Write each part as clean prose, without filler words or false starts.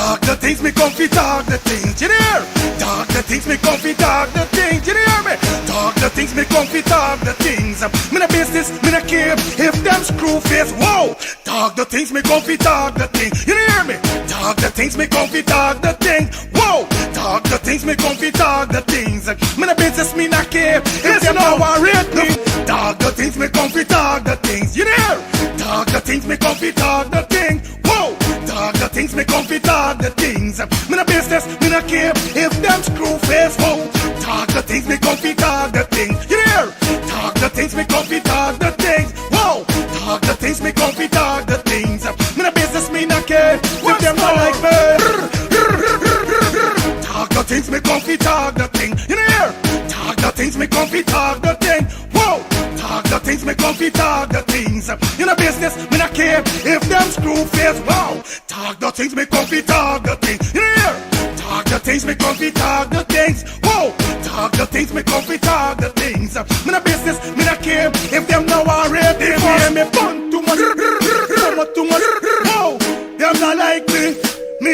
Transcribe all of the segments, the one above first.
Talk the things, me comfy talk the things, you hear? Talk the things, me comfy talk the things, you hear me? Talk the things, me comfy talk the things. Me no business, me no care if them screw face, whoa. Talk the things, me comfy talk the things, you hear me? Talk the things, me comfy talk the things, whoa. Talk the things, me comfy talk the things. Me no business, me no care if them no worried me. Talk the things, me comfy talk the things, you hear? Talk the things, me comfy talk the things, whoa. Talk the things, me comfy talk the things. Me no business, me no care if them screw face, whoa. Talk the things, me comfy talk the things, you hear? Talk the things, me comfy talk the things, whoa. Talk the things, me comfy talk the things. Me no business, me no care if them not like me. Talk the things, me comfy talk the thing, you hear? Talk the things, me comfy talk the thing, whoa. Talk the things, me comfy talk the things. You know business, me not care if them screw face, wow. Talk the things, me comfy talk the things, you hear? Talk the things, me comfy talk the things, whoa. Talk the things, me comfy talk the things. Me not business, me not care if them now already hear me bun too much, too much, whoa. Them not like me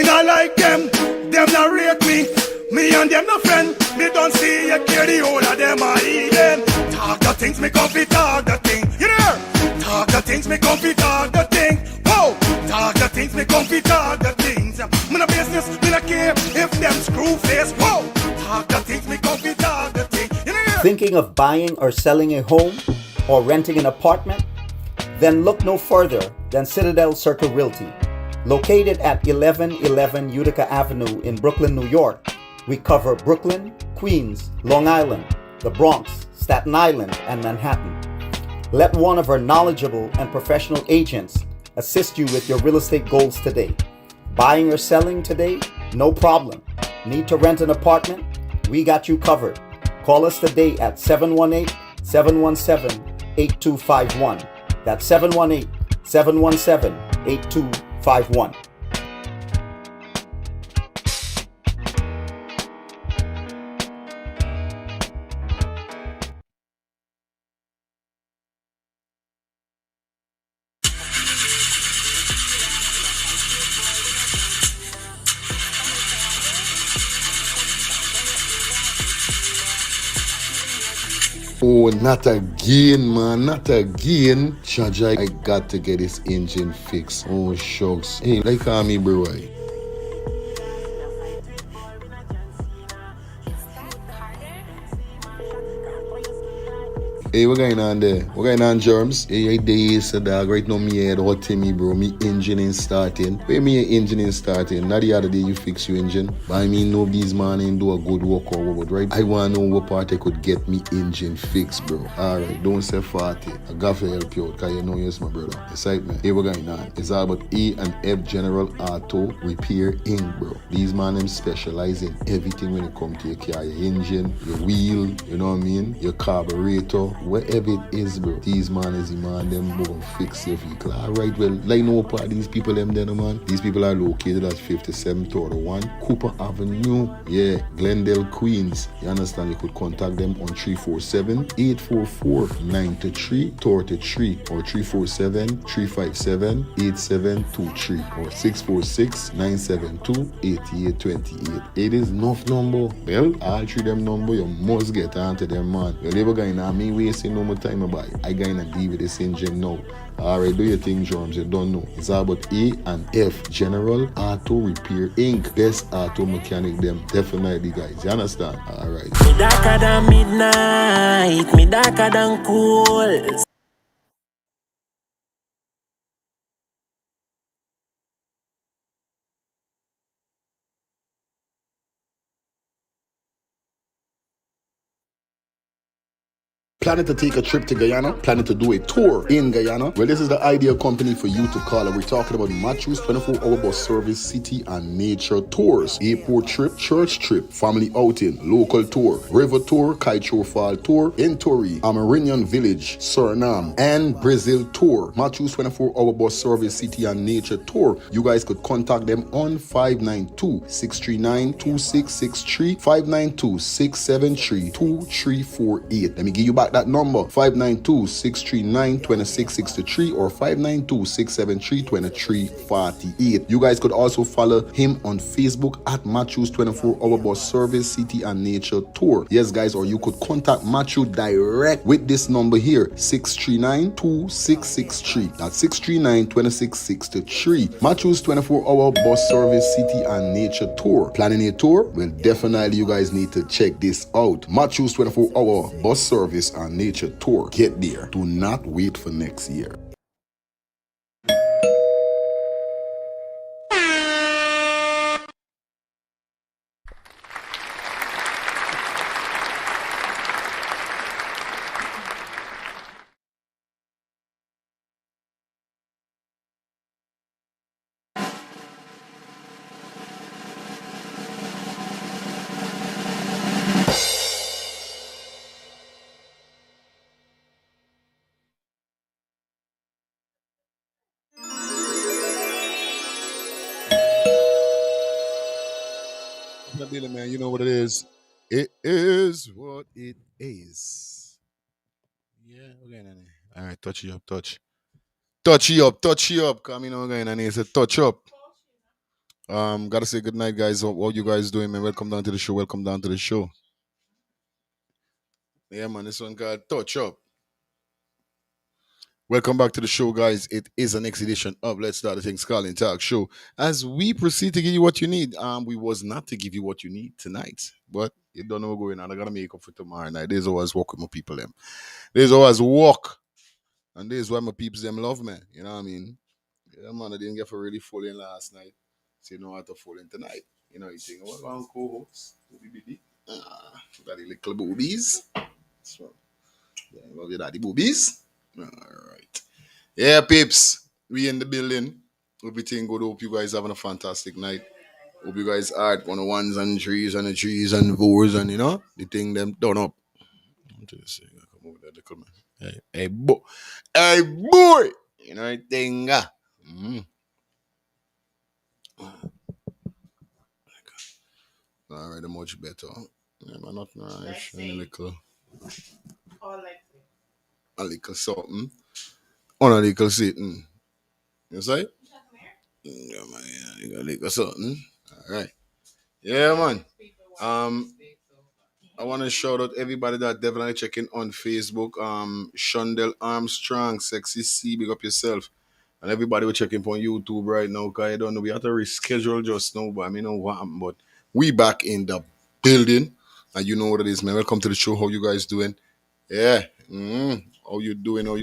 not like them not rate me. Me and them no friend, me don't see you care the whole of them are even. Talk the things, me comfy talk the thing, you hear? Talk the things, me comfy talk the thing, whoa. Talk the things, me comfy talk the things. Me no business, me no care if them screw face, whoa. Talk the things, me comfy talk the thing, you hear? Thinking of buying or selling a home or renting an apartment? Then look no further than Citadel Circle Realty. Located at 1111 Utica Avenue in Brooklyn, New York, we cover Brooklyn, Queens, Long Island, the Bronx, Staten Island, and Manhattan. Let one of our knowledgeable and professional agents assist you with your real estate goals today. Buying or selling today? No problem. Need to rent an apartment? We got you covered. Call us today at 718-717-8251. That's 718-717-8251. Oh, not again, man, not again. Chaja, I got to get this engine fixed. Oh, shucks. Hey, like call me, bro. Hey, what going on there? What going on, Germs? Hey, I days, dog. Right now, me head hot to me, bro. Me engine ain't starting. Where me engine ain't starting? Not the other day you fix your engine. But I mean, nobody's man ain't do a good work or what, right? I want to know what part I could get me engine fixed, bro. Alright, don't say 40. I got to help you out, because you know you're my brother. Excitement. Hey, what going on? It's all about E&F General Auto Repair Inc., bro. These man, them specialize in everything when it comes to your car, your engine, your wheel, you know what I mean? Your carburetor. Whatever it is, bro, these man is the man, them gonna fix your vehicle. Alright, well, like no part these people them there, man. These people are located at 5731 Cooper Avenue, yeah, Glendale, Queens. You understand? You could contact them on 347-844-9333 or 347-357-8723 or 646-972-8828. It is enough number. Well, all three them number, you must get onto them, man. You never going to me wasting no more time about it. I gonna deal with this engine now. Alright, do your thing, Drums. You don't know. It's all about E&F General Auto Repair Inc. Best auto mechanic them. Definitely, guys. You understand? Alright. Me darker than midnight. Me darker than cool. Planning to take a trip to Guyana? Planning to do a tour in Guyana? Well, this is the ideal company for you to call. And we're talking about Matthews 24-hour bus service, city and nature tours, airport trip, church trip, family outing, local tour, river tour, Kaicho Fall tour, Entori, Amarinian Village, Suriname, and Brazil tour. Matthews 24-hour bus service, city and nature tour. You guys could contact them on 592-639-2663, 592-673-2348. Let me give you back that that number 592-639-2663 or 592-673-2348. You guys could also follow him on Facebook at Matthew's 24-hour bus service, city and nature tour. Yes, guys, or you could contact Matthew direct with this number here, 639-2663. That's 639-2663. Matthew's 24-hour bus service, city and nature tour. Planning a tour? Well, definitely you guys need to check this out. Matthew's 24-hour bus service and nature tour. Get there. Do not wait for next year. Man, you know what it is. It is what it is. Yeah, okay, Nani. All right, touch you up, touch. Touch you up. Come in, okay, Nani. It's a touch up. Gotta say good night, guys. How you guys doing, man? Welcome down to the show. Yeah, man, this one called touch up. Welcome back to the show, guys. It is the next edition of Let's Start the Things Calling Talk Show. As we proceed to give you what you need, we was not to give you what you need tonight, but you don't know what's going on. I gotta make up for tomorrow night. There's always walk with my people, them. There's always walk, and there's why my peeps them love me. You know what I mean? Yeah, man, I didn't get for really full in last night, so you know how to full in tonight. You know, you think, what about co-hosts? Got the little boobies. So, yeah, love your daddy boobies. All right. Yeah, peeps. We in the building. Everything good. Hope you guys having a fantastic night. Hope you guys are on the ones and threes and the threes and fours and you know the thing them done up. Just say, come over there, little man. Hey, boy. Hey, boy. You know the thing. All right, much better. Yeah, man, not nice. A little something. On a little sitting. You say? Yeah, man, yeah, you got a little something. All right. Yeah, man. I want to shout out everybody that definitely checking on Facebook. Shondell Armstrong, Sexy C, big up yourself. And everybody will checking on YouTube right now, because I don't know. We have to reschedule just now, but I mean, know what happened. But we back in the building. And you know what it is, man. Welcome to the show. How you guys doing? Yeah. How you doing? You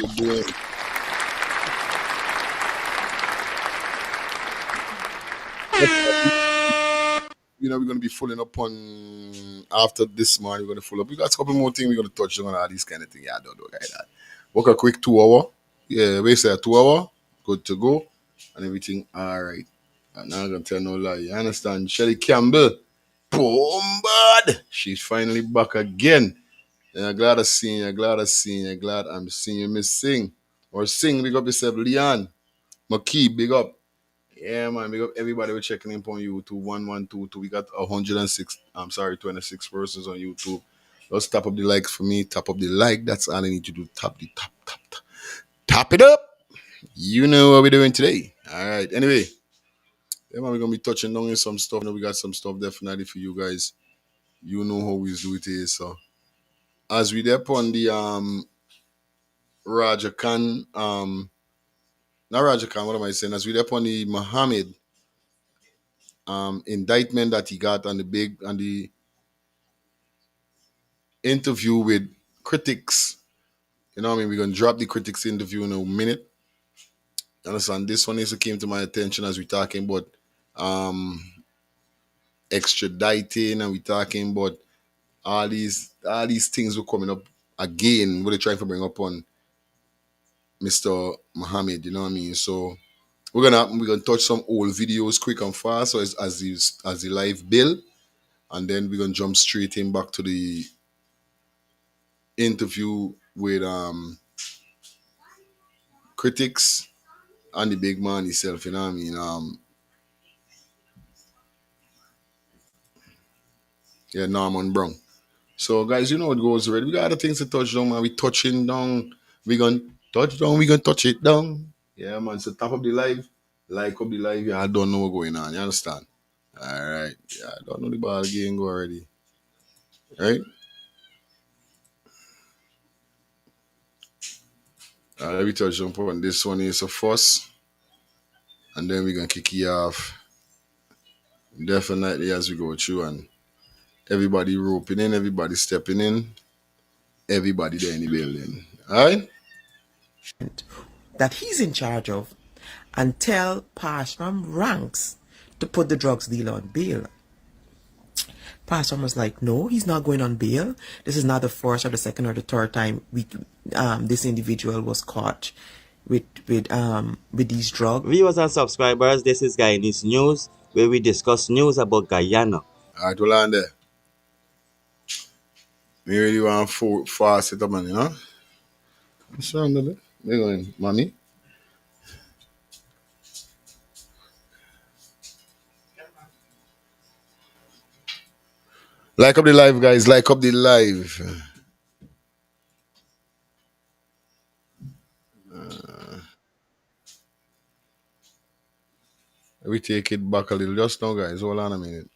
know, we're going to be fulling up on after this morning. We're going to full up. We got a couple more things we're going to touch on all these kind of things. Yeah, I don't know, like that. Work a quick 2 hour. Yeah, we say 2 hour. Good to go. And everything all right. I'm not going to tell no lie. You understand? Shelly Campbell. Boom, bud. She's finally back again. And I'm glad I'm seeing you. Glad I'm seeing you. Miss Sing. Or Sing, big up yourself. Leon. McKee, big up. Yeah, man, big up everybody we're checking in on YouTube. 1122. We got 26 persons on YouTube. Just tap up the likes for me. Tap up the like. That's all I need to do. Tap it up. You know what we're doing today. All right. Anyway, yeah, man, we're gonna be touching on some stuff. You know, we got some stuff definitely for you guys. You know how we do it is. So as we there on the Raja Khan, not Raja Khan, what am I saying? As we there on the Mohamed indictment that he got on the interview with critics. You know what I mean? We're gonna drop the critics interview in a minute. You understand? This one also came to my attention as we're talking about extraditing and we're talking about all these things were coming up again. What they're trying to bring up on Mr. Mohamed, you know what I mean? So we're gonna touch some old videos quick and fast so as the live bill, and then we're gonna jump straight in back to the interview with critics and the big man himself, you know what I mean? Yeah, Norman Brown. So, guys, you know what goes already. We got other things to touch down, man. We touching down. We gonna touch down. We gonna touch it down. Yeah, man. So, top of the live, like up the live. Yeah, I don't know what's going on. You understand? All right. Yeah, I don't know the ball game go already. Right? Let me touch on point. This one is a fuss, and then we're gonna kick you off definitely as we go through, and everybody roping in, everybody stepping in, everybody there in the building. All right? That he's in charge of and tell Parshram ranks to put the drugs dealer on bail. Parshram was like, no, he's not going on bail. This is not the first or the second or the third time this individual was caught with these drugs. Viewers and subscribers, this is Guyanese News, where we discuss news about Guyana. All right, hold on there. Me really want to fast it up, man, you know? What's wrong with it? Where you going, mommy? Like up the live, guys. Like up the live. We take it back a little. Just now, guys. Hold on a minute.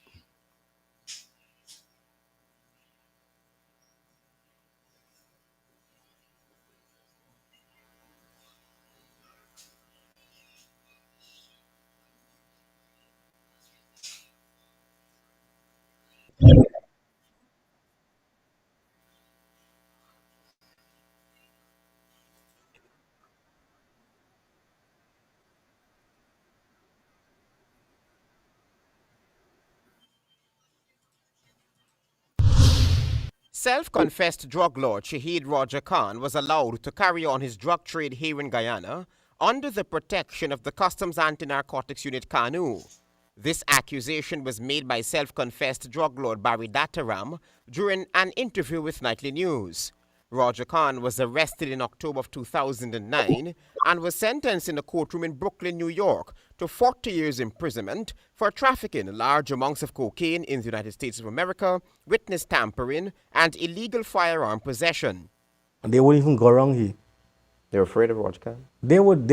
Self-confessed drug lord Shahid Roger Khan was allowed to carry on his drug trade here in Guyana under the protection of the Customs Anti-Narcotics Unit KANU. This accusation was made by self-confessed drug lord Barry Dataram during an interview with Nightly News. Roger Khan was arrested in October of 2009 and was sentenced in a courtroom in Brooklyn, New York to 40 years imprisonment for trafficking large amounts of cocaine in the United States of America, witness tampering, and illegal firearm possession. They wouldn't even go wrong here. They're afraid of Roger Khan? They wouldn't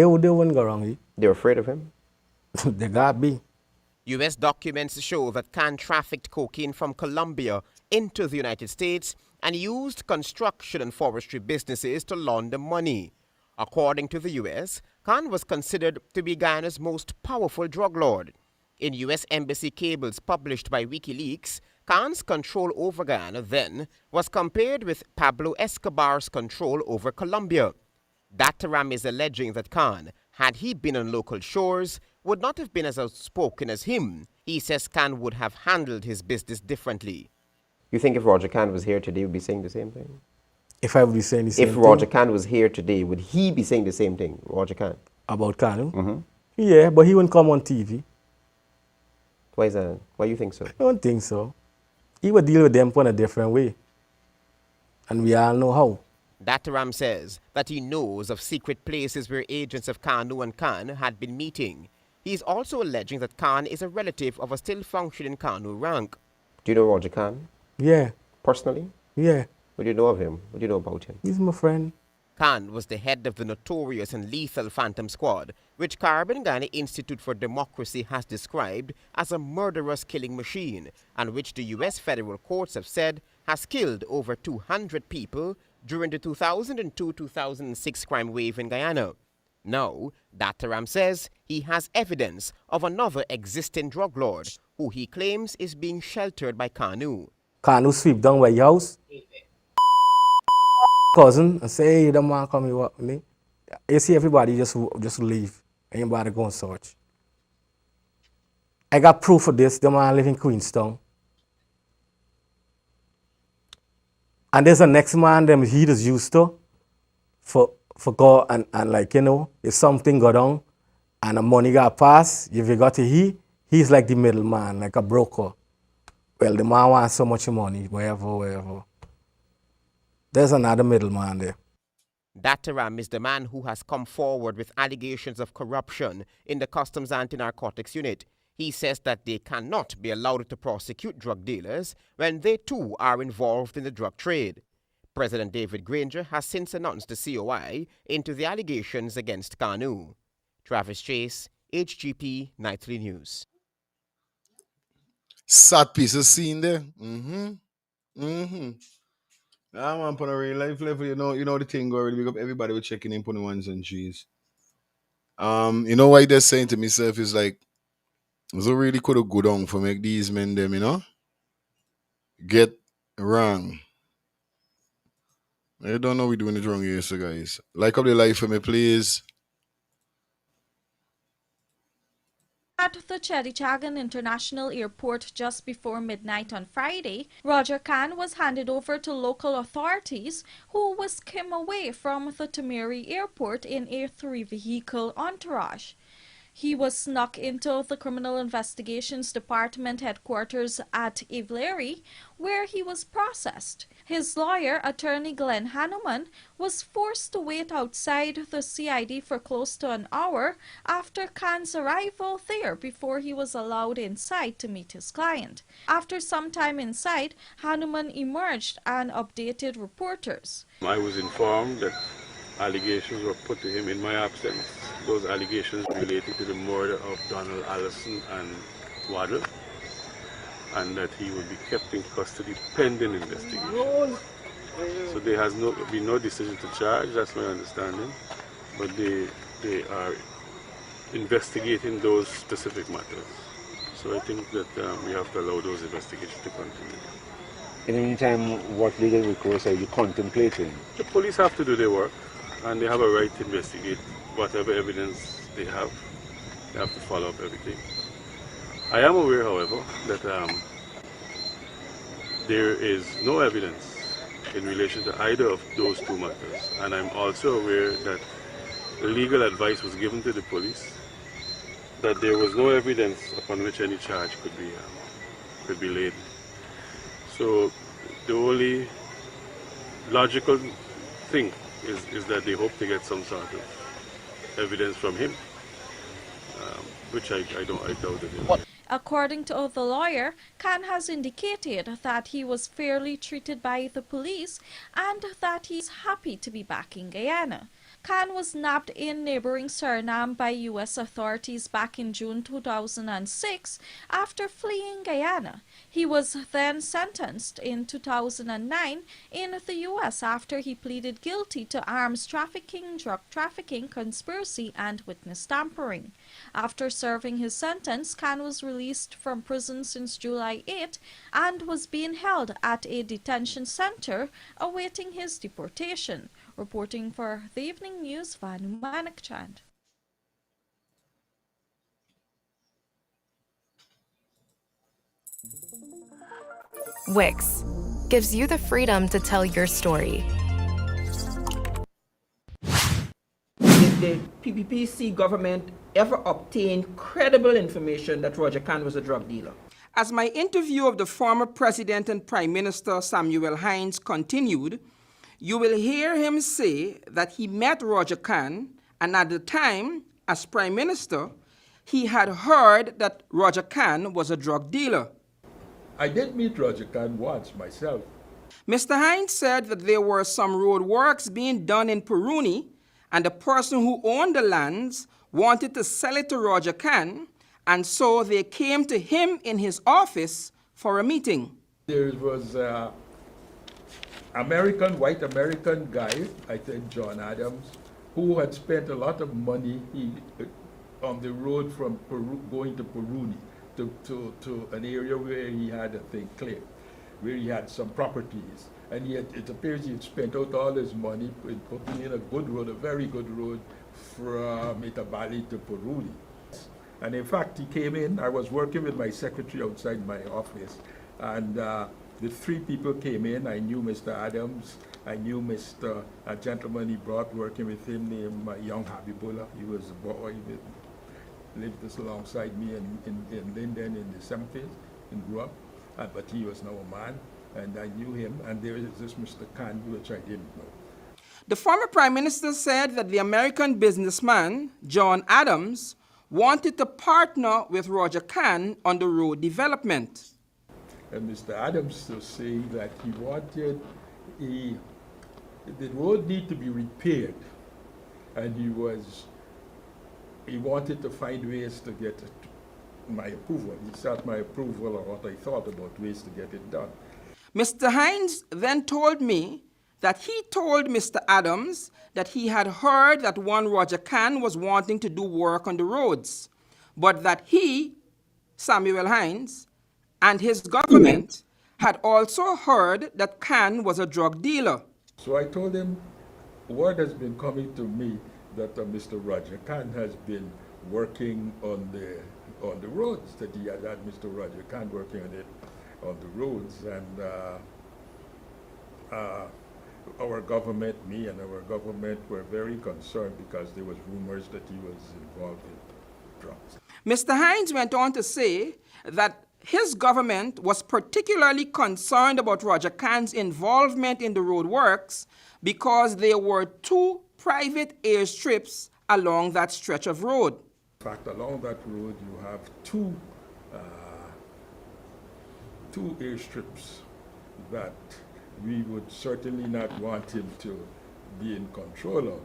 go wrong here. They're afraid of him? They gotta be. U.S. documents show that Khan trafficked cocaine from Colombia into the United States and used construction and forestry businesses to launder money. According to the U.S., Khan was considered to be Guyana's most powerful drug lord. In U.S. Embassy cables published by WikiLeaks, Khan's control over Guyana then was compared with Pablo Escobar's control over Colombia. Dataram is alleging that Khan, had he been on local shores, would not have been as outspoken as him. He says Khan would have handled his business differently. You think if Roger Khan was here today, he would be saying the same thing? If I would be saying the same thing. If Roger Khan was here today, would he be saying the same thing, Roger Khan? About Kanu? Yeah, but he wouldn't come on TV. Why is that? Why do you think so? I don't think so. He would deal with them in a different way. And we all know how. Dataram says that he knows of secret places where agents of KANU and Khan had been meeting. He is also alleging that Khan is a relative of a still functioning KANU rank. Do you know Roger Khan? Yeah. Personally? Yeah. What do you know of him? What do you know about him? He's my friend. Khan was the head of the notorious and lethal Phantom Squad, which Caribbean Ghana Institute for Democracy has described as a murderous killing machine, and which the U.S. federal courts have said has killed over 200 people during the 2002-2006 crime wave in Guyana. Now, Dataram says he has evidence of another existing drug lord, who he claims is being sheltered by KANU. KANU sweep down by your house. Cousin and say, hey, the man come here with me. You see everybody just leave. Anybody go and search. I got proof of this. The man live in Queenstown. And there's a next man them he just used to for go and like, you know, if something go down and the money got passed, if you got to he's like the middleman, like a broker. Well, the man wants so much money, wherever. There's another middleman there. Dataram is the man who has come forward with allegations of corruption in the Customs Anti-Narcotics Unit. He says that they cannot be allowed to prosecute drug dealers when they too are involved in the drug trade. President David Granger has since announced the COI into the allegations against Kanu. Travis Chase, HGP Nightly News. Sad piece of scene there. Nah, man, on a real life level, you know the thing already. Big up everybody was checking in on the ones and G's. You know what they're saying to myself is like, so really could have go down for make these men them, get wrong. I don't know we doing it wrong here, so guys. Like up the life for me, please. At the Chedichagan International Airport just before midnight on Friday, Roger Khan was handed over to local authorities who whisked him away from the Tamari Airport in a 3-vehicle entourage. He was snuck into the Criminal Investigations Department headquarters at Ivleri, where he was processed. His lawyer, attorney Glenn Hanuman, was forced to wait outside the CID for close to an hour after Khan's arrival there before he was allowed inside to meet his client. After some time inside, Hanuman emerged and updated reporters. I was informed that allegations were put to him in my absence. Those allegations related to the murder of Donald Allison and Waddle, and that he would be kept in custody pending investigation. So there has been no decision to charge, that's my understanding, but they are investigating those specific matters. So I think that we have to allow those investigations to continue. In the meantime, what legal recourse are you contemplating? The police have to do their work, and they have a right to investigate whatever evidence they have. They have to follow up everything. I am aware, however, that there is no evidence in relation to either of those two matters. And I'm also aware that the legal advice was given to the police that there was no evidence upon which any charge could be laid. So the only logical thing is that they hope to get some sort of evidence from him, which I doubt that they will. According to the lawyer, Khan has indicated that he was fairly treated by the police and that he's happy to be back in Guyana. Khan was nabbed in neighboring Suriname by U.S. authorities back in June 2006 after fleeing Guyana. He was then sentenced in 2009 in the U.S. after he pleaded guilty to arms trafficking, drug trafficking, conspiracy, and witness tampering. After serving his sentence, Khan was released from prison since July 8 and was being held at a detention center awaiting his deportation. Reporting for the Evening News, Vanu Manakchand. Wix gives you the freedom to tell your story. Did the PPPC government ever obtain credible information that Roger Khan was a drug dealer? As my interview of the former President and Prime Minister Samuel Hines continued, you will hear him say that he met Roger Khan, and at the time, as Prime Minister, he had heard that Roger Khan was a drug dealer. I did meet Roger Khan once myself. Mr. Hines said that there were some road works being done in Peruni, and the person who owned the lands wanted to sell it to Roger Khan, and so they came to him in his office for a meeting. There was white American guy, I think John Adams, who had spent a lot of money on the road from Peru, going to Peruni to an area where he had a thing clear, where he had some properties. And yet it appears he had spent out all his money in putting in a good road, a very good road from Itabali to Peruni. And in fact, he came in, I was working with my secretary outside my office, and the three people came in. I knew Mr. Adams, I knew a gentleman he brought working with him named Young Habibullah. He was a boy that lived just alongside me in Linden in the 70s and grew up, but he was now a man, and I knew him, and there is this Mr. Khan, which I didn't know. The former Prime Minister said that the American businessman, John Adams, wanted to partner with Roger Khan on the road development. And Mr. Adams was saying that he wanted the road need to be repaired, and he wanted to find ways to get my approval. He sought my approval of what I thought about ways to get it done. Mr. Hines then told me that he told Mr. Adams that he had heard that one Roger Khan was wanting to do work on the roads, but that he, Samuel Hines, and his government had also heard that Khan was a drug dealer. So I told him, word has been coming to me that Mr. Roger Khan has been working on the roads, that he had Mr. Roger Khan working on the roads, and our government, me and our government, were very concerned because there was rumors that he was involved in drugs. Mr. Hines went on to say that his government was particularly concerned about Roger Khan's involvement in the road works because there were 2 private airstrips along that stretch of road. In fact, along that road you have two airstrips that we would certainly not want him to be in control of.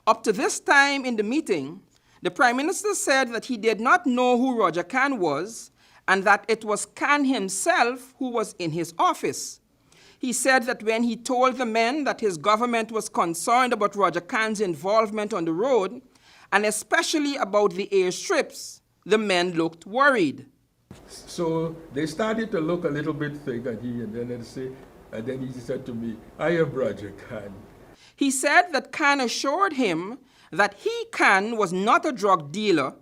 Up to this time in the meeting, the Prime Minister said that he did not know who Roger Khan was and that it was Khan himself who was in his office. He said that when he told the men that his government was concerned about Roger Khan's involvement on the road, and especially about the airstrips, the men looked worried. So they started to look a little bit thick at he, and then he said to me, I am Roger Khan. He said that Khan assured him that he, Khan, was not a drug dealer,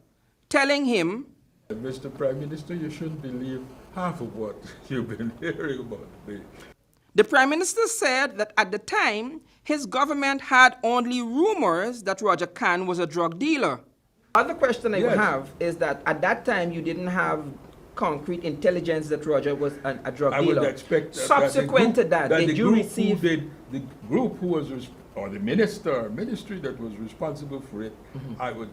telling him, Mr. Prime Minister, you shouldn't believe half of what you've been hearing about me. The Prime Minister said that at the time, his government had only rumors that Roger Khan was a drug dealer. Other question I would have is that at that time you didn't have concrete intelligence that Roger was a drug dealer. I would expect subsequent to that, did you receive the group who was or the ministry that was responsible for it? I would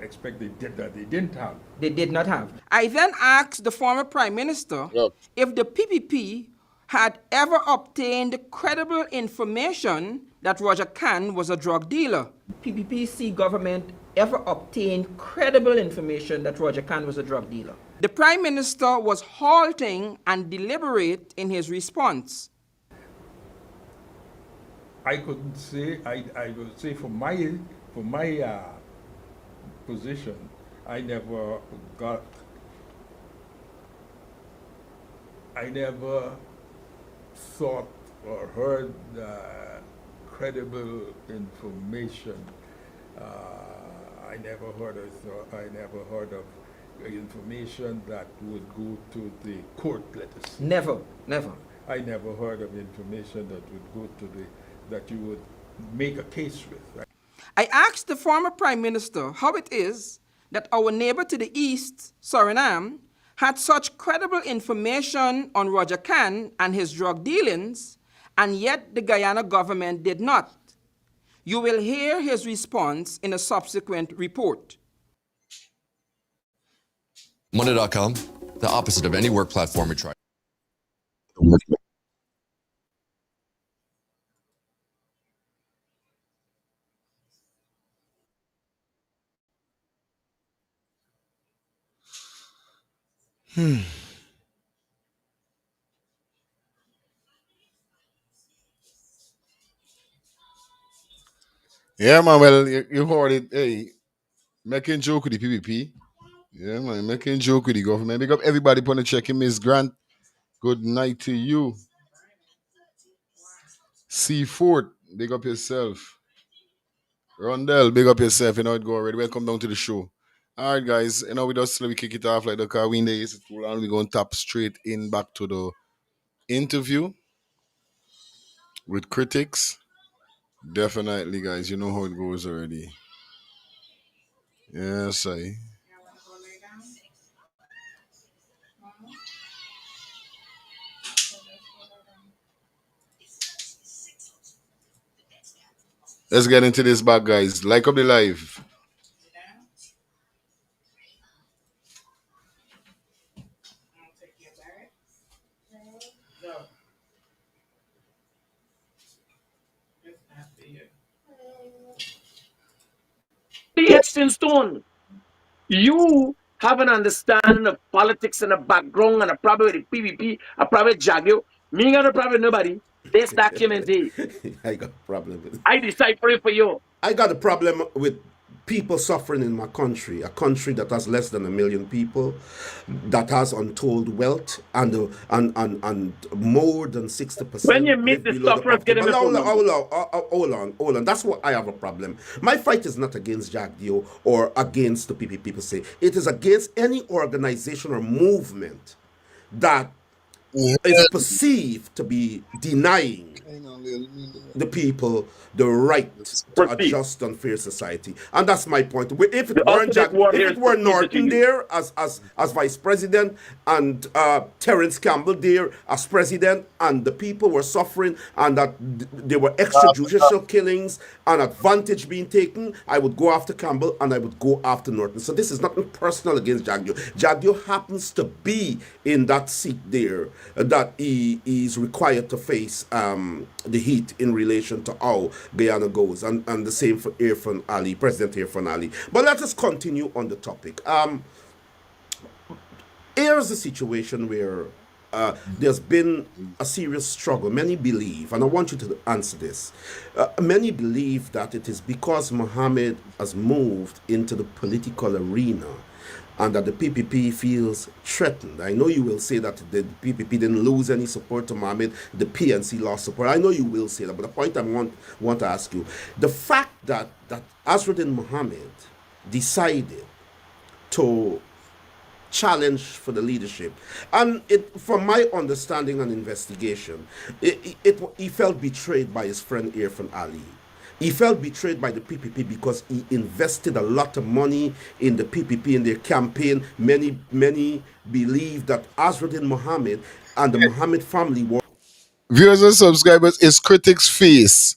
expect they didn't have. They did not have. I then asked the former Prime Minister if the PPP had ever obtained credible information that Roger Khan was a drug dealer. PPPC government ever obtained credible information that Roger Khan was a drug dealer? The Prime Minister was halting and deliberate in his response. I couldn't say. I would say for my position, I never thought or heard credible information. I never heard of information that would go to the court, let us say. Never. I never heard of information that would go to that you would make a case with. Right? I asked the former Prime Minister how it is that our neighbor to the east, Suriname, had such credible information on Roger Khan and his drug dealings, and yet the Guyana government did not. You will hear his response in a subsequent report. Money.com, the opposite of any work platform we try. Yeah, man, well, you heard it. Hey, making joke with the PPP. Yeah, man, making joke with the government. Big up everybody put a check in, Miss Grant. Good night to you. C4, big up yourself. Rondell, big up yourself. You know it go already. Welcome down to the show. All right, guys. You know, we just let me kick it off like the car window is too long. We're going to tap straight in back to the interview with critics. Definitely, guys. You know how it goes already. Yes, I. Let's get into this back, guys. Like up the live. in stone. You have an understanding of politics and a background and a problem with the PVP, a problem with Jagyo. Me ain't got no problem with nobody. This document here. I got a problem with it. I decipher it for you. I got a problem with people suffering in my country, a country that has less than 1 million people, that has untold wealth, and more than 60% When you live meet the below the sufferers, poverty. get him But a phone number. hold on. That's what I have a problem. My fight is not against Jack Dio or against the PP people say. It is against any organization or movement that is perceived to be denying the people the right to a just and fair society, and that's my point. If it The weren't ultimate war if here it is were proceed to Norton you. there as vice president, and Terence Campbell there as president, and the people were suffering, and that there were extrajudicial killings and advantage being taken, I would go after Campbell and I would go after Norton. So this is nothing personal against Jagdio. Jagdio happens to be in that seat there that he is required to face the heat in relation to how Guyana goes, and the same for Irfan Ali, President Irfan Ali. But let us continue on the topic. Here's a situation where there's been a serious struggle. Many believe, and I want you to answer this, many believe that it is because Mohamed has moved into the political arena and that the PPP feels threatened. I know you will say that the PPP didn't lose any support to Mohamed, the PNC lost support. I know you will say that, but the point I want to ask you, the fact that Azruddin Mohamed decided to challenge for the leadership, and from my understanding and investigation, he felt betrayed by his friend Irfan Ali. He felt betrayed by the PPP because he invested a lot of money in the PPP in their campaign. Many believe that Azruddin Mohamed and the Mohamed family were. Viewers and subscribers, it's Critic's face.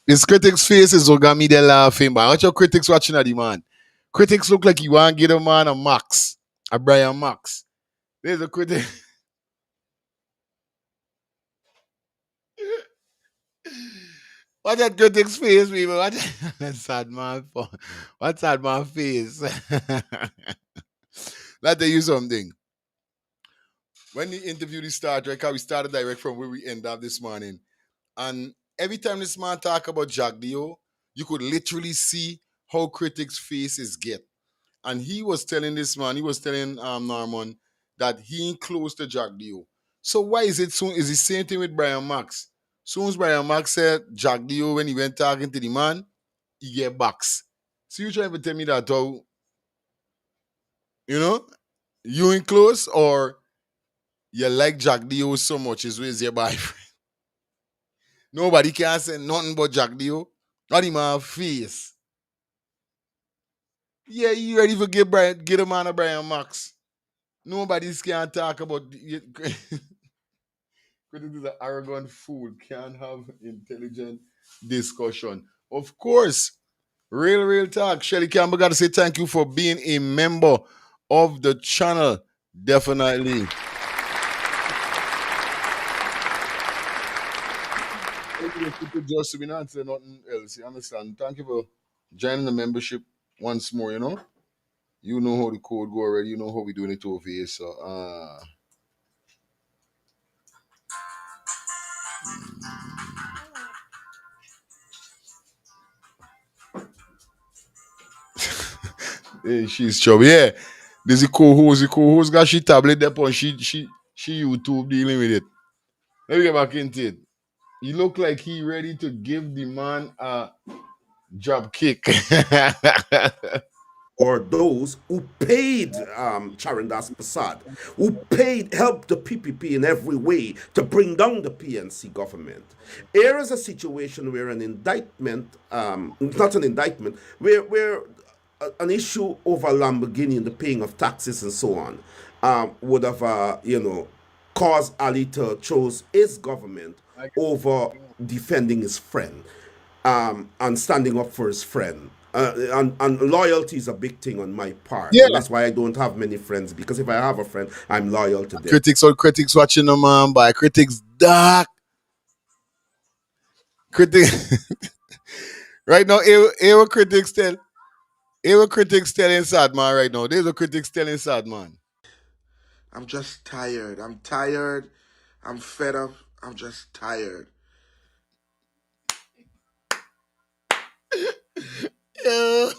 His Critic's face is what got me there laughing, man. Watch your Critics watching at the man. Critics look like you want to get a man a Max, a Brian Max. There's a critic. Watch that Critic's face, people. Watch that sad man. What's that man face? Let me tell you something. When the interview started, we started direct from where we end up this morning. And every time this man talk about Jack Dio, you could literally see how Critic's faces get. And he was telling this man, he was telling Norman that he ain't close to Jack Dio. So why is it soon? Is the same thing with Brian Max? Soon as Brian Max said Jack Dio, when he went talking to the man, he get box. So you trying to tell me that how, you ain't close, or you like Jack Dio so much is with your boyfriend? Nobody can say nothing but Jack Dio. Not in my face. Yeah, you ready for get a man a Brian Max? Nobody's can talk about Critic is an arrogant fool. Can't have intelligent discussion. Of course, real talk. Shelly Campbell got to say thank you for being a member of the channel. Definitely. Just to be not saying nothing else. You understand? Thank you for joining the membership once more. You know how the code go already. You know how we doing it over here. So hey, she's chubby. Yeah, there's a co-host. The co-host got she tablet there on she YouTube dealing with it. Let me get back into it. He look like he ready to give the man a job kick. Or those who paid Charandas Prasad, who helped the PPP in every way to bring down the PNC government. Here is a situation where an indictment, not an indictment, where an issue over Lamborghini and the paying of taxes and so on would have, caused Ali to choose his government over defending his friend and standing up for his friend. And loyalty is a big thing on my part. Yeah. And that's why I don't have many friends, because if I have a friend, I'm loyal to them. Critics watching them, man. By Critics dark. Critic right now, here what Critics tell. Here what critics telling sad man right now. There's a critics telling sad man. I'm just tired. I'm tired. I'm fed up. I'm just tired. Yo.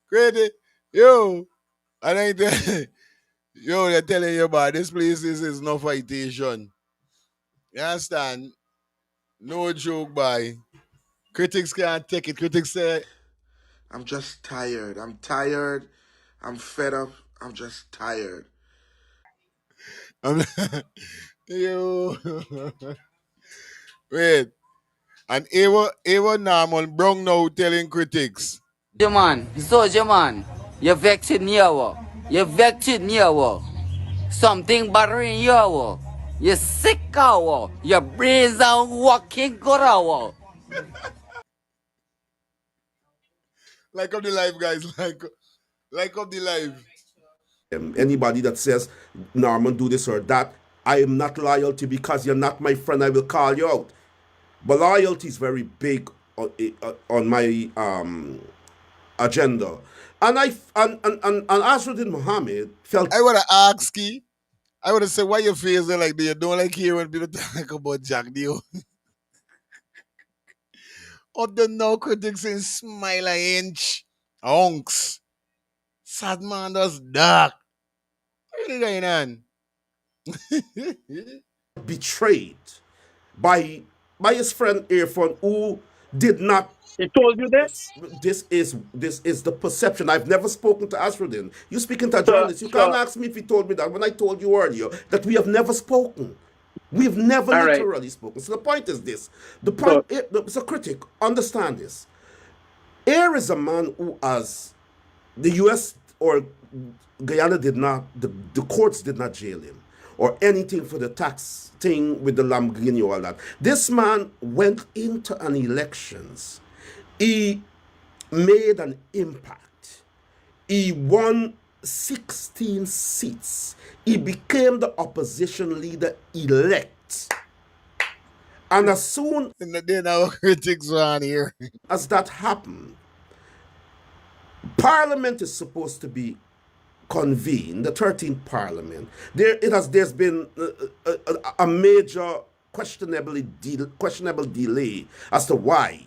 Credit. Yo. I think yo, they're telling you about this place is no fightation. You understand? No joke, by. Critics can't take it. Critics say, I'm just tired. I'm tired. I'm fed up. I'm just tired. yo. Wait. And Ava Normal Brown now telling critics. Man, soldier man, you vex it near. You vex it near. Something bothering you. You sick hour. Your brains are working good hour. Like up the live, guys. Like up the live. Anybody that says, Norman, do this or that, I am not loyalty because you're not my friend, I will call you out. But loyalty is very big on my agenda. And Asruddin Mohamed felt... I want to ask you, I want to say, why your face are like that? You don't like hearing people talk about Jack Dio. Up the no critics saying smile an inch. Honks. Sad man does dark. What is going on? betrayed by his friend Irfan, who did not. He told you this? This is the perception. I've never spoken to Asruddin. You speaking to a journalist. You can't ask me if he told me that when I told you earlier that we have never spoken. We've never literally spoken. So the point is this. The point, so critic, understand this. Here is a man who has the US or Guyana did not, the courts did not jail him or anything for the tax thing with the Lamborghini or all that. This man went into an elections. He made an impact. He won 16 seats. He became the opposition leader elect. And as soon then our critics on here. As that happened, Parliament is supposed to be convened, the 13th Parliament. There's been a major questionable delay as to why.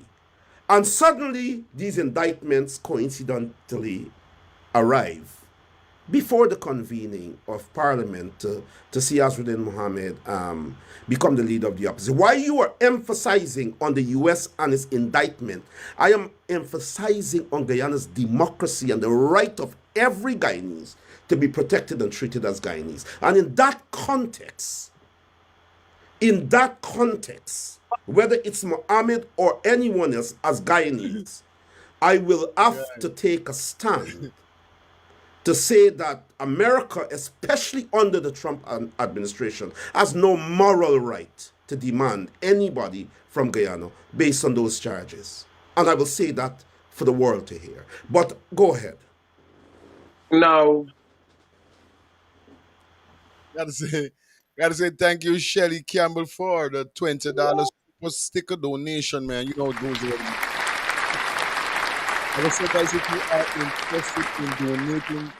And suddenly, these indictments coincidentally arrive before the convening of Parliament to see Asruddin Mohamed become the leader of the opposition. Why you are emphasizing on the US and its indictment, I am emphasizing on Guyana's democracy and the right of every Guyanese to be protected and treated as Guyanese. And in that context, whether it's Mohamed or anyone else as Guyanese, I will have to take a stand to say that America, especially under the Trump administration, has no moral right to demand anybody from Guyana based on those charges. And I will say that for the world to hear. But go ahead. Now, Gotta say thank you, Shelly Campbell, for the $20 super sticker donation, man. You know it goes already. Like I said, guys, if you are interested in donating,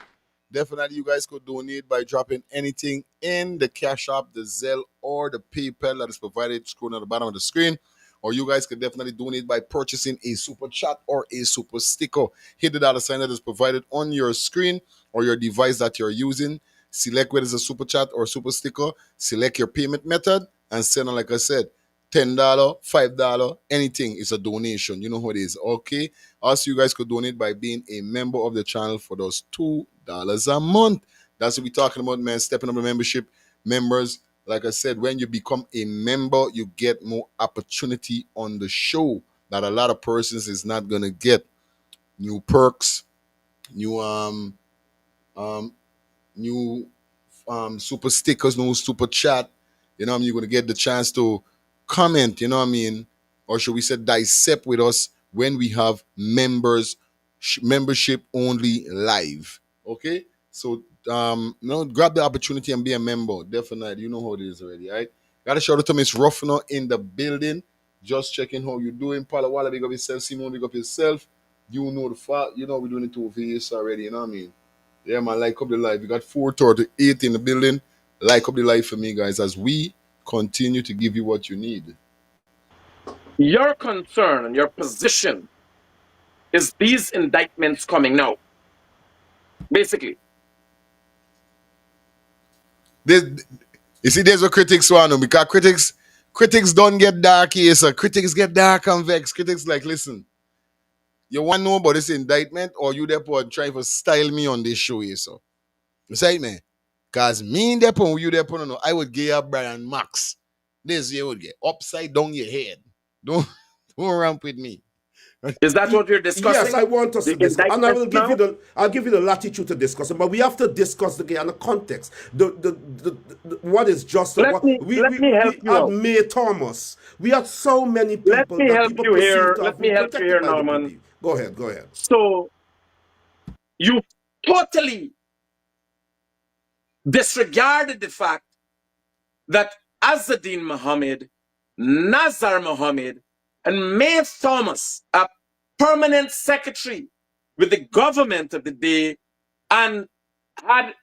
definitely you guys could donate by dropping anything in the Cash App, the Zelle, or the PayPal that is provided scrolling at the bottom of the screen. Or you guys could definitely donate by purchasing a super chat or a super sticker. Hit the dollar sign that is provided on your screen or your device that you're using. Select whether it's a super chat or super sticker. Select your payment method and send on, like I said, $10, $5, anything is a donation. You know what it is, okay? Also, you guys could donate by being a member of the channel for those $2 a month. That's what we're talking about, man. Stepping up the membership. Members, like I said, when you become a member, you get more opportunity on the show that a lot of persons is not gonna get. New perks, new super stickers, no super chat. You know what I mean? You're gonna get the chance to comment, you know what I mean? Or should we say dissect with us when we have membership only live. Okay? So grab the opportunity and be a member. Definitely. You know how it is already, right? Gotta shout out to Miss Ruffner in the building. Just checking how you doing. Pala Walla, big up yourself. Simone, big up yourself. You know the fact. You know we're doing it over here already. You know what I mean? Yeah, man. Like up the live. We got 438 in the building. Like up the live for me, guys, as we continue to give you what you need. Your concern and your position is these indictments coming now. Basically. You see, there's a critics one because critics don't get dark here, so critics get dark and vexed. Critics like, listen, you want to know about this indictment or you therefore trying to style me on this show here, so. You say, man, because me in that point, you there, no, I would give up Brian Max. This year would get upside down your head. Don't ramp with me. Is that what you're discussing? Yes, I want us to discuss, and I will give I'll give you the latitude to discuss it. But we have to discuss the Guyana context. The what is just let me help you had out. May Thomas. We had so many people. Let me help you here. Let me help you here, Norman. Go ahead. So you totally disregarded the fact that Azzaddin Mohamed, Nazar Mohamed, and May Thomas, a permanent secretary with the government of the day and had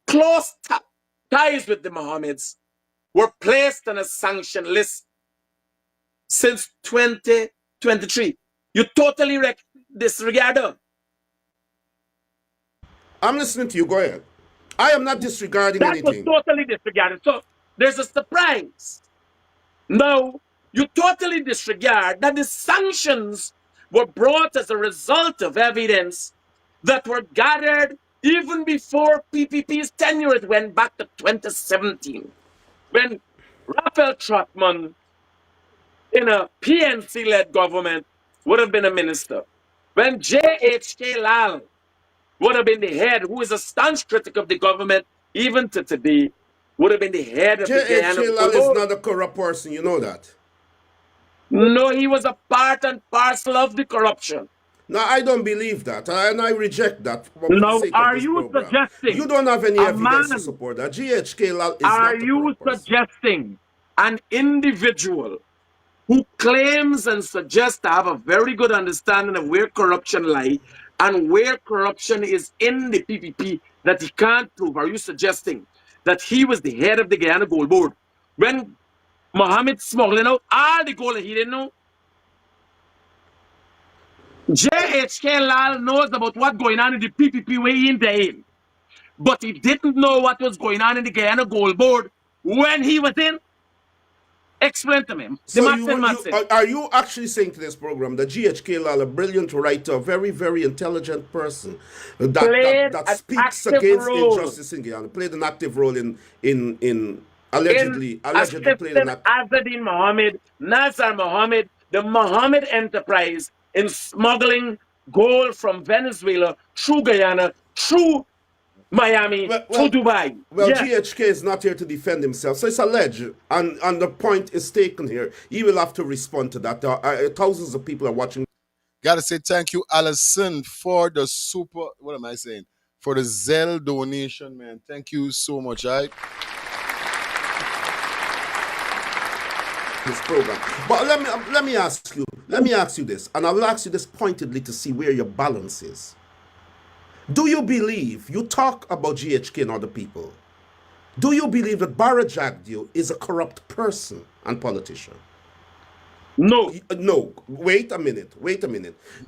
close ties with the Mohammeds, were placed on a sanction list since 2023. You totally disregard them. I'm listening to you. Go ahead. I am not disregarding anything. That was totally disregarded. So there's a surprise. Now, you totally disregard that the sanctions were brought as a result of evidence that were gathered even before PPP's tenure. It went back to 2017 when Raphael Trotman in a PNC-led government would have been a minister. When J.H.K. Lal would have been the head, who is a staunch critic of the government, even to today, would have been the head of the Guyana. J.H.K. Lal is not a corrupt person, you know that. No, he was a part and parcel of the corruption. No, I don't believe that, and I reject that. Now, are you suggesting you don't have any evidence to support that? J.H.K. Lal is not a corrupt person. Are you suggesting an individual who claims and suggests to have a very good understanding of where corruption lies and where corruption is in the PPP that he can't prove? Are you suggesting that he was the head of the Guyana Gold Board when Mohamed smuggling out all the gold he didn't know? J.H.K. Lal knows about what's going on in the PPP way in there, but he didn't know what was going on in the Guyana Gold Board when he was in. Explain to me. So are you actually saying to this program that G.H.K. Lal, a brilliant writer, a very, very intelligent person, that speaks against injustice in Guyana, played an active role in allegedly played an active role? Azzaddin Mohamed, Nazar Mohamed, the Mohammed enterprise in smuggling gold from Venezuela through Guyana, through Miami, to Dubai. Well, yes. GHK is not here to defend himself, so it's alleged, and the point is taken here. He will have to respond to that. Thousands of people are watching. Gotta say thank you, Allison, for the for the Zelle donation, man. Thank you so much, right? This program. But let me ask you this, and I will ask you this pointedly to see where your balance is. Do you believe, you talk about GHK and other people, do you believe that Bara Jagdeo is a corrupt person and politician? No. No. Wait a minute.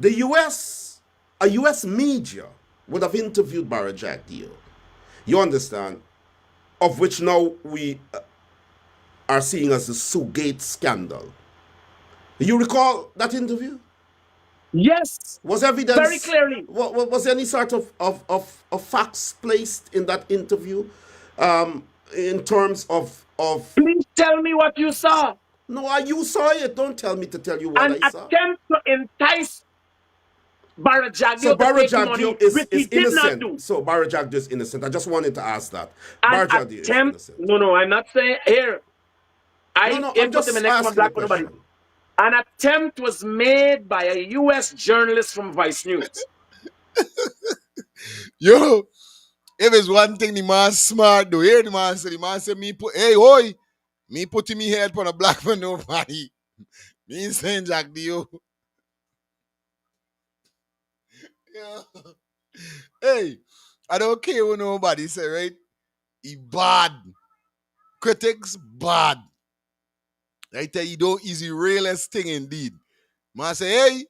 A US media would have interviewed Bara Jagdeo. You understand? Of which now we are seeing as the Sugate scandal. You recall that interview? Yes. Was evidence very clearly? Was any sort of facts placed in that interview, in terms of? Please tell me what you saw. No, you saw it. Don't tell me to tell you what I saw. An attempt to entice Bara Jagdeo. So Bara Jagdeo is innocent. So Bara Jagdeo is innocent. I just wanted to ask that. Bara Jagdeo is innocent. No, I'm not saying here. I'm just asking a question. An attempt was made by a U.S. journalist from Vice News. Yo, if it's one thing the man smart, the man said, me put, me putting me head on a black man, nobody. Me saying Jack Dio. Yeah. Hey, I don't care what nobody say, right? He bad. Critics bad. I tell you, don't easy realest thing indeed. Man say, hey,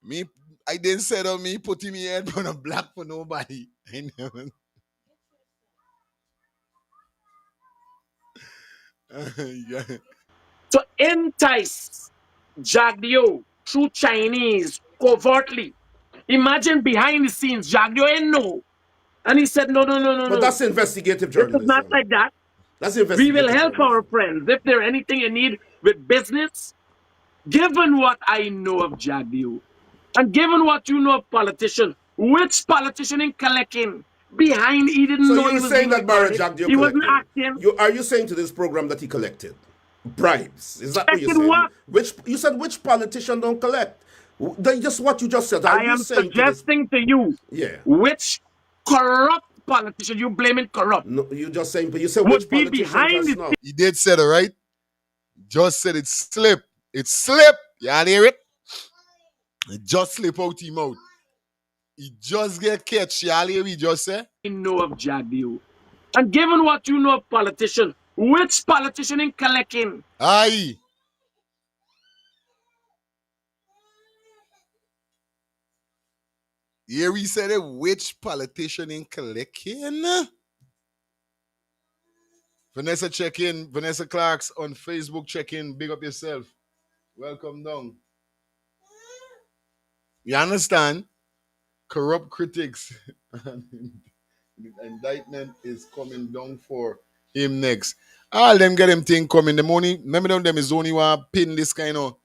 me, I didn't set on me putting me head on a black for nobody. I never. Yeah. To entice Jagdio through Chinese covertly. Imagine behind the scenes, Jagdio ain't know. And he said, no, no, no, no, But no. that's investigative This is not journalism. like that. That's We will investigative help our journalism. friends if there's anything you need with business. Given what I know of Jagdio, and given what you know of politician, which politician in collecting behind he didn't So know he you're was saying being that Barra recorded. Jagdio He wasn't collected? acting. Are you saying to this program that he collected bribes? Is that what you're Checking saying? what? Which you said which politician don't collect? Just what you just said. Are I you am saying to this? suggesting to you, Yeah. which corrupt politician, you blaming corrupt, No, you just saying. But you said would which be politician behind just the now? He did say it, right? Just said it slip. It slip. Y'all hear it? It just slip out his mouth. He just get catch. Y'all hear me just say? I know of Jagdio. And given what you know of politician, which politician in collecting? Aye. Here we said it. Which politician in collecting? Vanessa check in. Vanessa Clarks on Facebook check in. Big up yourself. Welcome down. You understand? Corrupt critics. Indictment is coming down for him next. All them get them thing coming. The money, remember them is only want to pin this kind of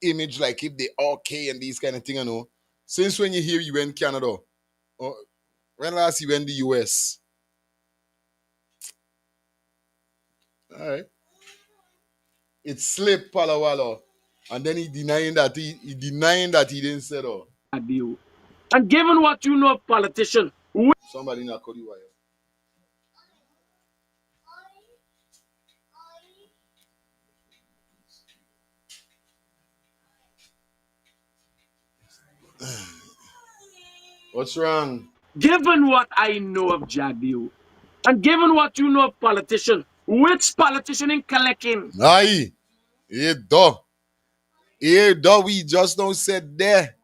image like if they okay and these kind of thing, you know. Since when you hear you went Canada? Or when last you went the US? Alright. It slipped Palo Walo. And then he denying that he didn't say that. And given what you know of politician, Somebody not call you wire. What's wrong? given what I know of Jagdio, and given what you know of politician, which politician in collecting? Aye. Here do. Here do we just don't said there.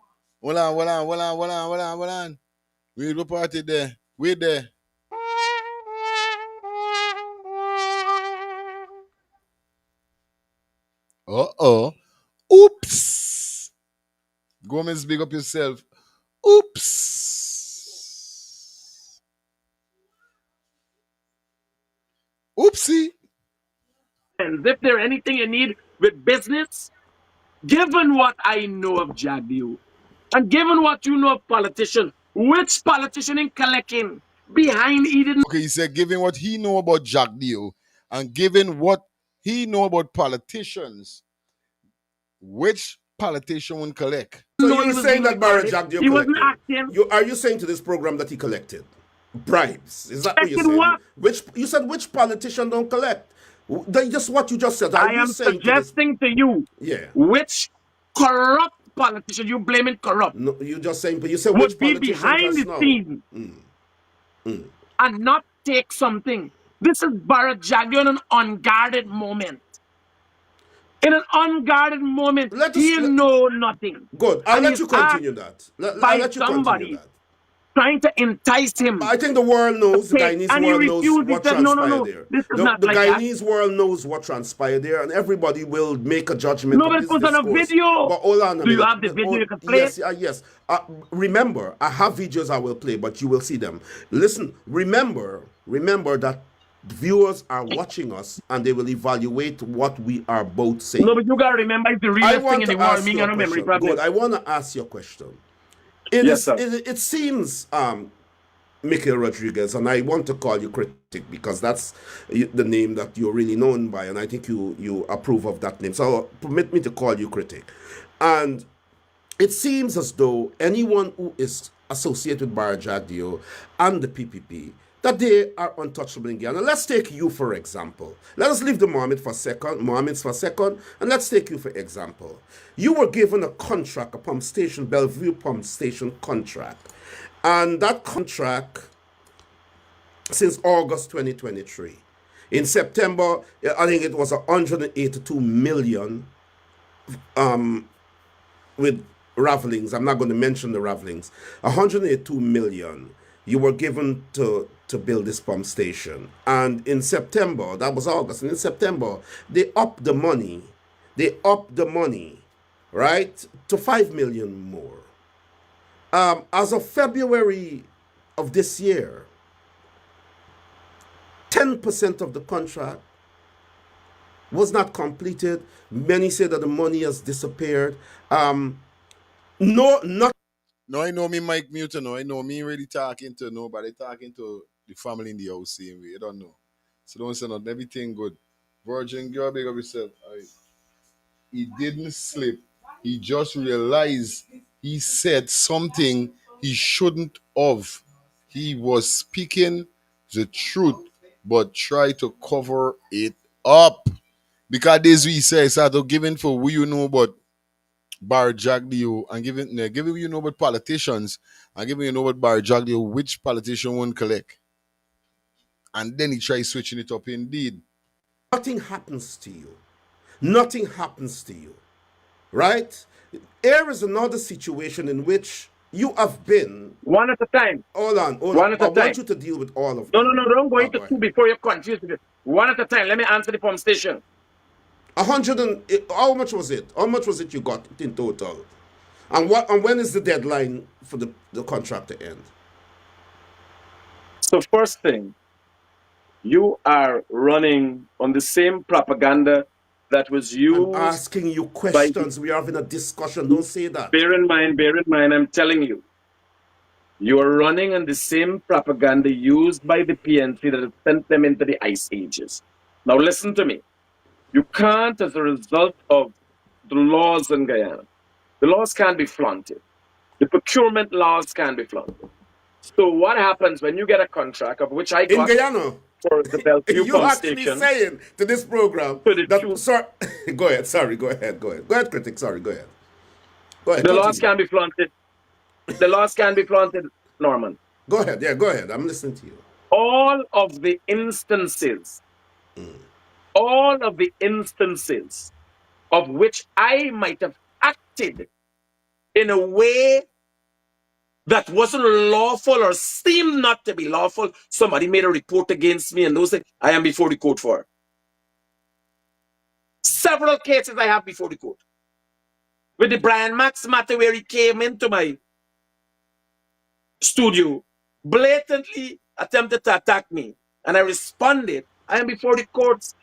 Hold on. We the party there. We there. Uh-oh. Oops. Gomez, big up yourself. Oops. Oopsie. And if there's anything you need with business, given what I know of Jagdio, and given what you know of politician, which politician in collecting behind Eden? Okay, he said, given what he know about Jack Dio, and given what he know about politicians, which politician will collect? So No, he you're was saying being that Barra recorded. Jagdio He wasn't collected? acting. Are you saying to this program that he collected bribes? Is that what you're Checking saying? what? Which you said which politician don't collect? Just what you just said. Are I you am saying to this? suggesting to you, Yeah. which corrupt politician, you blaming corrupt, No, you just saying. But you said which would be politician behind just the now? scenes and not take something. This is Bharat Jagdio in an unguarded moment. In an unguarded moment, he know nothing. Good. I'll And let he's you asked continue that. I'll by let you continue somebody that. trying to entice him. I think the world knows, the Okay, Guyanese and he world knows refused. He what said, no, transpired there. this is The not like that. Guyanese world knows what transpired there, and everybody will make a judgment No, of but it this was on a discourse. video. But hold on a Do you minute. have the video you can play? Yes, yes. Remember, I have videos I will play, but you will see them. Listen, remember that viewers are watching us, and they will evaluate what we are both saying. No, but you gotta remember, it's the I realest want thing in to the world. ask Me you and a a memory question. problem. Good. I want to ask you a question. Yes, sir. It seems, Michael Rodriguez, and I want to call you Critic because that's the name that you're really known by, and I think you approve of that name. So permit me to call you Critic. And it seems as though anyone who is associated with Barra Jagdio and the PPP, that they are untouchable in Guyana. Let's take you for example. Let us leave the Mohammeds for a second, and let's take you for example. You were given a contract, a pump station, Bellevue pump station contract, and that contract since August 2023. In September, I think it was 182 million with ravelings. I'm not going to mention the ravelings. 182 million you were given to build this pump station. And in September, that was August, and in September, they upped the money. Right, to 5 million more. As of February of this year, 10% of the contract was not completed. Many say that the money has disappeared. No, I know me Mike Muter, no. I know me really talking to nobody, talking to the family in the house same way. I don't know. So don't say nothing. Everything good. Virgin girl, big up yourself. He didn't slip. He just realized he said something he shouldn't have. He was speaking the truth, but try to cover it up. Because this we say, start giving for who you know, but Bar Jagdio and giving you know about politicians and giving you know about Bar Jagdio, which politician won't collect. And then he tries switching it up indeed. Nothing happens to you. Nothing happens to you. Right? Here is another situation in which you have been. One at a time. Hold on. One at a I time. want you to deal with all of No, them. don't go into Go two ahead. before you're confused. One at a time. Let me answer the pump station. 100 and how much was it? How much was it you got in total? And when is the deadline for the contract to end? So first thing, you are running on the same propaganda that was used. I'm asking you questions. We are having a discussion. Don't say that. Bear in mind, I'm telling you. You are running on the same propaganda used by the PNC that has sent them into the ice ages. Now listen to me. You can't, as a result of the laws in Guyana, the laws can't be flaunted. The procurement laws can't be flaunted. So what happens when you get a contract, of which I got in Guyana for the Bellevue you pump actually station, saying to this program that sorry, go ahead. Sorry, go ahead. Go ahead, Critic. Sorry, go ahead. Go ahead. The continue. laws can't be flaunted. The laws can't be flaunted, Norman. Go ahead. Yeah, go ahead. I'm listening to you. All of the instances of which I might have acted in a way that wasn't lawful or seemed not to be lawful, somebody made a report against me and those things, I am before the court for. Several cases I have before the court. With the Brian Max matter where he came into my studio, blatantly attempted to attack me, and I responded. I am before the courts.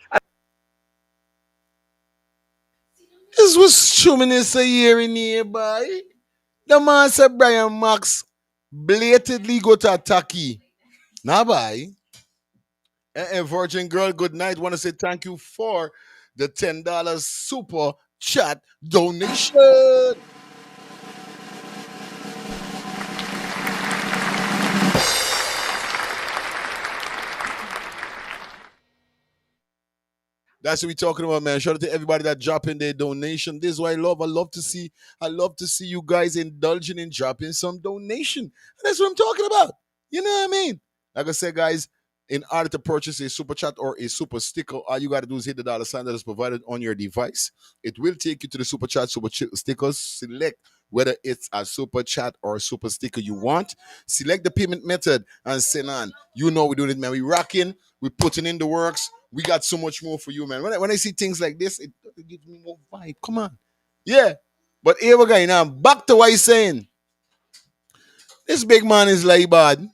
This was 2 minutes a year in here, boy. The man said Brian Max blatantly go to attack you. Nah, boy. Virgin girl, good night. Want to say thank you for the $10 super chat donation. That's what we're talking about, man. Shout out to everybody that dropping their donation. This is what I love. I love to see you guys indulging in dropping some donation. And that's what I'm talking about. You know what I mean? Like I said, guys, in order to purchase a super chat or a super sticker, all you got to do is hit the dollar sign that is provided on your device. It will take you to the super chat, stickers. Select whether it's a super chat or a super sticker you want. Select the payment method and send on. You know we're doing it, man. We rocking. We're putting in the works. We got so much more for you, man. When I see things like this, it gives me more vibe. Come on. Yeah. But here we go now. Back to what he's saying. This big man is like bad.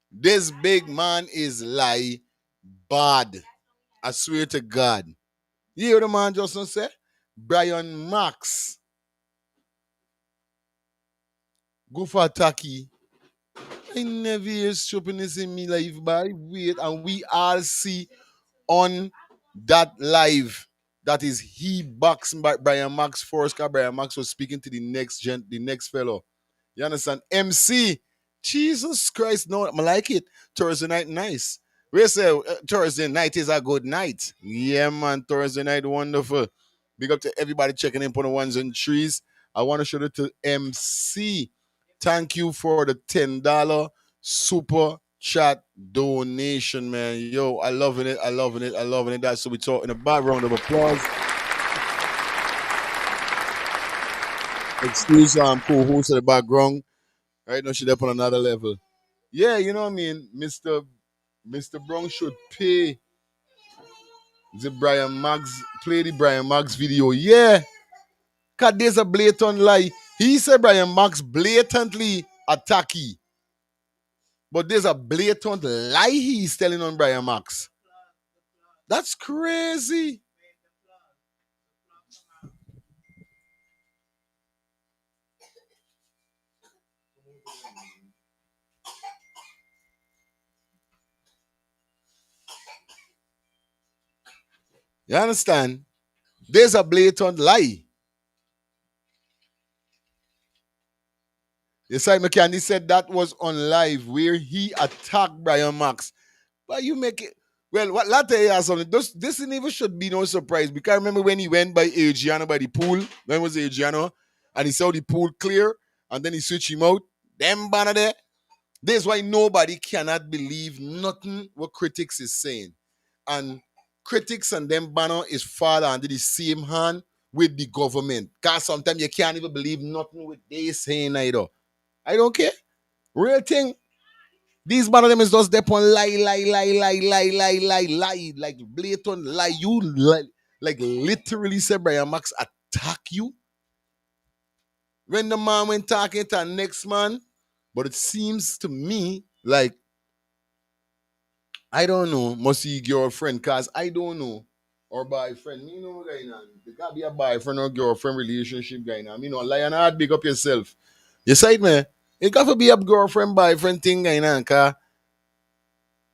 This big man is like bad. I swear to God. You hear the man just say? Brian Max. Go for attacky. I never hear stupidness in me life, boy. Wait, and we all see on that live that is he boxing by Brian Max first, because Brian Max was speaking to the next fellow. You understand? MC, Jesus Christ, no, I like it. Thursday night, nice. We say Thursday night is a good night. Yeah, man, Thursday night, wonderful. Big up to everybody checking in for the ones and threes. I want to show it to MC. Thank you for the $10 super chat donation, man. Yo, I loving it. I loving it. I loving it. That's what we talking about. Round of applause. Excuse co-host in the background. Right now, she's up on another level. Yeah, you know what I mean? Mr. Brown should pay the Brian Max, play the Brian Max video. Yeah, because there's a blatant lie. He said Brian Max blatantly attacky. But there's a blatant lie he's telling on Brian Max. That's crazy. You understand? There's a blatant lie. The side mechanic said that was on live where he attacked Brian Max. But you make it. Well, what latter has something. This even should be no surprise. Because I remember when he went by Adriano by the pool. When was Adriano? And he saw the pool clear. And then he switched him out. Them banner there. This is why nobody cannot believe nothing what critics is saying. And critics and them banner is father under the same hand with the government. Because sometimes you can't even believe nothing what they saying either. I don't care. Real thing. These man of them is just step on lie, like blatant lie. You lie, like literally said Brian Max attack you. When the man went talking to the next man, but it seems to me like I don't know, must be girlfriend, cause I don't know. Or boyfriend. Me know guy now. There can't be a boyfriend or girlfriend relationship guy now. Me know lion hard big up yourself. You side me. It got to be a girlfriend, boyfriend thing guy now, cause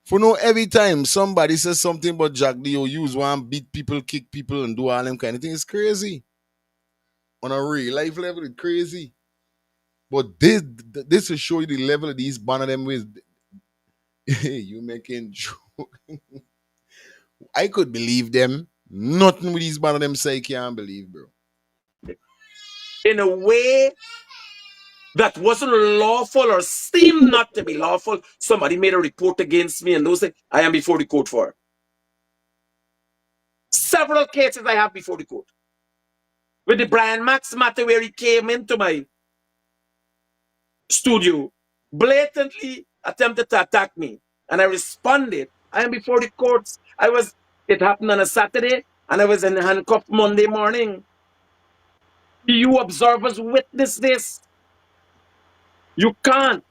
for no every time somebody says something about Jack D or use one beat people, kick people, and do all them kind of things, it's crazy. On a real life level, it's crazy. But this will show you the level of these banner them with. You making joke. I could believe them. Nothing with these banner them say I can't believe, bro. In a way that wasn't lawful or seemed not to be lawful, somebody made a report against me and those things I am before the court for. Several cases I have before the court. With the Brian Max matter where he came into my studio, blatantly attempted to attack me. And I responded. I am before the courts. It happened on a Saturday, and I was in handcuffed Monday morning. You observers witness this. You can't.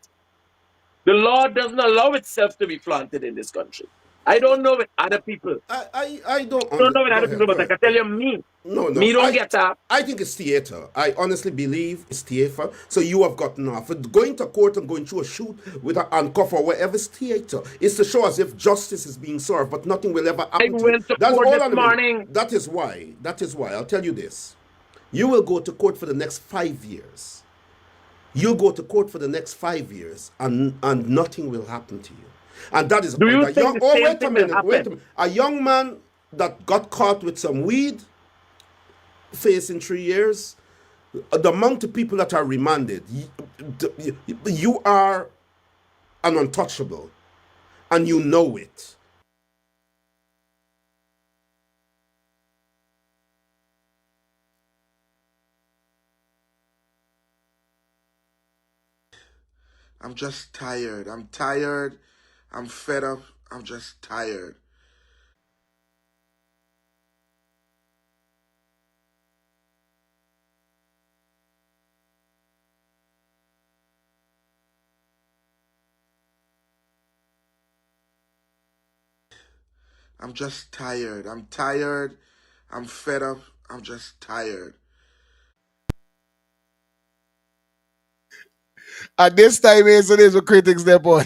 The law doesn't allow itself to be flaunted in this country. I don't know with other people. I don't Know with go other ahead, people, go but I ahead. can tell you me. No, Me don't get up. I think it's theater. I honestly believe it's theater. So you have gotten off. Going to court and going through a shoot with an handcuff or whatever is theater. It's to show as if justice is being served, but nothing will ever I happen to you. went to That's court all this on a minute. morning. That is why. I'll tell you this. You will go to court for the next 5 years. You'll go to court for the next 5 years and nothing will happen to you. And that is a Do point. you think the same thing will happen? A young man that got caught with some weed facing 3 years, the amount of people that are remanded, you are an untouchable and you know it. I'm just tired. I'm tired. I'm fed up. I'm just tired. I'm just tired. I'm tired. I'm fed up. I'm just tired. At this time, so there's what critics there, boy.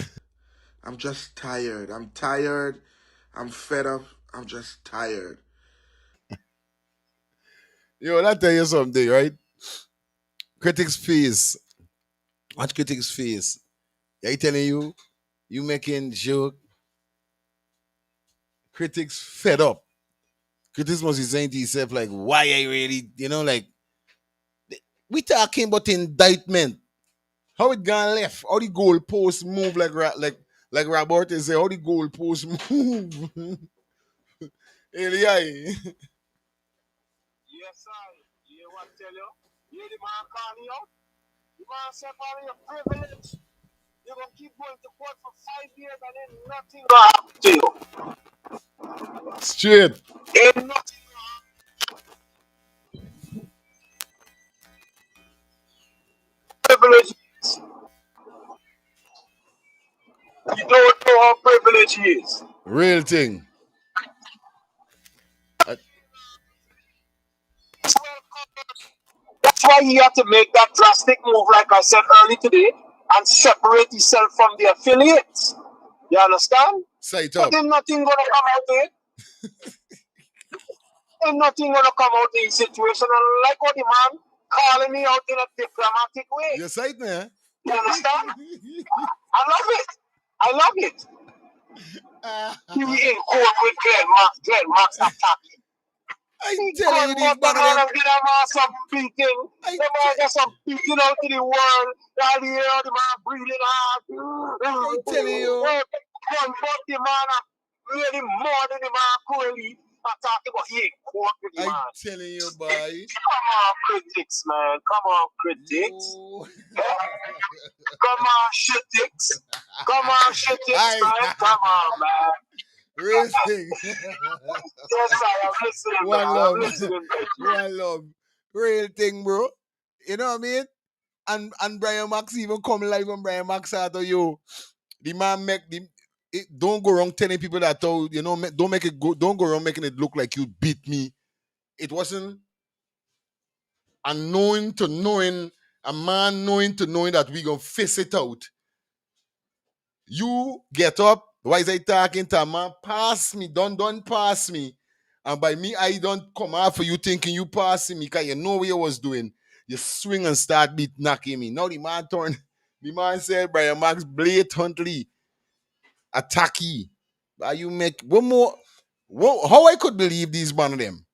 I'm just tired. I'm tired. I'm fed up. I'm just tired. Yo, let tell you something, right? Critics face. Watch critics face. I telling you, you making joke. Critics fed up. Critics must be saying to yourself, like, why are you really, like, we talking about indictment. How it gone left? How the goalpost move like Robert say, how the goalpost move? Eli. Yes, sir. You hear what I tell you? You hear the man calling you out? The man said, "For your privilege, you're going to keep going to court for 5 years and then nothing going to happen to you." Straight. Ain't nothing. Privilege is. You don't know how privilege is. Real thing. That's why he had to make that drastic move, like I said earlier today, and separate himself from the affiliates. You understand? Sight But up. then nothing gonna come out of it. Ain't nothing gonna come out of the situation. And like what the man calling me out in a diplomatic way. Your sight, man. You understand? I love it. I love it. He in court with Glenn Max attacking. I tell you, these man and get a man some beating. The man get some beating out to the world. All the year the man breathing hard. I tell you. But the man really more than the man currently attacking, but he ain't court with the man. I'm telling you, boy. Come on, critics, man. Come on, critics. Come on, shitix. Come on, shitix, man. Come on, man. Real thing. Yes, I am listening. One Man. love. I'm listening. One love. Real thing, bro. You know what I mean? And Brian Max even come live on Brian Max out of you. The man don't go wrong telling people that don't make it go. Don't go wrong making it look like you beat me. It wasn't a knowing to knowing, a man knowing to knowing that we gonna face it out. You get up. Why is I talking to a man? Pass me. Don't pass me. And by me, I don't come out for you thinking you passing me because you know what you was doing. You swing and start knocking me. Now the man turned. The man said, Brian Max blatantly attacky. But you make one more. How I could believe these man of them?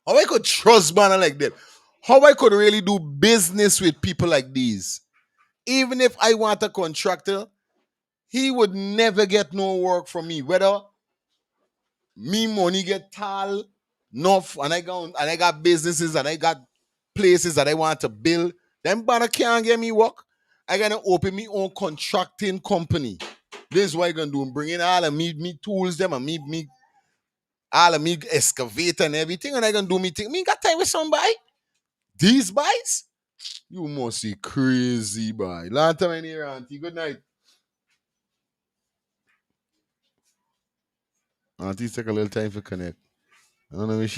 How I could trust man like them? How I could really do business with people like these? Even if I want a contractor, he would never get no work from me. Whether me money get tall enough and I got businesses and I got places that I want to build, them banner can't get me work. I gonna open me own contracting company. This is what I gonna do. Bring in all of me tools them and me all of me excavator and everything, and I gonna do me thing. Me got time with somebody. These boys, you must be crazy, boy. Long time in here, auntie. Good night. Auntie take a little time for connect. I don't know if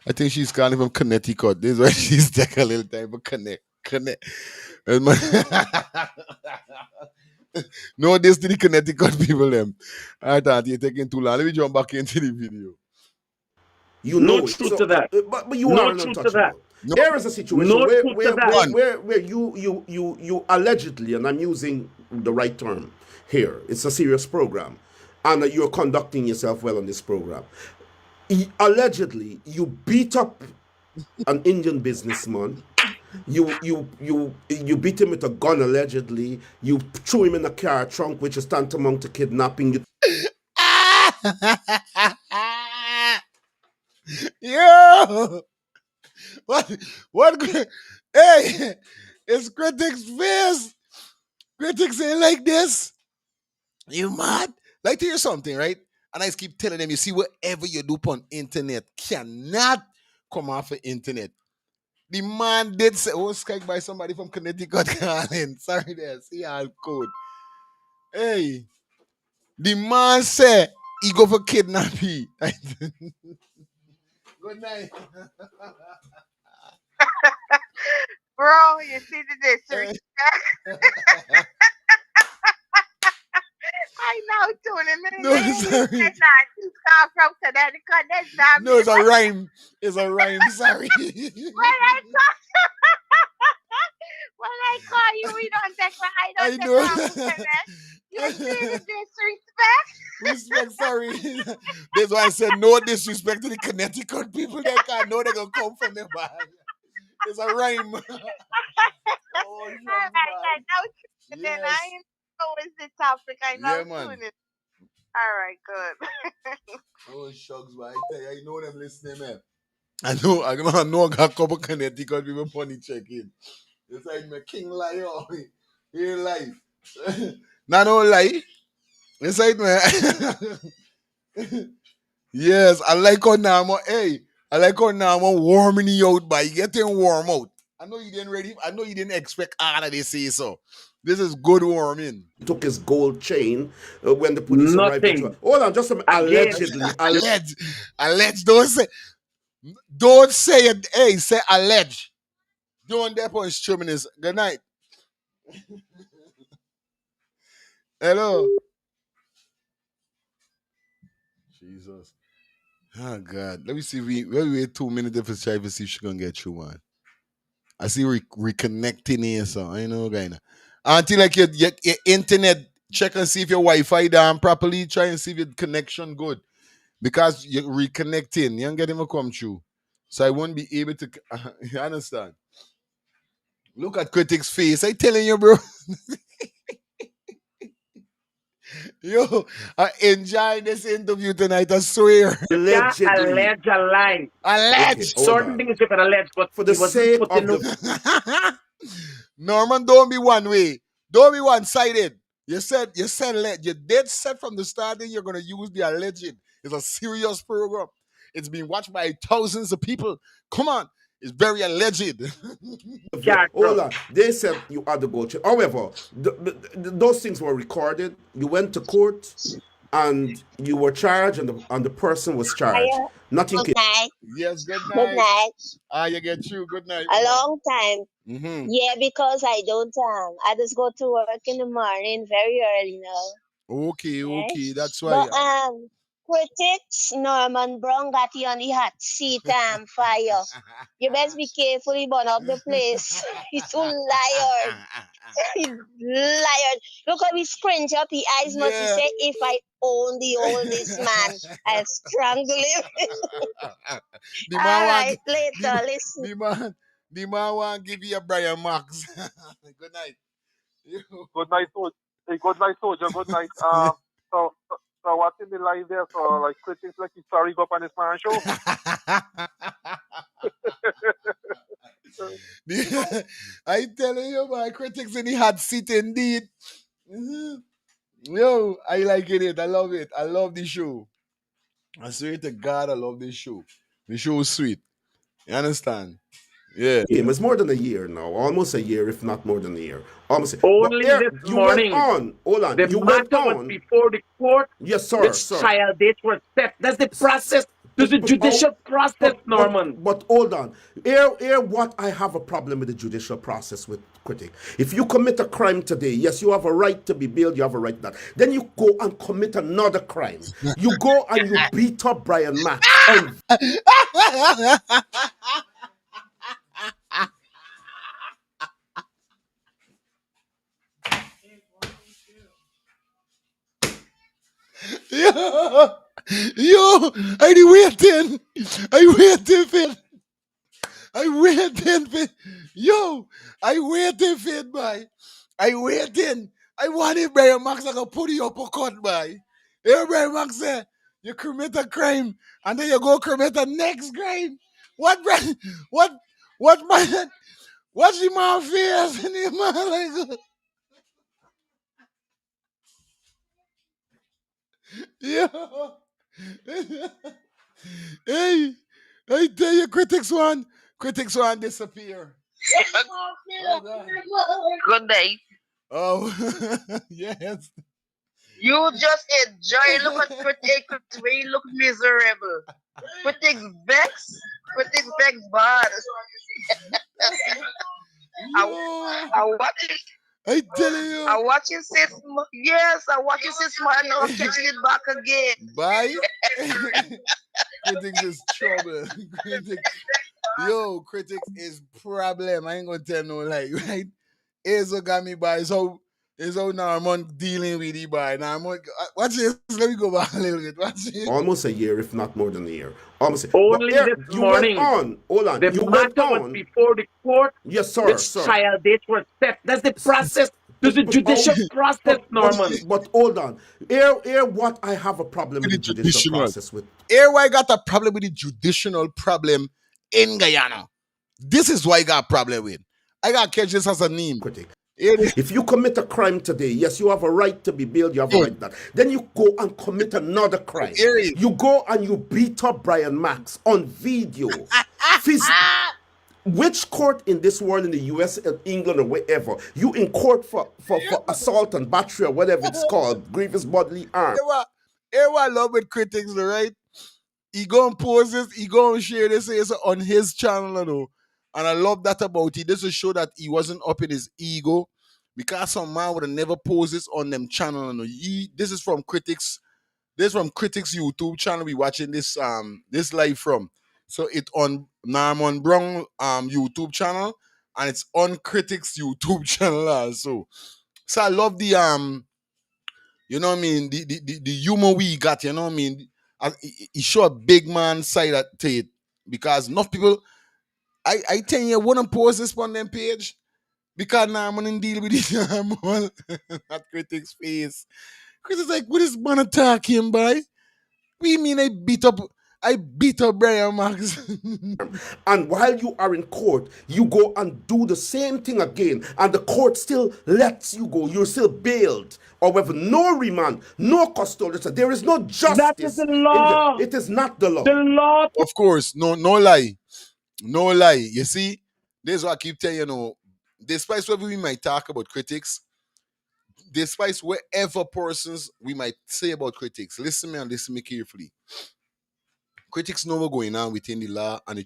I think she's calling from Connecticut. This is why she's taking a little time for connect. No, this to the Connecticut people, them. All right, auntie, you're taking too long. Let me jump back into the video. You No know it. truth to that. But you No are truth to that. untouchable. There is a situation No where truth to that. where you allegedly, and I'm using the right term here, it's a serious program, and you're conducting yourself well on this program. Allegedly, you beat up an Indian businessman. You beat him with a gun allegedly. You threw him in a car trunk, which is tantamount to kidnapping. You Yo, what? Hey, it's Critic's face. Critics ain't like this. You mad? Like to hear something, right? And I keep telling them, you see, whatever you do on internet cannot come off the internet. The man did say, oh, skike by somebody from Connecticut calling. Sorry there, see how code. Hey, the man said he go for kidnapping. Good night. Bro, you see the disrespect. I know, tuning in. No, sorry. Not too far from Connecticut. That's not No, it's a rhyme. It's a rhyme. Sorry. Where I When I call you, we don't take I I don't take know. off the connect. You see the disrespect? Respect, sorry. That's why I said no disrespect to the Connecticut people. They can't know they're gonna come from the bag. It's a rhyme. Oh, shucks, man. Now then Yes. I know it's the topic. I know Yeah, man. soon. All right, good. Oh, shucks, man. I tell you, I know them listening, man. I know I got a couple Connecticut people funny check-in. It's like my king lie on me. He lie. Not no lie. It's like man. Yes, I like how now I like how now I'm warming you out by getting warm out. I know you didn't ready. I know you didn't expect all of this say so. This is good warming. Took his gold chain when the police arrived. Nothing. Hold on, just Again. allegedly. Alleged. Don't say it. Hey, say allege. Don't that point is good night. Hello. Jesus. Oh God. Let me see. We wait 2 minutes if it's try to see if she gonna get through one. I see reconnecting here, so I know guy. Until like your internet, check and see if your Wi-Fi down properly. Try and see if your connection good. Because you're reconnecting. You don't get him to come through. So I won't be able to you understand. Look at Critic's face. I telling you, bro. Yo, I enjoy this interview tonight, I swear. You can't allege a lie. Allege. Certain things you can allege, but For the he wasn't sake putting of the Norman, don't be one way. Don't be one-sided. You said you did said from the starting you're gonna use the alleged. It's a serious program. It's been watched by thousands of people. Come on, it's very alleged. hold on. They said you had the gold chain. However, those things were recorded. You went to court, and you were charged, and the person was charged. Nothing Good came. night. Yes, good Good night. night. You get you. Good night. A long time. Mm-hmm. Yeah, because I don't I just go to work in the morning very early now. Okay, that's why. But Critics, Norman Brown got you on the hot seat fire. You best be careful he burn up the place. He's too liar. He's liar. Look how he scrunch up his eyes must he Yeah. say, if I only hold this man, I'll strangle him. The All man right, want later, listen. the man want give you a Brian Max. Good night. Good night, soldier. Hey, good night, soldier. Good night. So what's in the line there? So like Critics like he's sorry go up on his man show. I telling you, my Critics in the hot seat indeed. Mhm. Yo, I like it. I love it. I love the show. I swear to God, I love this show. The show is sweet. You understand? Yeah. It's more than a year now, almost a year, if not more than a year. Almost. Only But this you morning. went on. Hold on. The You went matter was on. before the court. Yes, sir. Which trial dates were set. That's the process. There's a judicial process, Norman. But hold on. Here, what I have a problem with the judicial process with Critic. If you commit a crime today, yes, you have a right to be bailed, you have a right to that. Then you go and commit another crime. You go and you beat up Brian Max. Yo, I waiting. I waiting for it. I waiting for it. Yo, I waiting for it, boy. I waiting. I want it, Brian Max. I can put you up a cut, boy. Hey, Brian Max say, you commit a crime and then you go commit the next crime. What, Brian? What, man? What's the man face? And the man like, yo. Hey, I tell you, Critics one disappear. Good night. Oh, yes. You just enjoy. Look at Critics where you look miserable. Critics vex. Critics vex bad. I watch it. I telling you. I watch you sit. Yes, I watch you sit smart now. I'm catching it back again. Bye. Critics is trouble. Critics is problem. I ain't gonna tell no lie, right? Hazel got me by is how Norman dealing with the boy. Norman, watch this. Let me go back a little bit. Watch it. Almost a year, if not more than a year. Almost. But Only here, this you went morning, on. Hold on. the You went matter was on. before the court, Yes, sir, which sir. trial dates were set. That's the process. There's a But judicial process, Norman. but hold on. Here what I have a problem with The the judicial judicial. process with. Here why I got a problem with the judicial problem in Guyana. This is why I got a problem with. I got to catch this as a name. Critic. If you commit a crime today, yes, you have a right to be bailed, you have a right to that. Then you go and commit another crime. You go and you beat up Brian Max on video. Which court in this world, in the US, in England, or wherever, you in court for assault and battery or whatever it's called, grievous bodily harm. Here what I love with critics, right? He go and post this, he go and share this on his channel, you know. And I love that about it. This will show that he wasn't up in his ego. Because some man would have never posed this on them channel. You know. This is from Critics. This is from Critics YouTube channel we watching this this live from. So it's on Norman Brown YouTube channel and it's on Critics YouTube channel also. So I love the you know what I mean, the humor we got, you know what I mean. He show a big man side to it because enough people I tell you wouldn't post this on them page because Norman didn't deal with it Norman at Critics face. Critics like, what is man attacking by? We mean I beat up Brian Max. And while you are in court, you go and do the same thing again, and the court still lets you go. You're still bailed. However, no remand, no custodial. There is no justice. That is the law. It is not the law. The law. Of course, no lie. No lie. You see, this is what I keep telling you, know, despite whatever we might talk about critics, despite whatever persons we might say about critics, listen me and listen me carefully. Critics know what's going on within the law and the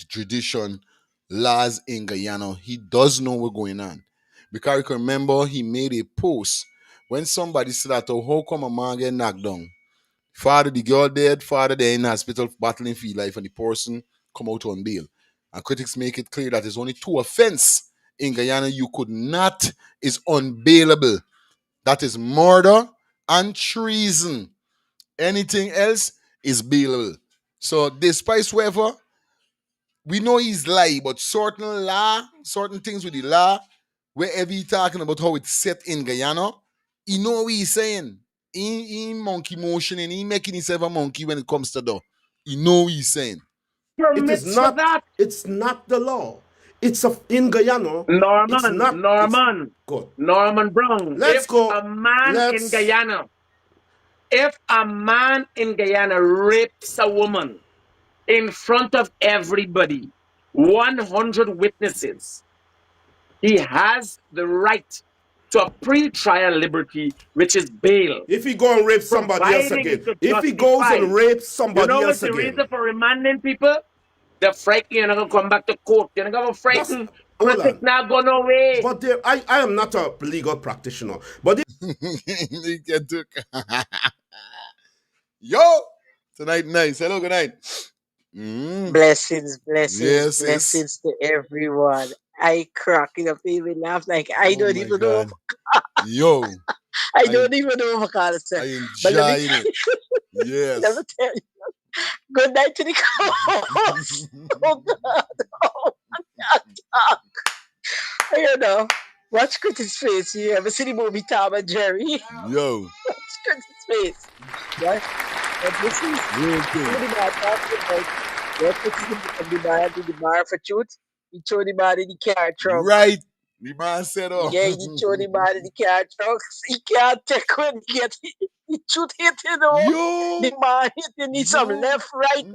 tradition laws in Guyana. He does know what's going on. Because you can remember he made a post when somebody said that, oh, how come a man get knocked down? Father, the girl dead, father there in the hospital battling for life, and the person come out on bail. And critics make it clear that there's only two offense in Guyana you could not is unbailable. That is murder and treason. Anything else is bailable. So despite whatever, we know he's lie, but certain things with the law, wherever he talking about how it's set in Guyana, he know what he's saying. He monkey motion and he making himself a monkey when it comes to that. He know what he's saying. It is not that. It's not the law. It's in Guyana. Norman, it's not, Norman, good. Norman Brown. Let's go. A man in Guyana, if a man in Guyana rapes a woman in front of everybody, 100 witnesses, he has the right to a pre-trial liberty, which is bail. If he go and rape somebody else again. If he goes and rapes somebody else again. You know what's the reason for remanding people? They're frightened, you're not going to come back to court. You're not going to frighten. Critic not go no way. But I am not a legal practitioner. But Yo! Tonight, nice. Hello, good night. Blessings, blessings to everyone. I cracking up even laugh like I don't even know. Yo. I don't even know what I say. I enjoy it. Yes. Let me tell you. Good night to the co-host. Oh God. Oh my God. You know, watch Critic's face. You ever see the movie Tom and Jerry? Yo. Watch Critic's face. Right? But this is the man talking about what Critic the bar for truth. He throw the man in the car trunk. Right. The man said, oh. Yeah, he throw the man in the car trunk. He can't take when he get he shoot hit, you know. Yo. The man hit, you need some left, right.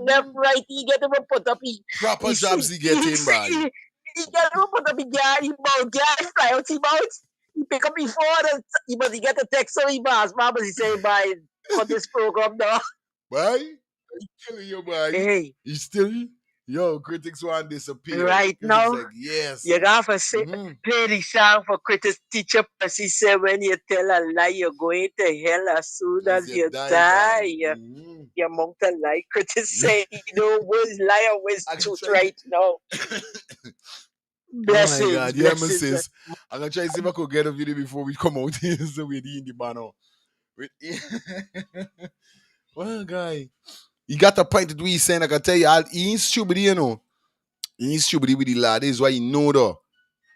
He get him a put up. Proper jobs he get in, man. He get him a put up in guard, he mount, guard fly out, he mount. He pick up his phone, but he get a text from his boss. Mama, he say, bye, for this program now. Bye? I'm telling you, boy. Hey. You still... Yo, critics want to disappear. Right now, like, yes. You got to say, play the song for critics teacher. Because he said, when you tell a lie, you're going to hell as soon as you die. You're among the lie. Critics say, you know, where's lie and where's truth right now. Oh my God, yeah, man, blessings. sis. I'm gonna try to see if I could get a video before we come out. So with the indie banner. With well, guy, he got a point that we saying. I can tell you, he ain't stupid, you know. He ain't stupid with the lad. This is why he know though.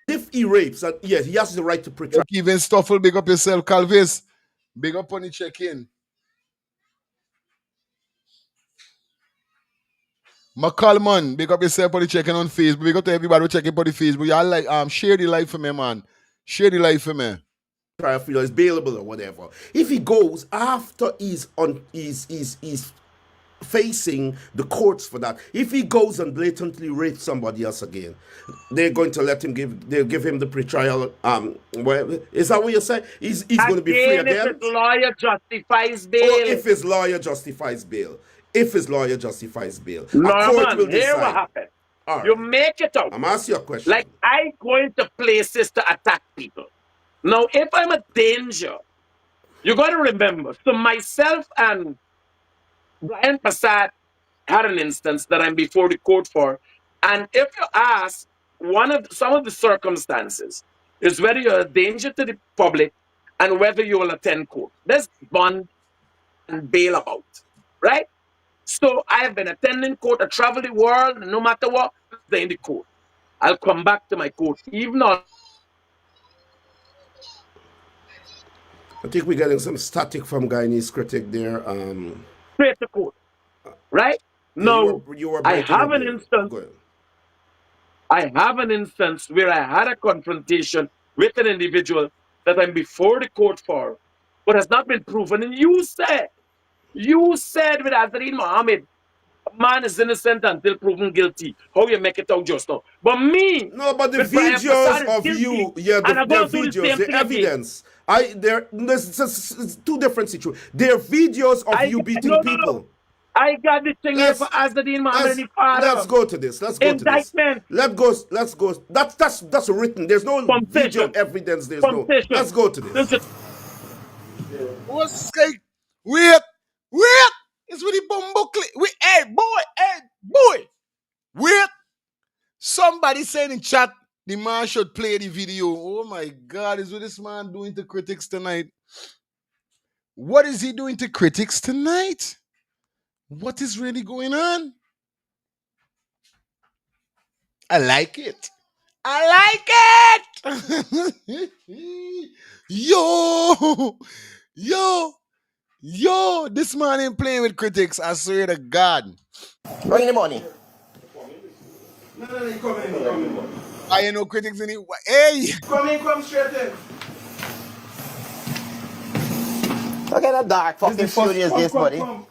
If he rapes, yes, he has the right to portray. Look, even Stoffel, big up yourself, Calvis. Big up on the check-in. McCallman, big up yourself on the check-in on Facebook. Big up to everybody who checking for the Facebook. Y'all like share the life for me, man. Share the life for me. Trial for is bailable or whatever. If he goes after he's facing the courts for that, if he goes and blatantly rapes somebody else again, they're going to let him they'll give him the pretrial. Well, is that what you say? He's going to be free Again, if again? his lawyer justifies Or bail. if his lawyer justifies bail. If his lawyer justifies bail. A court will Norman, here what decide. happened. All You right. make it out. I'm asking you a question. Like I go into places to attack people. Now, if I'm a danger, you got to remember. So myself and Brian Passat had an instance that I'm before the court for. And if you ask, some of the circumstances is whether you're a danger to the public and whether you will attend court. There's bond and bail about, right? So I have been attending court. I travel the world, and no matter what, they're in the court. I'll come back to my court, even on I think we're getting some static from Guyanese Critic there. straight to court, right? Yeah, No, you were I breaking have up an there. instance. Go ahead. I have an instance where I had a confrontation with an individual that I'm before the court for, but has not been proven. And you said with Azareen Mohamed, a man is innocent until proven guilty. How you make it out just now? But me, No, but the with Brian videos Passad is of guilty, you, yeah, and I'm their going to do the videos, same the thing again. evidence. There's two different situations. There are videos of you beating people. I got the thing here for Azadeen Mohammed and his father. Let's go to this. Indictment. Let's go. That's written. There's no video evidence. Let's go to this. What's like? Wait. It's with the bumbo clip. Hey, boy. Wait. Somebody said in chat the man should play the video. Oh my God, is what this man doing to critics tonight? What is he doing to critics tonight? What is really going on? I like it. Yo, this man ain't playing with critics. I swear to God. Bring the money. No, you come in. I ain't no critics in it. Hey! Come straight in. What kind of dark fucking studio is this, buddy? Come.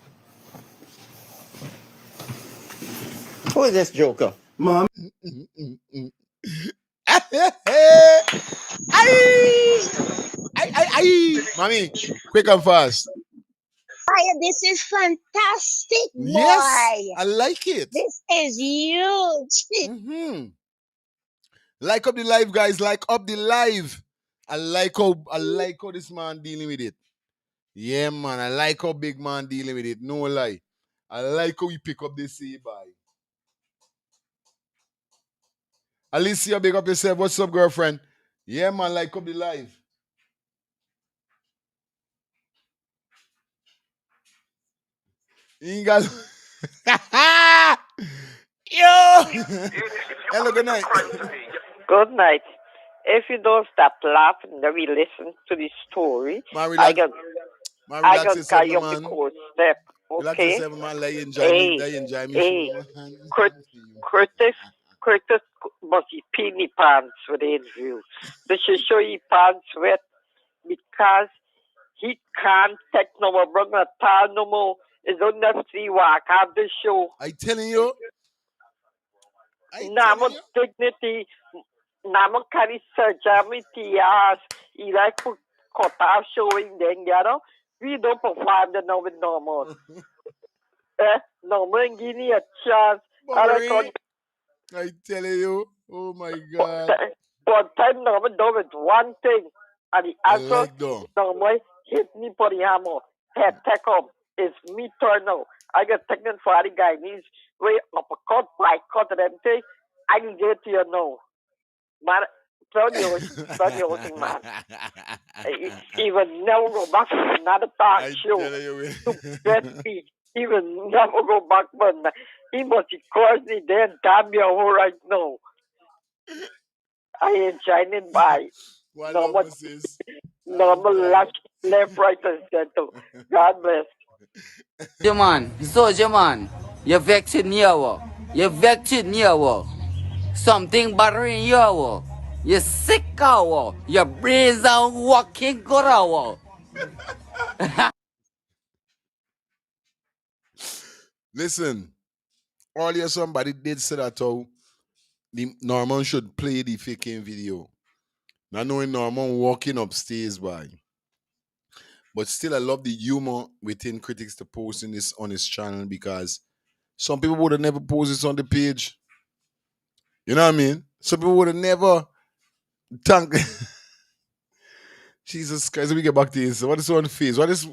Who is this joker? Mom. Mommy, quick and fast. Fire, this is fantastic, boy. Yes, I like it. This is huge. Mm-hmm. Like up the live, guys. Like up the live. I like how this man dealing with it. Yeah, man. I like how big man dealing with it. No lie. I like how we pick up this by. Alicia, big up yourself. What's up, girlfriend? Yeah, man. Like up the live. You got. Yo! Hello, good night. Good night. If you don't stop laughing, then we listen to the story. I got carry up the court step. Okay. Curtis must be peeing pants with the interview. They should show his pants wet because he can't take no more, bring a towel no more. It's unnecessary walk have the show. I telling you. Namo dignity, Namo carry surgery tears. He like put cut off showing then, you know. We don't perform the no with normal. Normal give me a chance. I tell you. Oh my God. But time Norman do with one thing. And the answer Norman hit me for the hammer. Head take him. It's me turn now. I got taken for the guy. He's way uppercut, by cut and everything. I can get to you now. Man, producing man. He will never go back to another talk show to get speech. He will never go back, but he must be causing their damn your right now. I ain't shining by. Normal left, right, and center. God bless. Soldier man, you vexing you, you vexing you. Something bothering you, you sick you, your brains are working good. Listen, earlier somebody did say that how the Norman should play the faking video. Not knowing Norman walking upstairs by. But still I love the humor within critics to post in this on his channel because some people would have never posted this on the page. You know what I mean? Some people would have never thank Jesus Christ. Let me get back to this. What is on the face? What is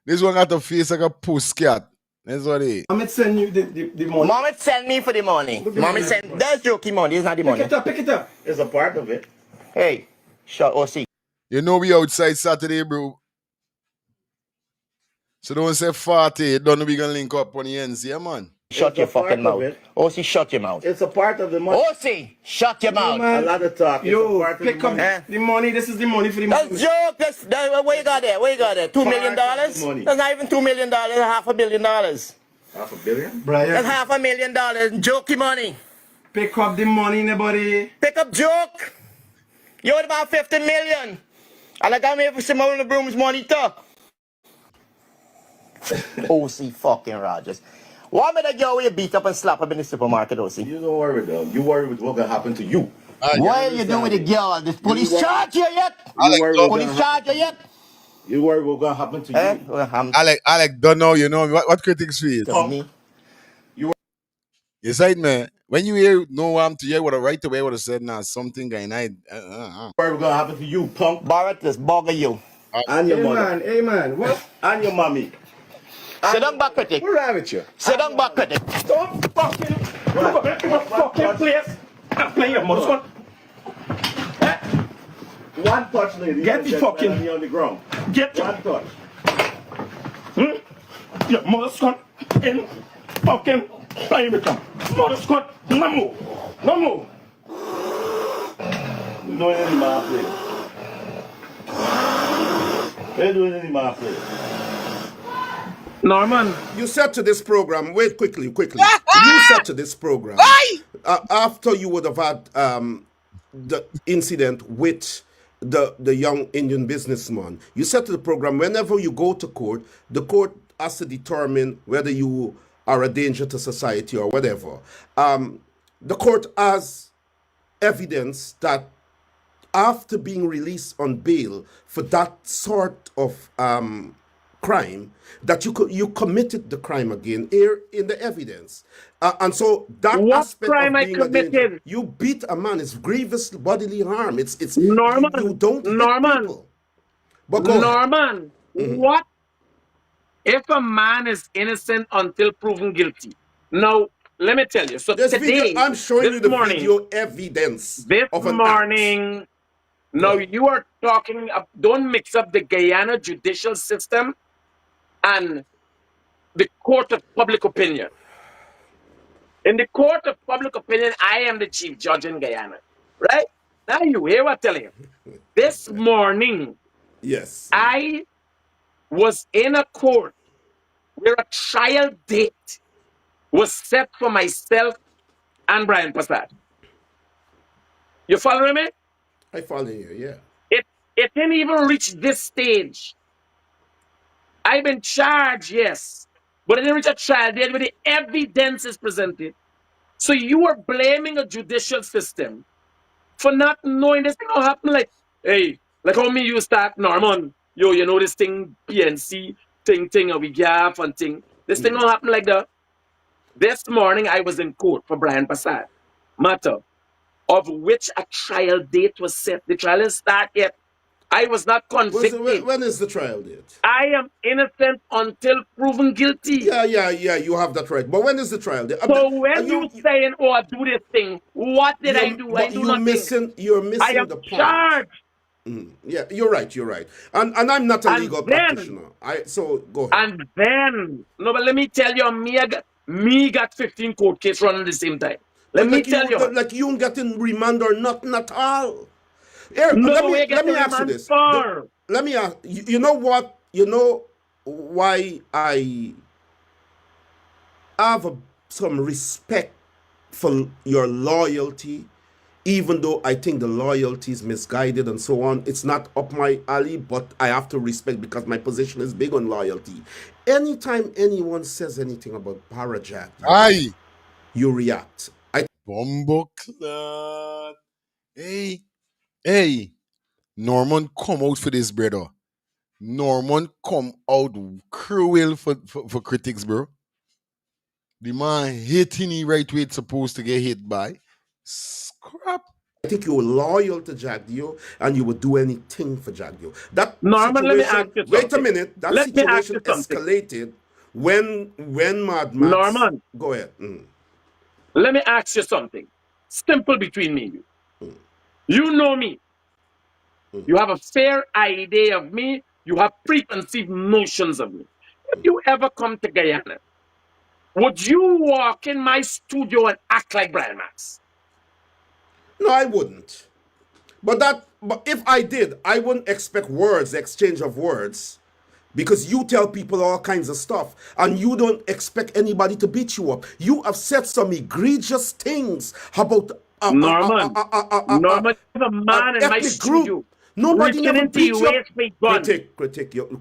this one got a face like a postcard? That's what it is. Mohamed send you the money. Mohamed send me for the money. Mohamed send. That's joking money. It's not the money. Pick it up. It's a part of it. Hey, shut OC. You know we outside Saturday, bro. So don't say 40. Don't know we gonna link up on the ends, yeah, man. Shut your fucking mouth. OC, shut your mouth. It's a part of the money. OC, shut your mouth. Man. A lot of talk. Yo, pick up the money. This is the money for the money. That's joke. Where you got there? Where you got there? $2 million? That's not even $2 million. $500 million. $500 million? Brian. That's $500,000. Jokey money. Pick up the money, nobody. Pick up joke. You owed about 50 million. And I got me for some of the Broom's money too. OC fucking Rogers. Why am I that girl where you beat up and slap up in the supermarket, OC? You don't worry, though. You worry with what gonna happen to you. What are you doing with the girl? This police charge you yet? Police charge you yet? You worry what's gonna happen to you. Alec, don't know, you know what critics feel? Me. You said, man, when you hear no I'm to you, what right away would have said nah, something going on. Worry what's gonna happen to you, punk. Barrett, this bugger you. And your mother. Hey man, what? And your mommy. Sit down back, Critic. What's wrong with you? Sit down back, Critic. Don't fucking go back to my fucking place and play your mother's one. One touch, lady. Get the fucking me on the ground. Get one touch. Your mother's one in fucking playing with them. Mother's one. No move. No move. You're doing any my play. You're doing any my play. Norman. You said to this program, wait quickly. You said to this program, after you would have had the incident with the young Indian businessman, you said to the program, whenever you go to court, the court has to determine whether you are a danger to society or whatever. The court has evidence that after being released on bail for that sort of crime, that you committed the crime again here in the evidence. And so that what aspect crime of being I committed? you beat a man, it's grievous bodily harm. It's Norman. You don't hit people. But Norman, what if a man is innocent until proven guilty? Now, let me tell you. So this today, video, I'm showing you the video evidence this of an morning. act. Now you are talking. Don't mix up the Guyana judicial system and the court of public opinion. In the court of public opinion, I am the chief judge in Guyana, right? Now you hear what I'm telling you. This morning, yes, I was in a court where a trial date was set for myself and Brian Passad. You following me? I follow you, yeah. It didn't even reach this stage. I've been charged, yes, but it didn't reach a trial date where the evidence is presented. So you are blaming a judicial system for not knowing this thing will happen. Like, hey, like how me you start, Norman, yo, you know this thing, PNC, thing, and we gap and thing. This thing will happen like that. This morning I was in court for Brian Passad. Matter of which a trial date was set. The trial is start yet. I was not convicted. When is the trial date? I am innocent until proven guilty. Yeah, you have that right. But when is the trial date? So when you saying, "Oh, I do this thing," what did I do? I But do nothing. you're I missing am the point. charged. Yeah, you're right. And I'm not a And legal then, practitioner. So go ahead. and then, no, but let me tell you, me got 15 court cases running at the same time. Let me tell you, man. Like you don't get in remand or nothing at all. Here, No, we let get the me ask you remand this. for. Let me ask you know what? You know why I have some respect for your loyalty, even though I think the loyalty is misguided and so on. It's not up my alley, but I have to respect because my position is big on loyalty. Anytime anyone says anything about Parajack, Aye. you react. Bumbo clot. Hey, Norman come out for this, brother. Norman come out cruel for critics, bro. The man hitting he right where it's supposed to get hit by. Scrap. I think you were loyal to Jagdio and you would do anything for Jagdio. That Norman, let me ask situation, you wait a something. minute, that Let me ask situation you something. escalated when Mad Max. Norman. Go ahead. Let me ask you something. Simple between me and you. You know me. You have a fair idea of me. You have preconceived notions of me. If you ever come to Guyana, would you walk in my studio and act like Brian Max? No, I wouldn't. But if I did, I wouldn't expect exchange of words. Because you tell people all kinds of stuff and you don't expect anybody to beat you up. You have said some egregious things about Norman, Norman, is a man in my ethnic group. studio. Nobody Reaching never into beat your you up. waist with gun.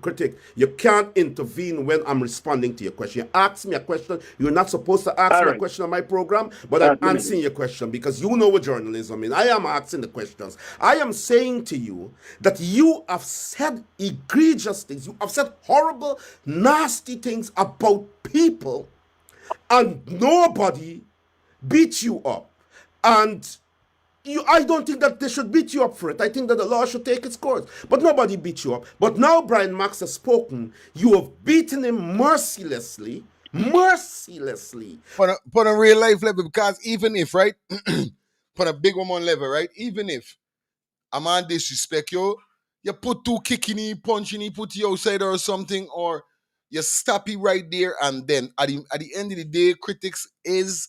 Critic, you can't intervene when I'm responding to your question. You ask me a question. You're not supposed to ask me a question on my program, but I'm answering your question because you know what journalism is. I am asking the questions. I am saying to you that you have said egregious things. You have said horrible, nasty things about people, and nobody beat you up. And I don't think that they should beat you up for it. I think that the law should take its course. But nobody beat you up. But now Brian Max has spoken. You have beaten him mercilessly. Mercilessly. Put a real life level, because even if, right, put a big woman level, right? Even if a man disrespect you, you put two kicking he, punching he, put you outside or something, or you stop it right there, and then at the end of the day, critics is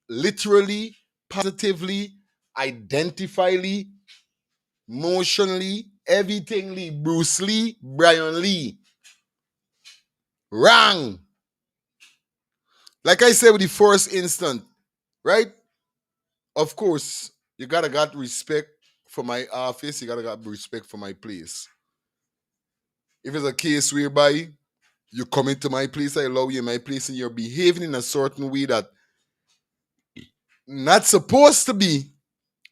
literally, positively, identifiably, motionally, everythingly, Bruce Lee, Brian Lee. Wrong. Like I said with the first instant, right? Of course, you gotta got respect for my office, you gotta got respect for my place. If it's a case whereby you come into my place, I allow you in my place, and you're behaving in a certain way that not supposed to be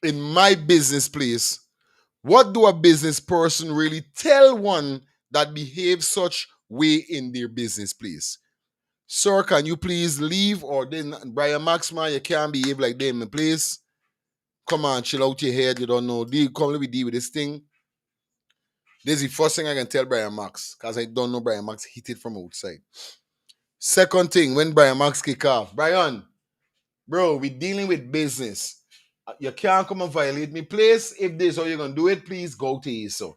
in my business place, what do a business person really tell one that behaves such way in their business place? Sir, can you please leave? Or then Brian Maxman, you can't behave like them in my place. Come on, chill out your head. You don't know. Come let me deal with this thing. This is the first thing I can tell Brian Max, because I don't know Brian Max hit it from outside. Second thing, when Brian Max kick off, Brian, bro, we dealing with business. You can't come and violate me. Please, if this how you're gonna do it, please go to ISO.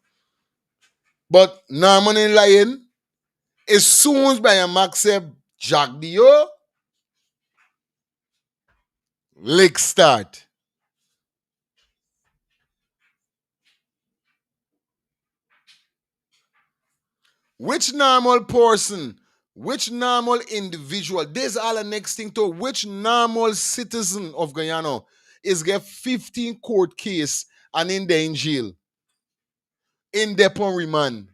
But Norman ain't lying. As soon as Brian Max said Jack Dio, lick start. Which normal person, which normal individual, this is all the next thing to which normal citizen of Guyana is get 15 court case and in there in jail, in depot remand?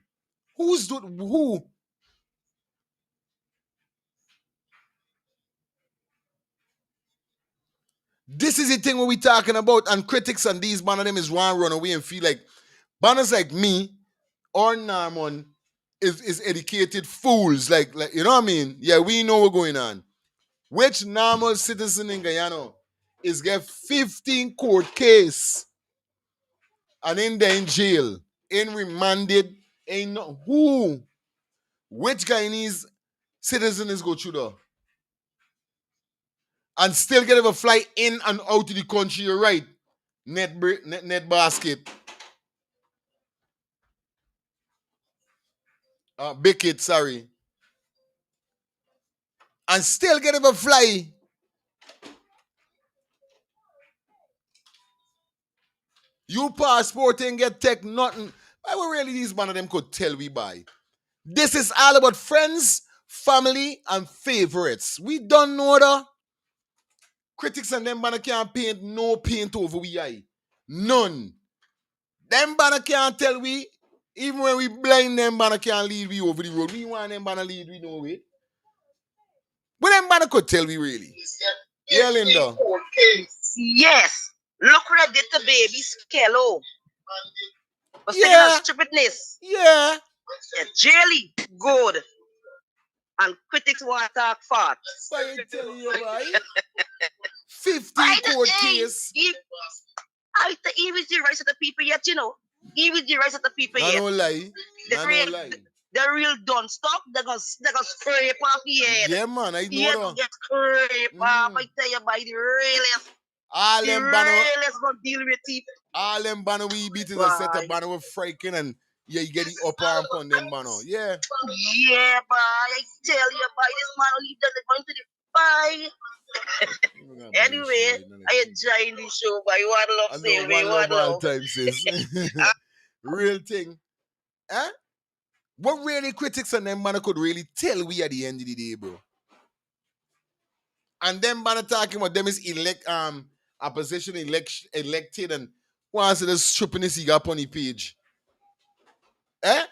Who? This is the thing what we talking about, and critics and these banner them is one run away and feel like banners like me or Norman is educated fools, like you know what I mean? Yeah, we know what's going on. Which normal citizen in Guyana is get 15 court case and in there in jail? in remanded, ain't no who, which Guyanese citizen is go through there and still get a flight in and out of the country, you're right. Net basket. Bickett, sorry. And still get a fly. You passport and get tech nothing. Why would really these one of them could tell we buy? This is all about friends, family, and favorites. We don't know that. Critics and them banner can't paint no paint over we eye. None. Them banner can't tell we, even when we blind them banner can't lead we over the road. We want them banner lead we no way. But them banner could tell we really. Yeah, Linda. Yes. Look ready to baby Skello. Was Yeah. stupidness. Yeah. Jelly good. And critics want to talk fart. But I tell you, boy. 15 court case. I think he was the rights of the people yet, you know. He was the rights of the people yet. I don't lie. The real done stop, they're gonna scrape off the head. Yeah, man, I know that. Get scrape off, I tell you, by the realest. All them banner. Realest gonna deal with it. All them banner we beat is a set of banner with freaking and yeah, you get the upper arm on them banner. Yeah. Yeah, boy, I tell you, boy, this man will leave them going to the bye. Anyway, I enjoying the show, but you want love, say me, one love. Time, sis. Real thing. Huh? What really critics and them man could really tell we at the end of the day, bro? And them man talking about them is opposition elected and wants the stupidness he got on the page. Eh?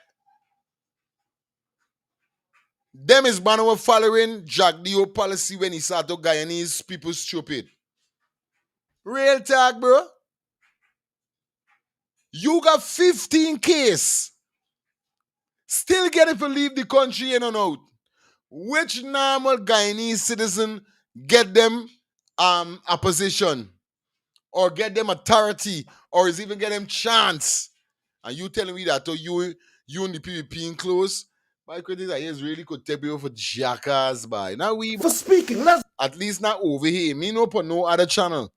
Them is man were following Jack Dio policy when he started to Guyanese people stupid. Real talk, bro. You got 15 case. Still getting to leave the country in and out. Which normal Guyanese citizen get them opposition or get them authority or is even get them chance? And you telling me that you and the PvP in close? My critics are really could take you for jackass by. Now we for speaking, let's at least not over here. Me no for no other channel.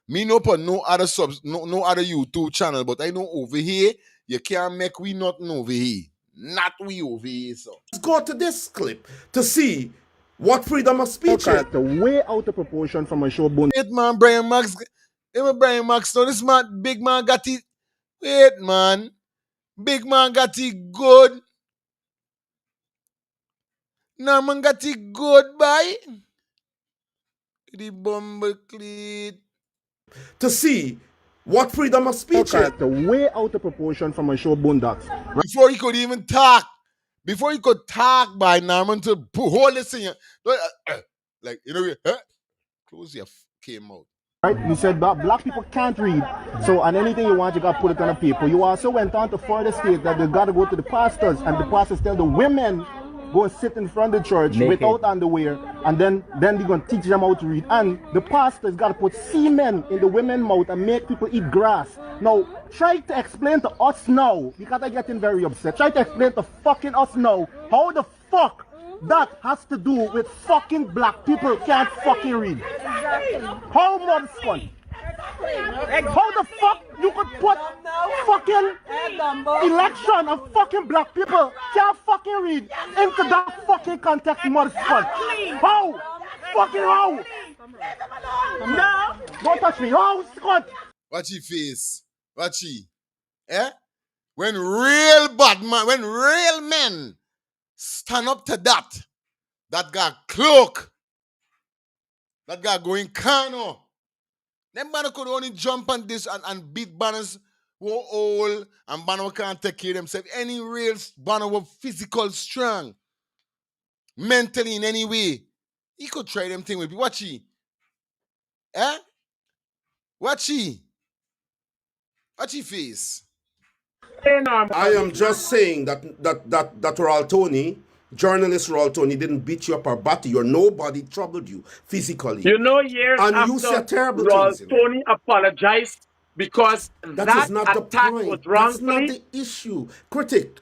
Me no for no other no other YouTube channel, but I know over here you can't make we nothing over here. Not we over here, so. Let's go to this clip to see what freedom of speech is. Way out of proportion from a show bone. Wait, man, Brian Max. Brian Max, no, this man, big man got it. Wait, man. Big man got it good. Norman got it good, boy. The bumblecleat. To see what freedom of speech is. Way out of proportion from a show boondocks. Before he could even talk. Before he could talk by Norman to hold this thing. Like, you know, close your came out. Right? You said that black people can't read. So, and anything you want, you got to put it on the paper. You also went on to further state that they got to go to the pastors, and the pastors tell the women go and sit in front of the church without underwear, and then they're going to teach them how to read. And the pastors got to put semen in the women's mouth and make people eat grass. Now, try to explain to us now, because I'm getting very upset. Try to explain to fucking us now how the fuck that has to do with fucking black people can't fucking read. How much fun? How the fuck you could put fucking election of fucking black people can't fucking read into that fucking context, motherfucker? How? Fucking how? No, don't touch me. How, Scott? Watch your face. Watch he. Eh? When real bad man, when real men stand up to that guy cloak, that guy going Kano. Them banner could only jump on this and beat banners who are old and banner can't take care of themselves. Any real banner were physical strong, mentally in any way. He could try them thing with you. Watch he. Eh? Watch he. Watch he face. I am just saying that Royal Tony, journalist Royal Tony, didn't beat you up or batter you or nobody troubled you physically. You know, years and after you said terrible Royal things. Tony apologized because That is that not the attack was point. That's not wrongfully. the issue. Critic.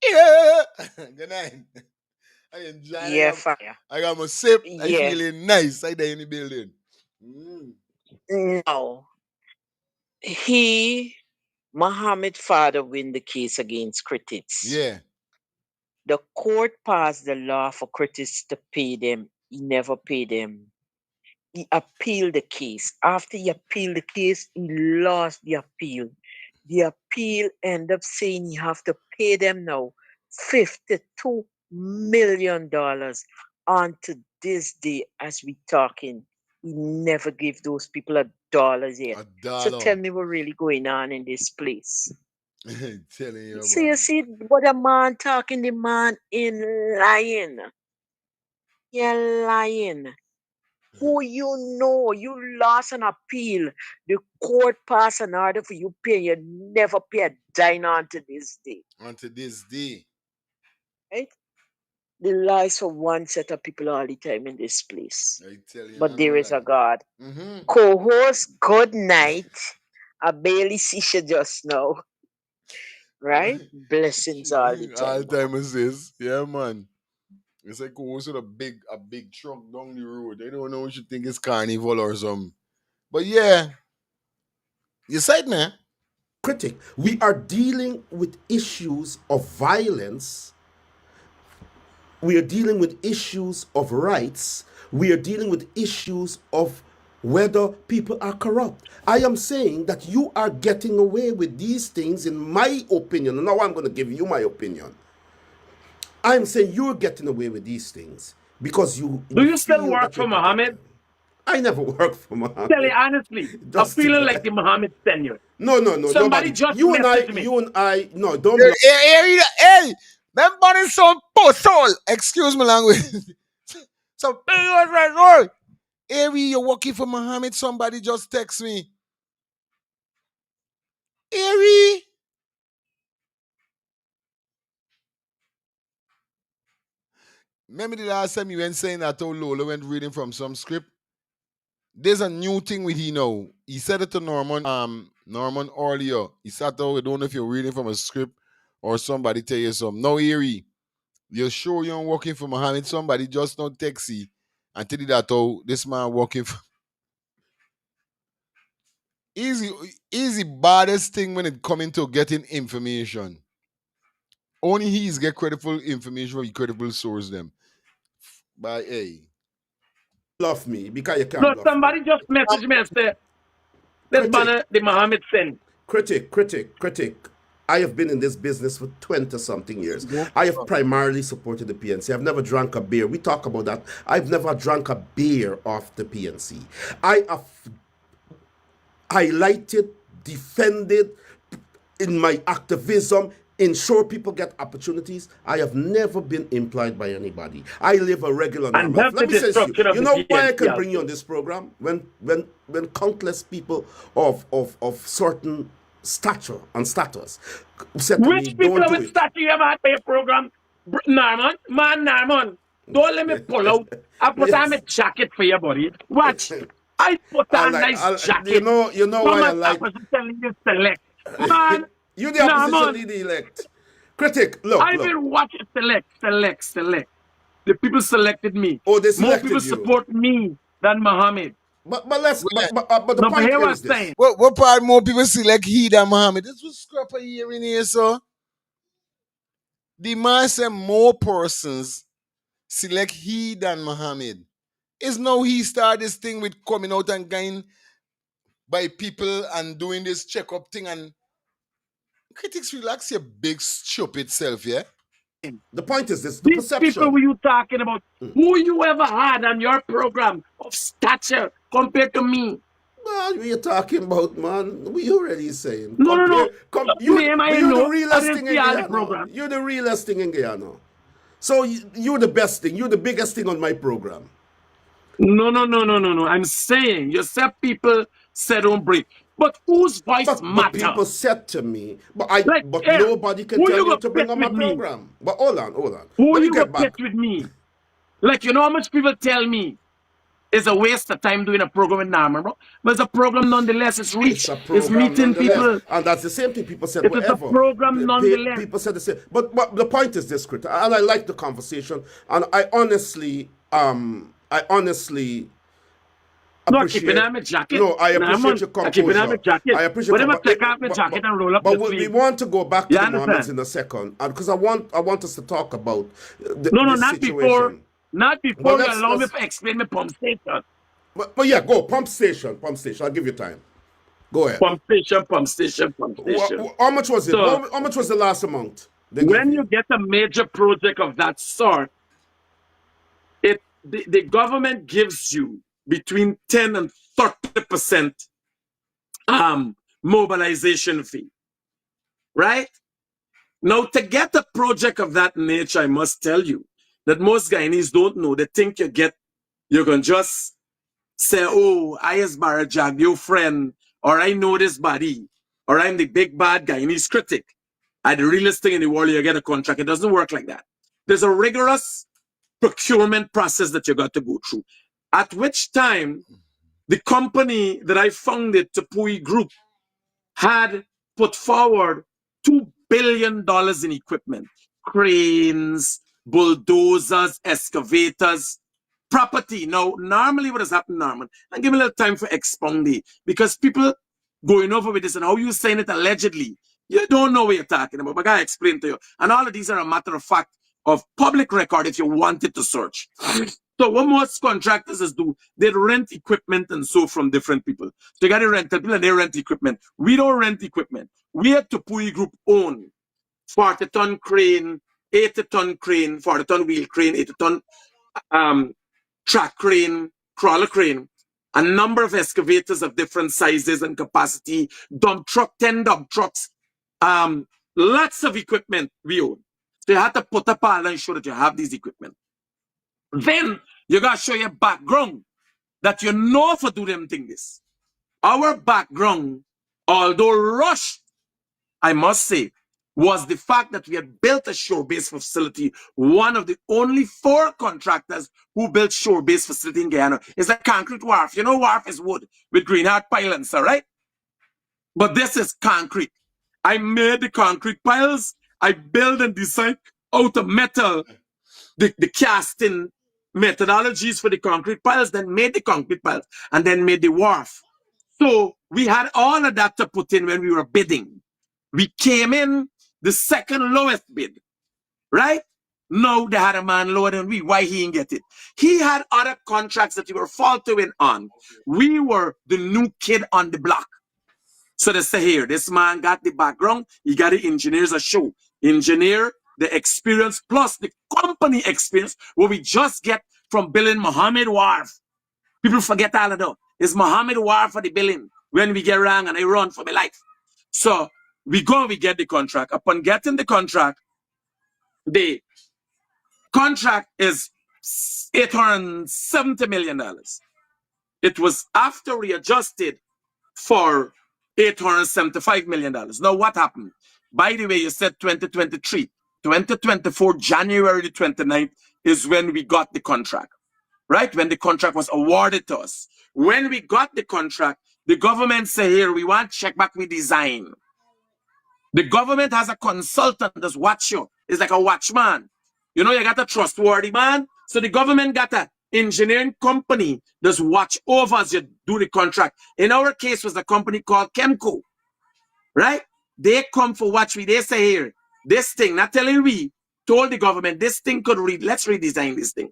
Yeah. Good night. I enjoy. Yeah, fire. I got my sip. I Yeah. feeling nice. I there in the building. No. Mohammed father win the case against Critics. Yeah. The court passed the law for Critics to pay them. He never paid them. He appealed the case. After he appealed the case, he lost the appeal. The appeal ended up saying he have to pay them now $52 million. On to this day, as we talking, he never gave those people $1 yet. So $1. tell me what's really going on in this place. Telling you So about. you see what a man talking, the man in lying. You're lying. Who you know, you lost an appeal. The court passed an order for you pay. You never pay a dime unto this day. Unto this day. Right? The lies for one set of people all the time in this place. I tell you, But there is a God. Mm-hmm. Co-host, good night. I barely see you just now. Right? Blessings all the time. All time assist. Yeah, man. It's like also a big truck down the road. They don't know what you think it's carnival or something. But yeah. You said, man. Critic, we are dealing with issues of violence. We are dealing with issues of rights. We are dealing with issues of whether people are corrupt. I am saying that you are getting away with these things, in my opinion. Now I'm going to give you my opinion. I'm saying you're getting away with these things because you. Do you still feel work that for you're Mohamed? I never worked for Mohamed. Tell you honestly, I'm feeling like the Mohamed tenure. No, Somebody nobody. just You and messaged me. No, don't block. Hey, them bunny some soul. Excuse me language. Some right. Ari, you're working for Mohammed. Somebody just text me. Ari. Remember the last time you went saying that old Lola went reading from some script? There's a new thing with he now. He said it to Norman earlier. He sat out, I don't know if you're reading from a script or somebody tell you something. No, Ari, you're sure you're working for Mohammed? Somebody just not text you and tell you that, oh, this man working for... Easy baddest thing when it coming to getting information. Only he's get credible information from credible source them. By A. Bluff me because you can't No, bluff somebody me. just messaged me and said, this banner, the Mohammed sent. Critic. I have been in this business for 20-something years. I have primarily supported the PNC. I've never drank a beer. We talk about that. I've never drank a beer off the PNC. I have highlighted, defended in my activism, ensure people get opportunities. I have never been employed by anybody. I live a regular And normal life. that's Let the me say to you, destruction of you the know why I PNC can also. bring you on this program? When countless people of certain stature and status said to me, Which people don't are do with it. statue you ever had for your program? Narman, don't let me pull out. I put on a jacket for your body. Watch. I put on a nice jacket. You know Some why I of like... telling you select. Man, You the opposition Narman, leader elect. Critic, look. I've been watching select. The people selected me. Oh, they More selected people you. support me than Mohammed. But the No, but point here here was is this. saying. What part more people select he than Mohammed? This was scrap a year in here, so. The man said more persons select he than Mohammed. It's now he started this thing with coming out and going by people and doing this checkup thing and critics relax your big stupid self, yeah? The point is this, the These people perception. were you talking about? Who you ever had on your program of stature compared to me? Man, what you talking about, man? What you already saying? No. You're the I realest didn't thing in see all the Guyana. program. You're the realest thing in Guyana. So you're the best thing. You're the biggest thing on my program. No. I'm saying you said people said don't break. But whose voice But matter? people said to me, but Eric, nobody can who tell you you go to bring pit on my with me? program. But hold on. Who Let me you go get pit back. with me? Like, you know how much people tell me? It's a waste of time doing a program in Norman, bro. But it's a program nonetheless. It's It's reach. a It's program meeting nonetheless. people. And that's the same thing people said It is a wherever. program nonetheless. People said the same. But the point is this, Critic, and I like the conversation, and I honestly No, appreciate. keeping on my jacket. No, I appreciate your I keep it on my composure. jacket. I appreciate. Whenever I take off my jacket and roll up the we sleeve. want to go back to You the Mohammeds understand? in a second, because I want us to talk about No, this not situation. before. Not before you let's- allow me let's- to explain my pump station. But yeah, go pump station. I'll give you time. Go ahead. Pump station. How much was it? So, How much was the last amount? when you get a major project of that sort, the government gives you between 10 and 30% mobilization fee, right? Now, to get a project of that nature, I must tell you that most Guyanese don't know. They think you're going to just say, oh, I is Barajag, your friend, or I know this body, or I'm the big bad Guyanese critic. I'm the realest thing in the world, you get a contract. It doesn't work like that. There's a rigorous procurement process that you got to go through. At which time, the company that I founded, Tupui Group, had put forward $2 billion in equipment, cranes, bulldozers, excavators, property. Now, normally what has happened, Norman, and give me a little time for expounding, because people going over with this and how you saying it allegedly, you don't know what you're talking about, but I explain to you. And all of these are a matter of fact of public record if you wanted to search. So what most contractors do, they rent equipment and so from different people. So you got to rent people and they rent equipment. We don't rent equipment. We at Tupui Group own 40-ton crane, 80-ton crane, 40-ton wheel crane, 80-ton track crane, crawler crane, a number of excavators of different sizes and capacity, dump truck, 10 dump trucks, lots of equipment we own. So you have to put up all and show that you have these equipment. Then you got to show your background that you know for do them thing this. Our background, although rushed, I must say, was the fact that we had built a shore-based facility, one of the only 4 contractors who built shore-based facility in Guyana. It's a concrete wharf. You know wharf is wood with greenheart pylons, all right? But this is concrete. I made the concrete piles. I built and designed out of metal the casting methodologies for the concrete piles, then made the concrete piles, and then made the wharf. So we had all of that to put in when we were bidding. We came in the second lowest bid, right? No, they had a man lower than we. Why he didn't get it? He had other contracts that we were faltering on. We were the new kid on the block. So they say here, this man got the background, he got the engineers a show. Engineer, the experience, plus the company experience, what we just get from billing Mohamed Wharf. People forget all of that. It's Mohamed Wharf for the billing when we get wrong and I run for my life. So we go and we get the contract. Upon getting the contract is $870 million. It was after readjusted for $875 million. Now, what happened? By the way, you said 2023. 2024, January the 29th is when we got the contract, right? When the contract was awarded to us. When we got the contract, the government said, here, we want check back with design. The government has a consultant that's watch you. It's like a watchman. You know, you got a trustworthy man. So the government got an engineering company that's watch over as you do the contract. In our case, was a company called Chemco, right? They come for watch me. They say here, this thing, not telling we, told the government, this thing could read, let's redesign this thing.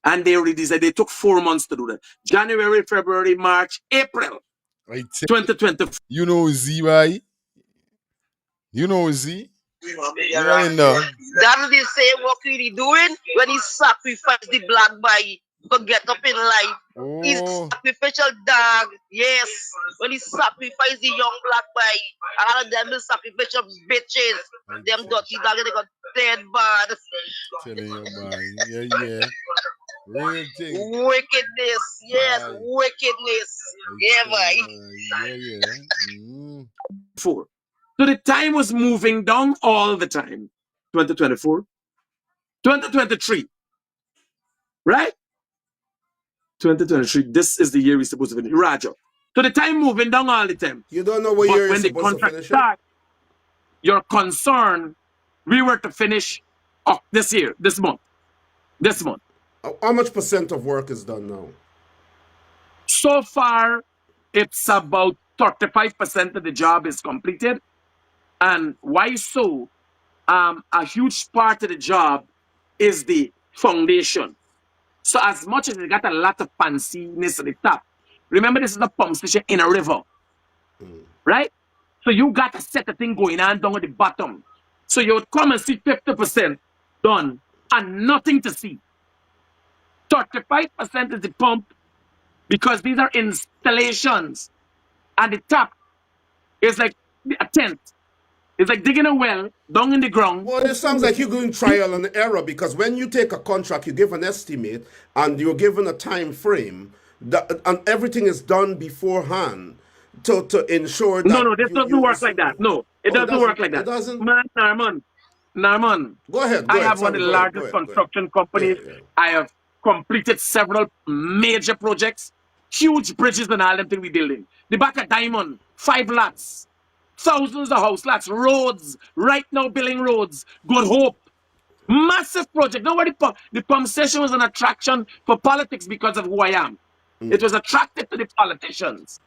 And they redesigned. They took 4 months to do that. January, February, March, April, 2024. You know Z, right? You know Z? You already know. That's the same work he doing when he sacrificed the black boy to get up in life. His sacrificial dog, yes. When he sacrificed the young black boy, and all of them will sacrificial bitches. Them dirty dogs, they got dead bad. Telling you, man. Yeah. Real thing. Wickedness, yes, wickedness. Yeah, boy. Yeah. 4. So the time was moving down all the time. 2024, 2023, right? 2023, this is the year we're supposed to finish. Roger. So the time moving down all the time. You don't know what But year you're when the supposed to contract finish it? starts, you're concerned we were to finish this year, this month. This month. How much % of work is done now? So far, it's about 35% of the job is completed. And why so? A huge part of the job is the foundation. So as much as it got a lot of fanciness at the top, remember this is a pump station in a river, right? So you got a set of thing going on down at the bottom. So you would come and see 50% done and nothing to see. 35% is the pump because these are installations. And the top is like a tent. It's like digging a well down in the ground. Well, it sounds like you're doing trial and error because when you take a contract, you give an estimate and you're given a time frame, and everything is done beforehand to ensure that. No, this doesn't work like that. No, it doesn't work like that. It doesn't. Narman. Go ahead. I have one of the largest construction companies. Yeah. I have completed several major projects, huge bridges and all them things we building. The back of Diamond, 5 lots. Thousands of house lots, roads, right now building roads, Good Hope. Massive project. Nobody the pump station was an attraction for politics because of who I am. It was attracted to the politicians.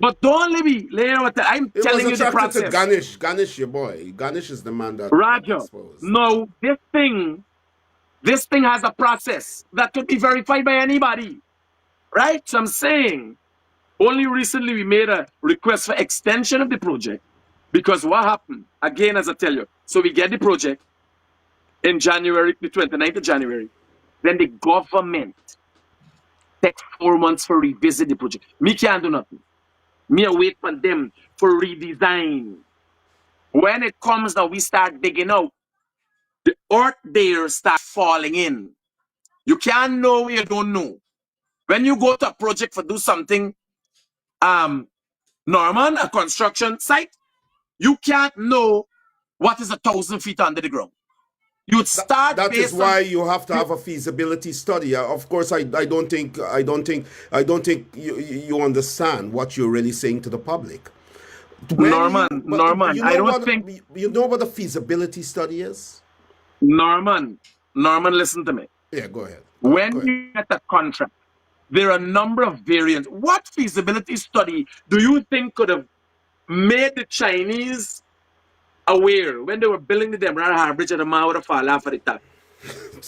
But don't let me later what I'm telling you the process. To Ganesh. Ganesh, your boy. Ganesh is the man that Roger. No, this thing has a process that could be verified by anybody. Right? So I'm saying only recently we made a request for extension of the project because what happened, again, as I tell you, so we get the project in January, the 29th of January, then the government takes 4 months for revisit the project. Me can't do nothing. Me wait for them for redesign. When it comes now, we start digging out. The earth there starts falling in. You can't know what you don't know. When you go to a project for do something, Norman, a construction site, you can't know what is 1,000 feet under the ground. You'd start. That is why you have to have a feasibility study. Of course, I don't think you understand what you're really saying to the public. Norman, I don't think you know what a feasibility study is. Norman, listen to me. Yeah, go ahead. When you get a contract, there are a number of variants. What feasibility study do you think could have made the Chinese aware when they were building the Demerara Bridge at the Mao to fall off at the top?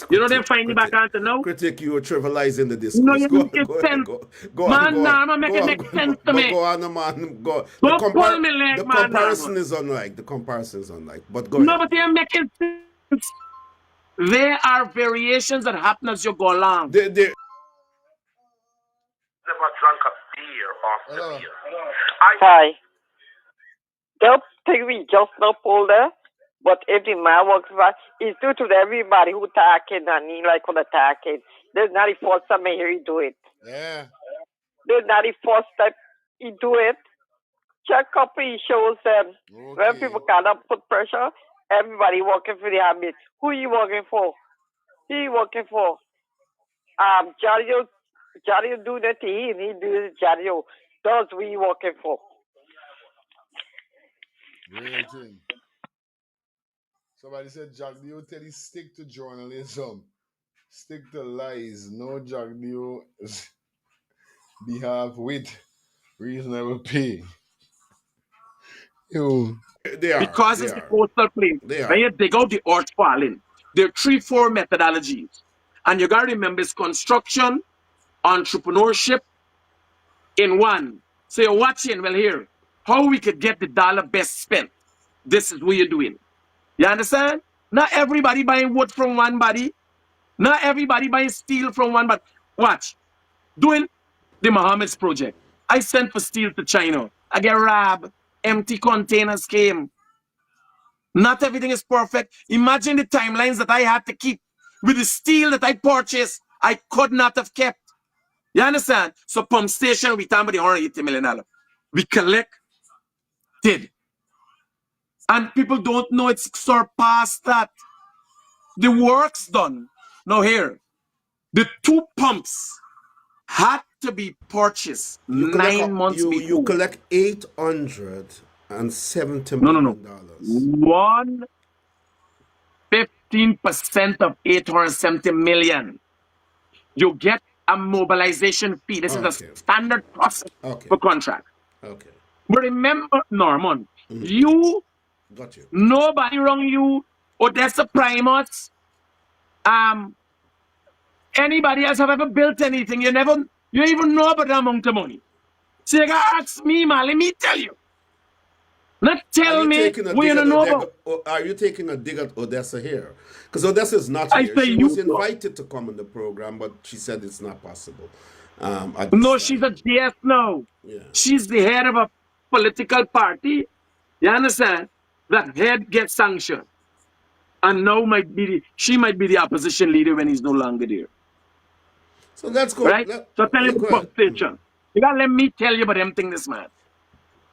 You know, they find the back answer now. Critic, you are trivializing the discourse. No, you make sense. Go Man, make it make sense to me. Go on, man. Go. Don't pull me leg, the man. Comparison is unlike. The comparison is unlike. But go no, ahead. But they're making sense. There are variations that happen as you go along. They never drank a beer after beer. Hi. Don't think we just not pull there. But if the man works back, it's due to everybody who talking and he like for the talking. There's not the first time I hear you do it. Yeah. There's not the first time he do it. Check up he shows them when people cannot put pressure, everybody working for the habit. Who you working for? Who you working for? Jario do that to him, he do it Jario. That's who you working for. Real thing. Somebody said Jack Dio tell you stick to journalism. Stick to lies. No Jack Dio behalf with reasonable pay. Yo. Because it's the coastal plain. When you dig out the earth falling, there are 3-4 methodologies. And you gotta remember it's construction, entrepreneurship in one. So you're watching, well here, how we could get the dollar best spent. This is what you're doing. You understand? Not everybody buying wood from one body. Not everybody buying steel from one body. Watch. Doing the Mohamed's project. I sent for steel to China. I get robbed. Empty containers came. Not everything is perfect. Imagine the timelines that I had to keep with the steel that I purchased. I could not have kept. You understand? So pump station, we talking about the $180 million. We collected. And people don't know it's surpassed that. The work's done. Now here, the 2 pumps had to be purchased You collect 9 months you before. collect $870 No. million. 15% of 870 million. You get a mobilization fee. This is a standard process for contract. Okay. But remember, Norman, Got you. nobody wrong you, Odessa Primus, anybody else have ever built anything, you even know about the amount of money. So you gotta ask me, man, let me tell you. Not tell me we don't know about. Are you taking a dig at Odessa here? Because Odessa is not here. She was invited to come on the program, but she said it's not possible. No, she's a GS now. Yeah. She's the head of a political party. You understand? That head gets sanctioned. And now she might be the opposition leader when he's no longer there. So let's go. Right? So tell him the station. You gotta let me tell you about them thing this man.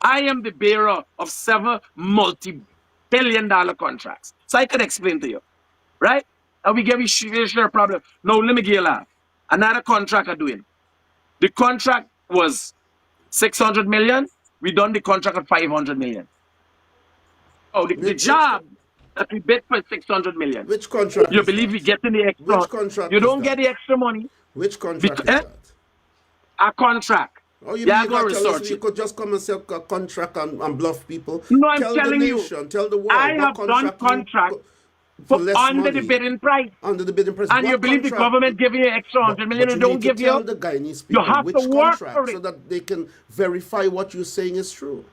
I am the bearer of 7 multi-billion-dollar contracts. So I could explain to you. Right? And we give you share problem. No, let me give you a laugh. Another contract I'm doing. The contract was 600 million. We done the contract at 500 million. Oh, the job that we bid for 600 million. Which contract? You believe we get in the extra? Which contract? You don't get the extra money. Which contract is that? A contract. Oh, you mean you can't tell us you could just come and say a contract and bluff people? No, I'm tell telling the nation, tell the world. I have done contract for under the bidding price. Under the bidding price. And you believe the government giving you extra 100 million and don't give you? Tell the Guyanese people you have which to work contract for it. so that they can verify what you're saying is true.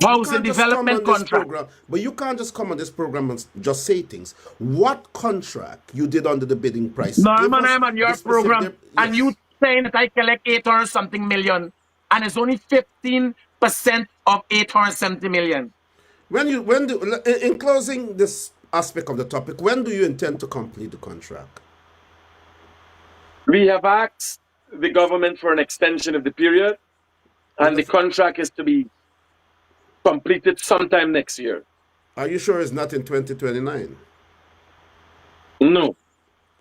Housing development contract. But you can't just come on this program and just say things. What contract you did under the bidding price? Norman, I'm on your program, and you saying that I collect 800 something million, and it's only 15% of 870 million. In closing this aspect of the topic, when do you intend to complete the contract? We have asked the government for an extension of the period, and the contract is to be completed sometime next year. Are you sure it's not in 2029? No.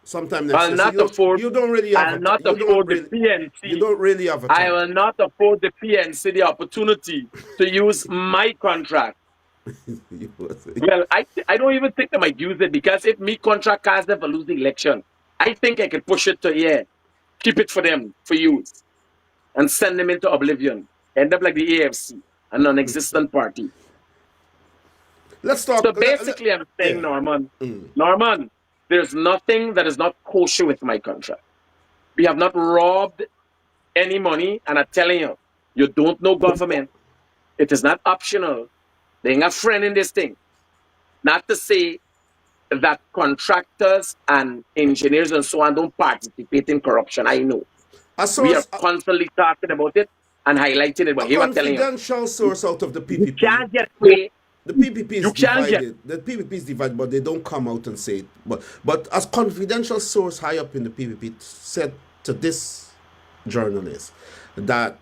Sometime next I'll year. not afford. You don't really have. I'll not afford the PNC. You don't really have a time. I will not afford the PNC the opportunity to use my contract. Well, I don't even think they might use it, because if me contract cast them for lose the election, I think I could push it to keep it for them for use, and send them into oblivion. End up like the AFC, a non-existent party. Let's talk. So basically, I'm saying, Norman, there's nothing that is not kosher with my contract. We have not robbed any money, and I'm telling you, you don't know government. It is not optional. They ain't a friend in this thing. Not to say that contractors and engineers and so on don't participate in corruption. I know. We are constantly talking about it and highlighting it. But here I'm telling you, confidential source out of the PPP. You can't get away. The PPP is divided. The PPP is divided, but they don't come out and say it. But as confidential source high up in the PPP said to this journalist that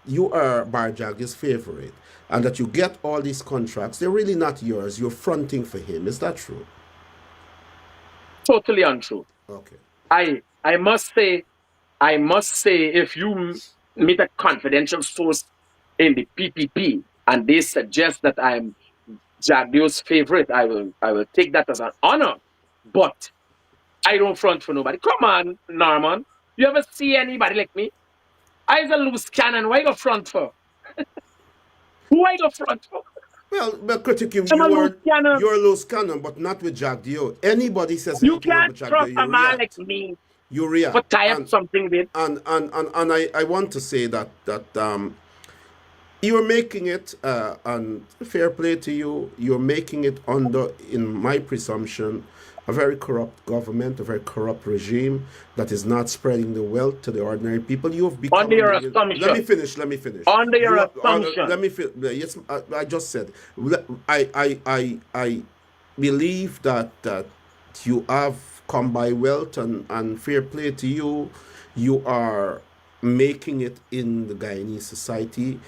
you are Barjag's favorite, and that you get all these contracts. They're really not yours. You're fronting for him. Is that true? Totally untrue. Okay. I must say, if you meet a confidential source in the PPP and they suggest that I'm Jagdio's favorite, I will take that as an honor. But I don't front for nobody. Come on, Norman. You ever see anybody like me? I's a loose cannon. Why go front for? Why go front for? Well, but Critic, you're a loose cannon, but not with Jagdio. Anybody says you can't trust a man like me. You react. But tie up something with. And I want to say that you're making it, and fair play to you, you're making it under, in my presumption, a very corrupt government, a very corrupt regime that is not spreading the wealth to the ordinary people. You have become... Under your assumption. Let me finish. Under your assumption. Let me yes, I just said. I believe that you have come by wealth, and fair play to you. You are making it in the Guyanese society.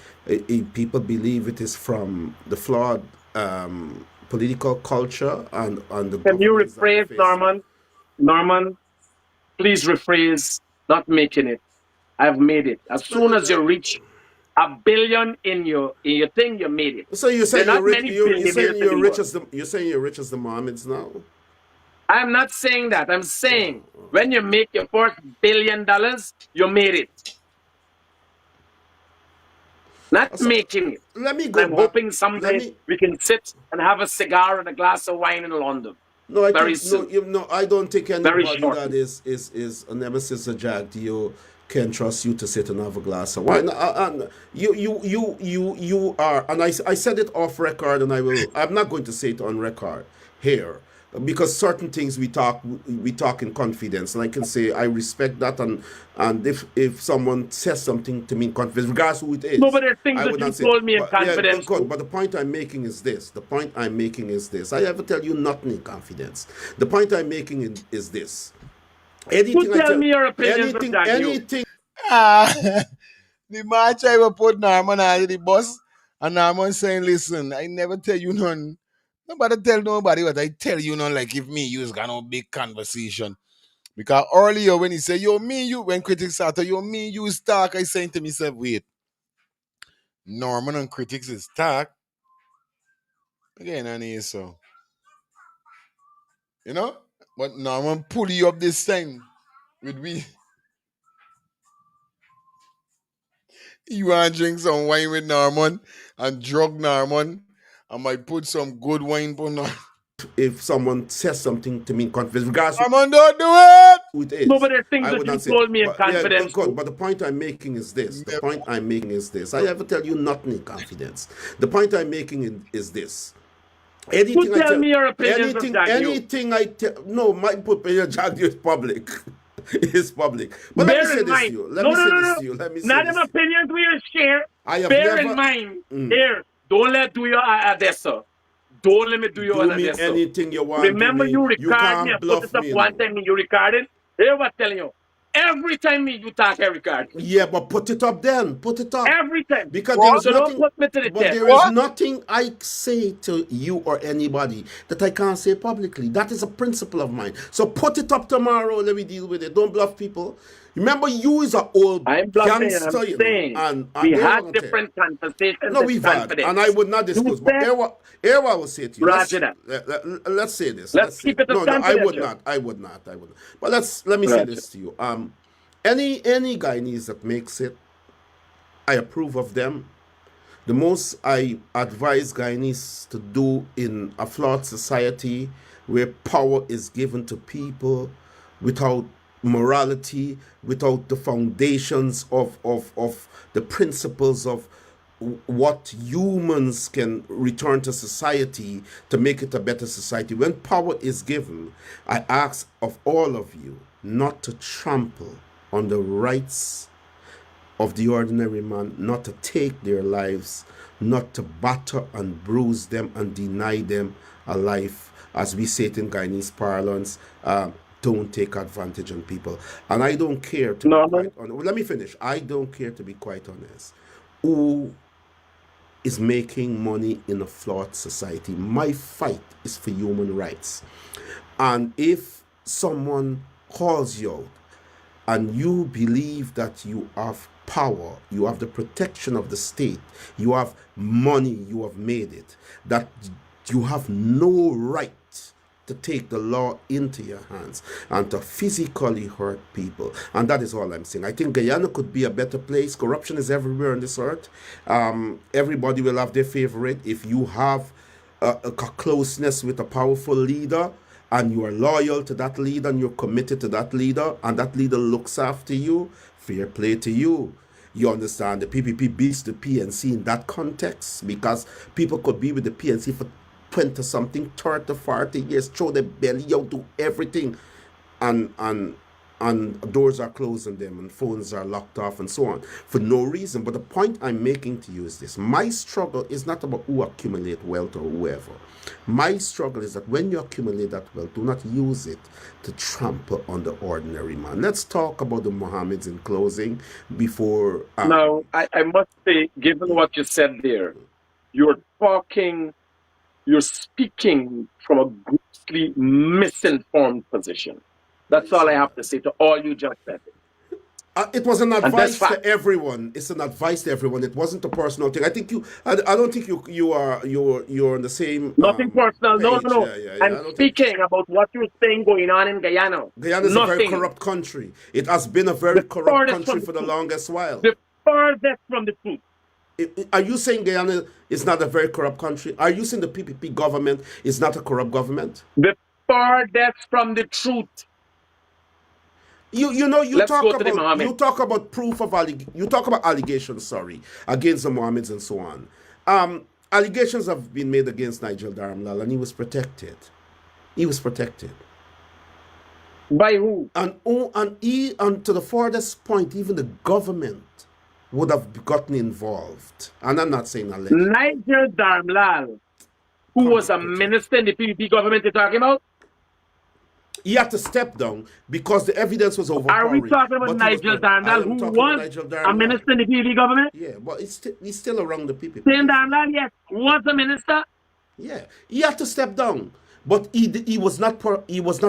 People believe it is from the flawed political culture and the... Can you rephrase, Norman? Norman, please rephrase not making it. I've made it. As soon as you reach $1 billion in your thing, you made it. So you're There are saying you're not rich? many You're saying billionaires you're rich anymore. as the? You're saying you're rich as the Mohammeds now? I'm not saying that. I'm saying when you make your first $1 billion, you made it. Not So, making it. let me And go I'm back. hoping Let someday me. we can sit and have a cigar and a glass of wine in London. No, I Very think no. soon. No, I don't think Very anybody that shortly. is a nemesis of Jack Dio can trust you to sit and have a glass of wine. You are, and I said it off record, and I'm not going to say it on record here, because certain things we talk in confidence, and I can say I respect that, and if someone says something to me in confidence, regardless who it No, is, but there are things I that would you not say. told me in But yeah, confidence good. too. But the point I'm making is this. The point I'm making is this. I ever tell you nothing in confidence. The point I'm making is this. You tell me your opinions of Jack Dio. Anything. The man try to put Norman on the bus, and Norman saying, listen, I never tell you none. Nobody tell nobody what I tell you none, like if me, you's got no big conversation. Because earlier when he said, yo, me, you, when critics started, yo, me, you talk, I saying to myself, wait, Norman and critics is talk. Again, and he so. You know? But Norman pull you up this time with me. You want to drink some wine with Norman and drug Norman. I might put some good wine for Norman. If someone says something to me in confidence, regardless Norman, don't do it. who it No, is, but there are things I that would you not say. told me in But yeah, confidence good. too. But the point I'm making is this. The point I'm making is this. I ever tell you nothing in confidence. The point I'm making is this. You tell me your opinions of Jack Dio. Anything I tell, no, my opinion, Jack Dio is public. It's public. But let me Bear say in this to mind. you. No. Let me say Not this an to you. opinions we share. I have Bear in never. mind. Here, don't let do your Odessa. Don't let me do your Do me Odessa. anything you want to Remember me. you You record me can't and put it bluff up me, one no. time you recorded. Here what telling you. Every time me you talk, I record. Yeah, but put it up then. Put it up. Every time. Because there What? is So don't nothing, put me to the but test. there is nothing I say to you or anybody that I can't say publicly. That is a principle of mine. So put it up tomorrow. Let me deal with it. Don't bluff people. Remember, you is an old I'm bluffing and I'm gangster, you know, saying and we here had what I'm saying. different conversations No, in we've had, and I confidence. would not You disclose. But said, here what I will say to you. Roger that. Let's say this. Let's Let's say keep it as no, I would confidential. not. I would not. But let me say Roger. this to you. Any Guyanese that makes it, I approve of them. The most I advise Guyanese to do in a flawed society where power is given to people without morality, without the foundations of the principles of what humans can return to society to make it a better society. When power is given, I ask of all of you not to trample on the rights of the ordinary man, not to take their lives, not to batter and bruise them and deny them a life, as we say it in Guyanese parlance. Don't take advantage on people. And I don't care to be quite honest. Let me finish. I don't care, to be quite honest, who is making money in a flawed society. My fight is for human rights. And if someone calls you out and you believe that you have power, you have the protection of the state, you have money, you have made it, that you have no right to take the law into your hands and to physically hurt people. And that is all I'm saying. I think Guyana could be a better place. Corruption is everywhere on this earth. Everybody will have their favorite. If you have a closeness with a powerful leader, and you are loyal to that leader and you're committed to that leader, and that leader looks after you, fair play to you. You understand? The PPP beats the PNC in that context, because people could be with the PNC for 20 something, 30, 40 years, throw their belly out, do everything, and doors are closed on them and phones are locked off and so on for no reason. But the point I'm making to you is this: my struggle is not about who accumulate wealth or whoever. My struggle is that when you accumulate that wealth, do not use it to trample on the ordinary man. Let's talk about the Mohammeds in closing before... Now, I must say, given what you said there, you're speaking from a grossly misinformed position. That's all I have to say to all you just said. It was an And that's advice fact. to everyone. It's an advice to everyone. It wasn't a personal thing. I think you. I don't think you're on the same Nothing personal. No, page. no, no. Yeah. And I don't think speaking about what you're saying going on in Guyana, Guyana is a very nothing. corrupt country. It has been a very The corrupt furthest country from the for the truth. longest while. The furthest from the truth. Are you saying Guyana is not a very corrupt country? Are you saying the PPP government is not a corrupt government? The furthest from the truth. You Let's go to the Mohammed. you talk about proof of you talk about allegations, against the Mohammeds and so on. Allegations have been made against Nigel Dharamlal, and he was protected. He was protected. By who? And to the farthest point, even the government would have gotten involved. And I'm not saying alleged. Nigel Dharamlal, who was a minister in the PPP government you're talking about? He had to step down because the evidence was overpowering. Are we talking about Nigel Dharamlal, who was a minister in the PPP government? Yeah, but he's still around the PPP. Same Dharamlal, yes, was a minister. Yeah, he had to step down, but he was not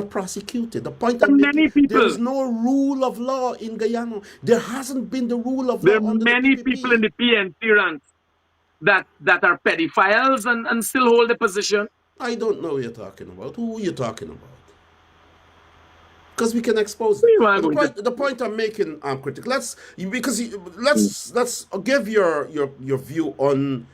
prosecuted. The point I'm making, there is no rule of law in Guyana. There hasn't been the rule of law. There are many people in the PNC ranks that are pedophiles and still hold the position. I don't know who you're talking about. Who are you talking about? Because we can expose them. The point I'm making, Critic. Let's give your view on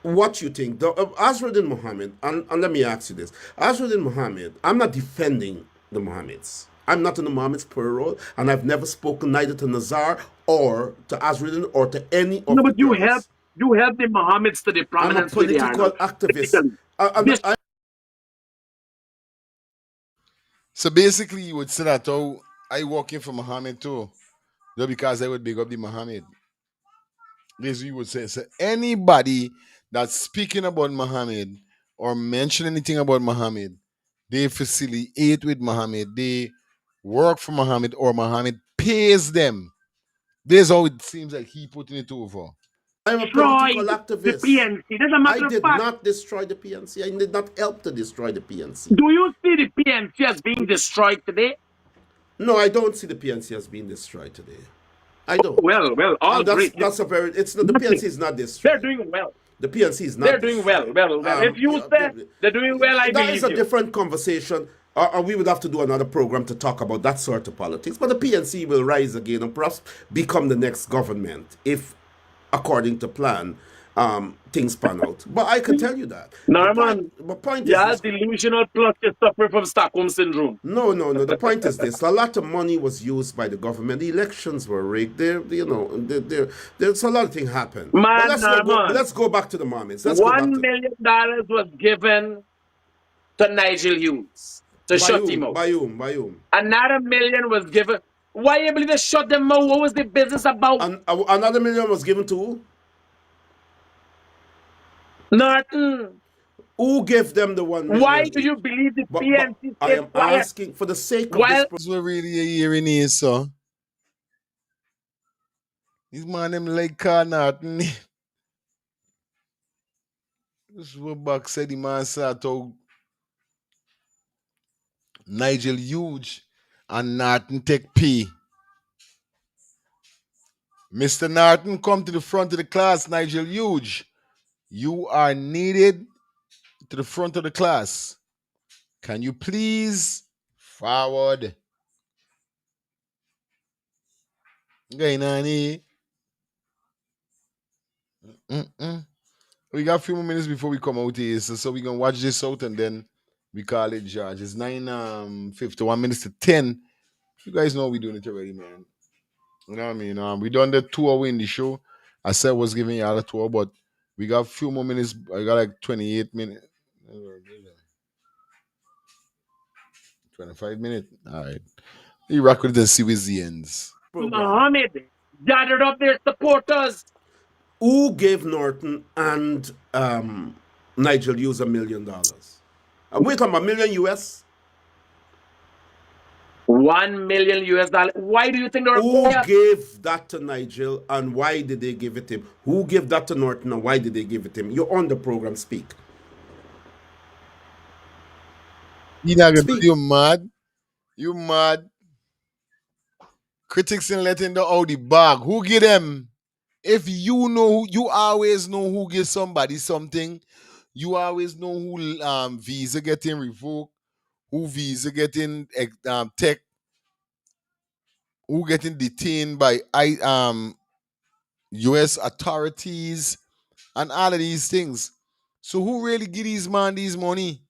what you think. Azruddin Mohamed, and let me ask you this: Azruddin Mohamed, I'm not defending the Mohammeds. I'm not in the Mohammeds plural, and I've never spoken neither to Nazar or to Azruddin or to any of. No, but you help the Mohammeds to the prominence. I'm a political activist. So basically, you would say that I walk in for Mohammed too, just because I would big up the Mohammed. This you would say. So anybody that's speaking about Mohammed or mention anything about Mohammed, they facilitate with Mohammed, they work for Mohammed, or Mohammed pays them. This is how it seems like he putting it over. I'm a political activist. The PNC. That's a matter I did not destroy the PNC. I did not help to destroy the PNC. Do you see the PNC as being destroyed today? No, I don't see the PNC as being destroyed today. I don't. Well, all great. That's a very. It's not the PNC is not destroyed. They're doing well. The PNC is not. They're doing well. If you say they're doing well, I believe you. That is a different conversation. Or we would have to do another program to talk about that sort of politics. But the PNC will rise again and perhaps become the next government if, according to plan, things pan out. But I can tell you that. Norman, the point is delusional plus you suffer from Stockholm syndrome. No. The point is this: a lot of money was used by the government. The elections were rigged. There's a lot of things happened. Let's go back to the Mohammeds. $1 million was given to Nigel Hughes to shut him out. By whom? Another $1 million was given. Why you believe they shut them out? What was the business about? Another $1 million was given to who? Norton. Who gave them the $1 million? Why do you believe the PNC? I am asking for the sake of this. This was really a hearing is, so. This man them like Norton. This was back said the man said how Nigel Hughes and Norton take P. Mr. Norton, come to the front of the class, Nigel Hughes. You are needed to the front of the class. Can you please forward? Okay, Nani. We got a few more minutes before we come out here, so we're gonna watch this out and then we call it George. It's 9:51 minutes to 10. You guys know we're doing it already, man. You know what I mean? We done the 2 hour in the show. I said I was giving y'all a 2 hour, but we got a few more minutes. I got like 28 minutes. 25 minutes. All right. You rock with it and see with the ends. Mohamed gathered up their supporters. Who gave Norton and Nigel Hughes $1 million? We're talking about $1 million US. $1 million US. Why do you think they were? Who gave that to Nigel and why did they give it him? Who gave that to Norton and why did they give it him? You're on the program. Speak. You mad? You mad? Critics in letting out the bag. Who give them? If you know, you always know who gives somebody something. You always know who visa getting revoked, who visa getting tech, who getting detained by US authorities and all of these things. So who really give these man these money?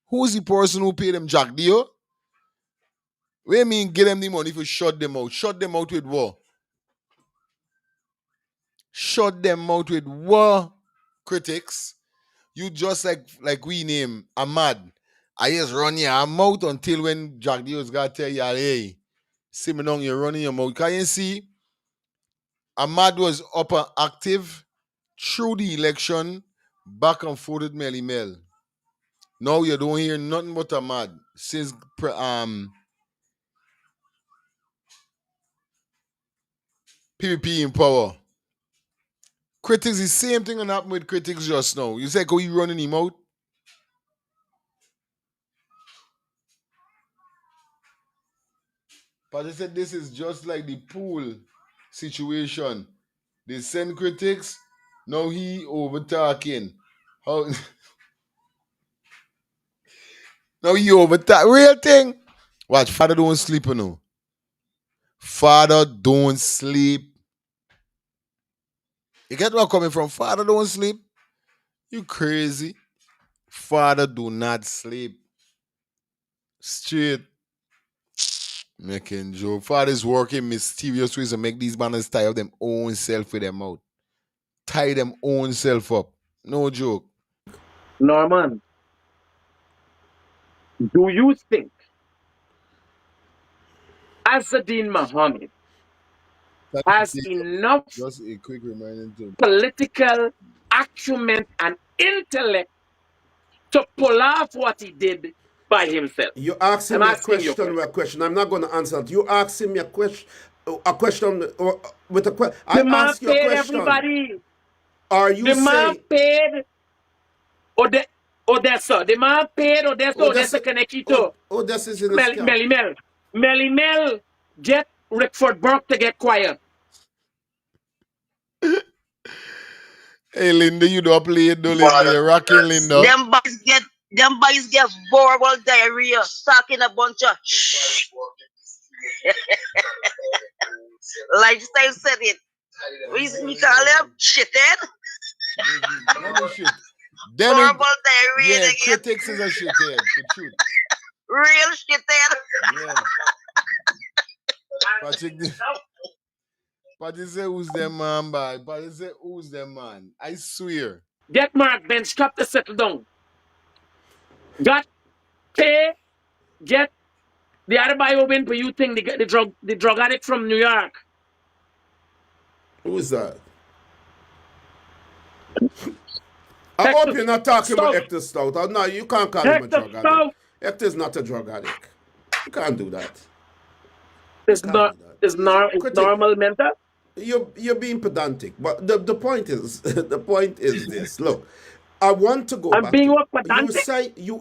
Who's the person who pay them Jack Dio? What do you mean get them the money for shut them out? Shut them out with what? Shut them out with what? Critics. You just like we name Ahmad. I just run your mouth until when Jack Dio's got to tell you, hey, see me down, you're running your mouth. Can you see? Ahmad was up and active through the election, back and forth with Melly Mel. Now you don't hear nothing but Ahmad since PPP in power. Critics, the same thing gonna happen with Critics just now. You say, go you running him out? But they said this is just like the pool situation. They send Critics, now he over talking. How now he over talk. Real thing. Watch, father don't sleep, you know. Father don't sleep. You get where I'm coming from? Father don't sleep. You crazy. Father do not sleep. Straight. Making joke. Father's working mysterious ways to make these banners tie up them own self with them out. Tie them own self up. No joke. Norman, do you think Azadine Mohamed has enough Just a quick reminder to political acumen and intellect to pull off what he did by himself? You asking I'm me asking you a question. I'm not going to answer it. You asking me a question with a question. I The man ask you a paid question. everybody. Are you The man saying paid Odessa. The man paid Odessa Kanekito. Odessa is in a scam? Melly Mel, get Rickford Burke to get quiet. Hey Linda, you don't play it though, Linda. You're rocking Linda. Them boys get horrible diarrhea, talking a bunch of lifestyle said it. We call them shithead. Let me shit. Them Horrible diarrhea. yeah, Critics is a shithead, for truth. Real shithead. Yeah. Patrick say who's them man, boy? Patrick say who's them man? I swear. Get Mark Bench Cup to settle down. Got pay, get the other boy who win for you think the drug addict from New York. Who is that? I hope you're not talking about Hector Stout. No, you can't call him a drug addict. Hector's not a drug addict. You can't do that. It's normal mental. You're being pedantic, but the point is the point is this. Look, I want to go I'm back. being You say you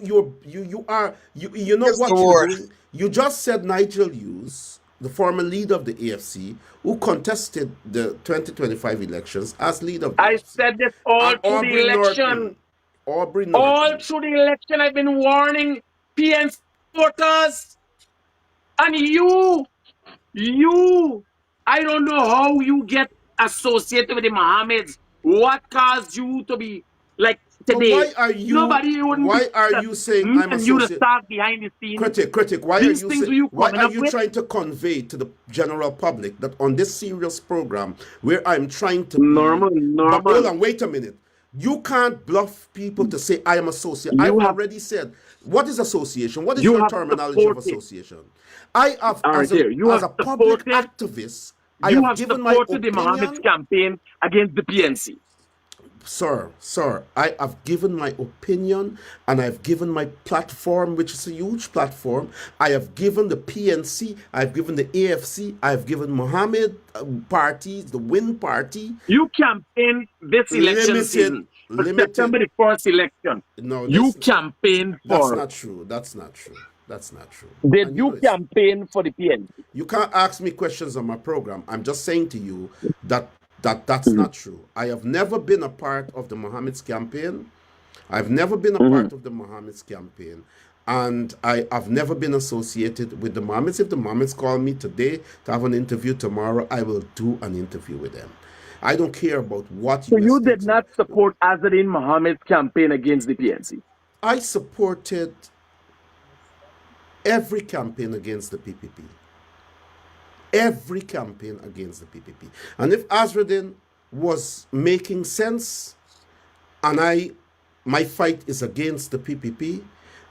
know what you're doing. You just said Nigel Hughes, the former leader of the AFC, who contested the 2025 elections as leader of the I AFC. said this all through the election. Aubrey Norton. All through the election, I've been warning PNC voters. And you, I don't know how you get associated with the Mohammeds. What caused you to be like today? Why are you? Nobody wouldn't. Why are you saying I'm and you to associated? start behind the scenes. Critic. Why These are you things saying? Why are you with? trying to convey to the general public that on this serious program where I'm trying to normal? But hold on, wait a minute. You can't bluff people to say I am associated. I've already said what is association. What is your terminology of association? I have as a public activist. I have given my opinion. The Mohammed's campaign against the PNC. Sir, I have given my opinion and I've given my platform, which is a huge platform. I have given the PNC, I've given the AFC, I've given Mohammed parties, the Win Party. You campaign this election season. September the 1st election. No, you campaign for. That's not true. That's not true. Did And you campaign for the PNC? You can't ask me questions on my program. I'm just saying to you that's not true. I have never been a part of the Mohammed's campaign. I've never been a part of the Mohammed's campaign. And I've never been associated with the Mohammeds. If the Mohammeds call me today to have an interview tomorrow, I will do an interview with them. I don't care about what So you did not support Azadin Mohammed's campaign against the PNC? I supported every campaign against the PPP. Every campaign against the PPP. And if Azradin was making sense, and my fight is against the PPP,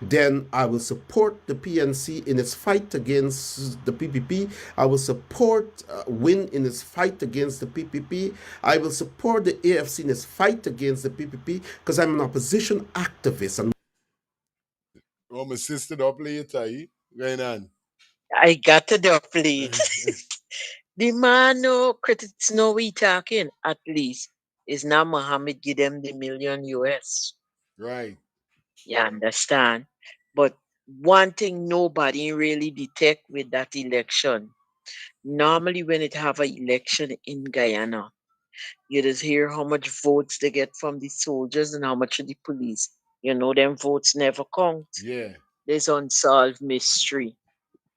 then I will support the PNC in its fight against the PPP. I will support WIN in its fight against the PPP. I will support the AFC in its fight against the PPP because I'm an opposition activist. And my sister don't play it, going on. I got to play it. The man no critics know we talking, at least. Is now Mohammed give them the million US. Right. You understand? But one thing nobody really detect with that election, normally when it have an election in Guyana, you just hear how much votes they get from the soldiers and how much of the police. You know them votes never count. Yeah. There's unsolved mystery.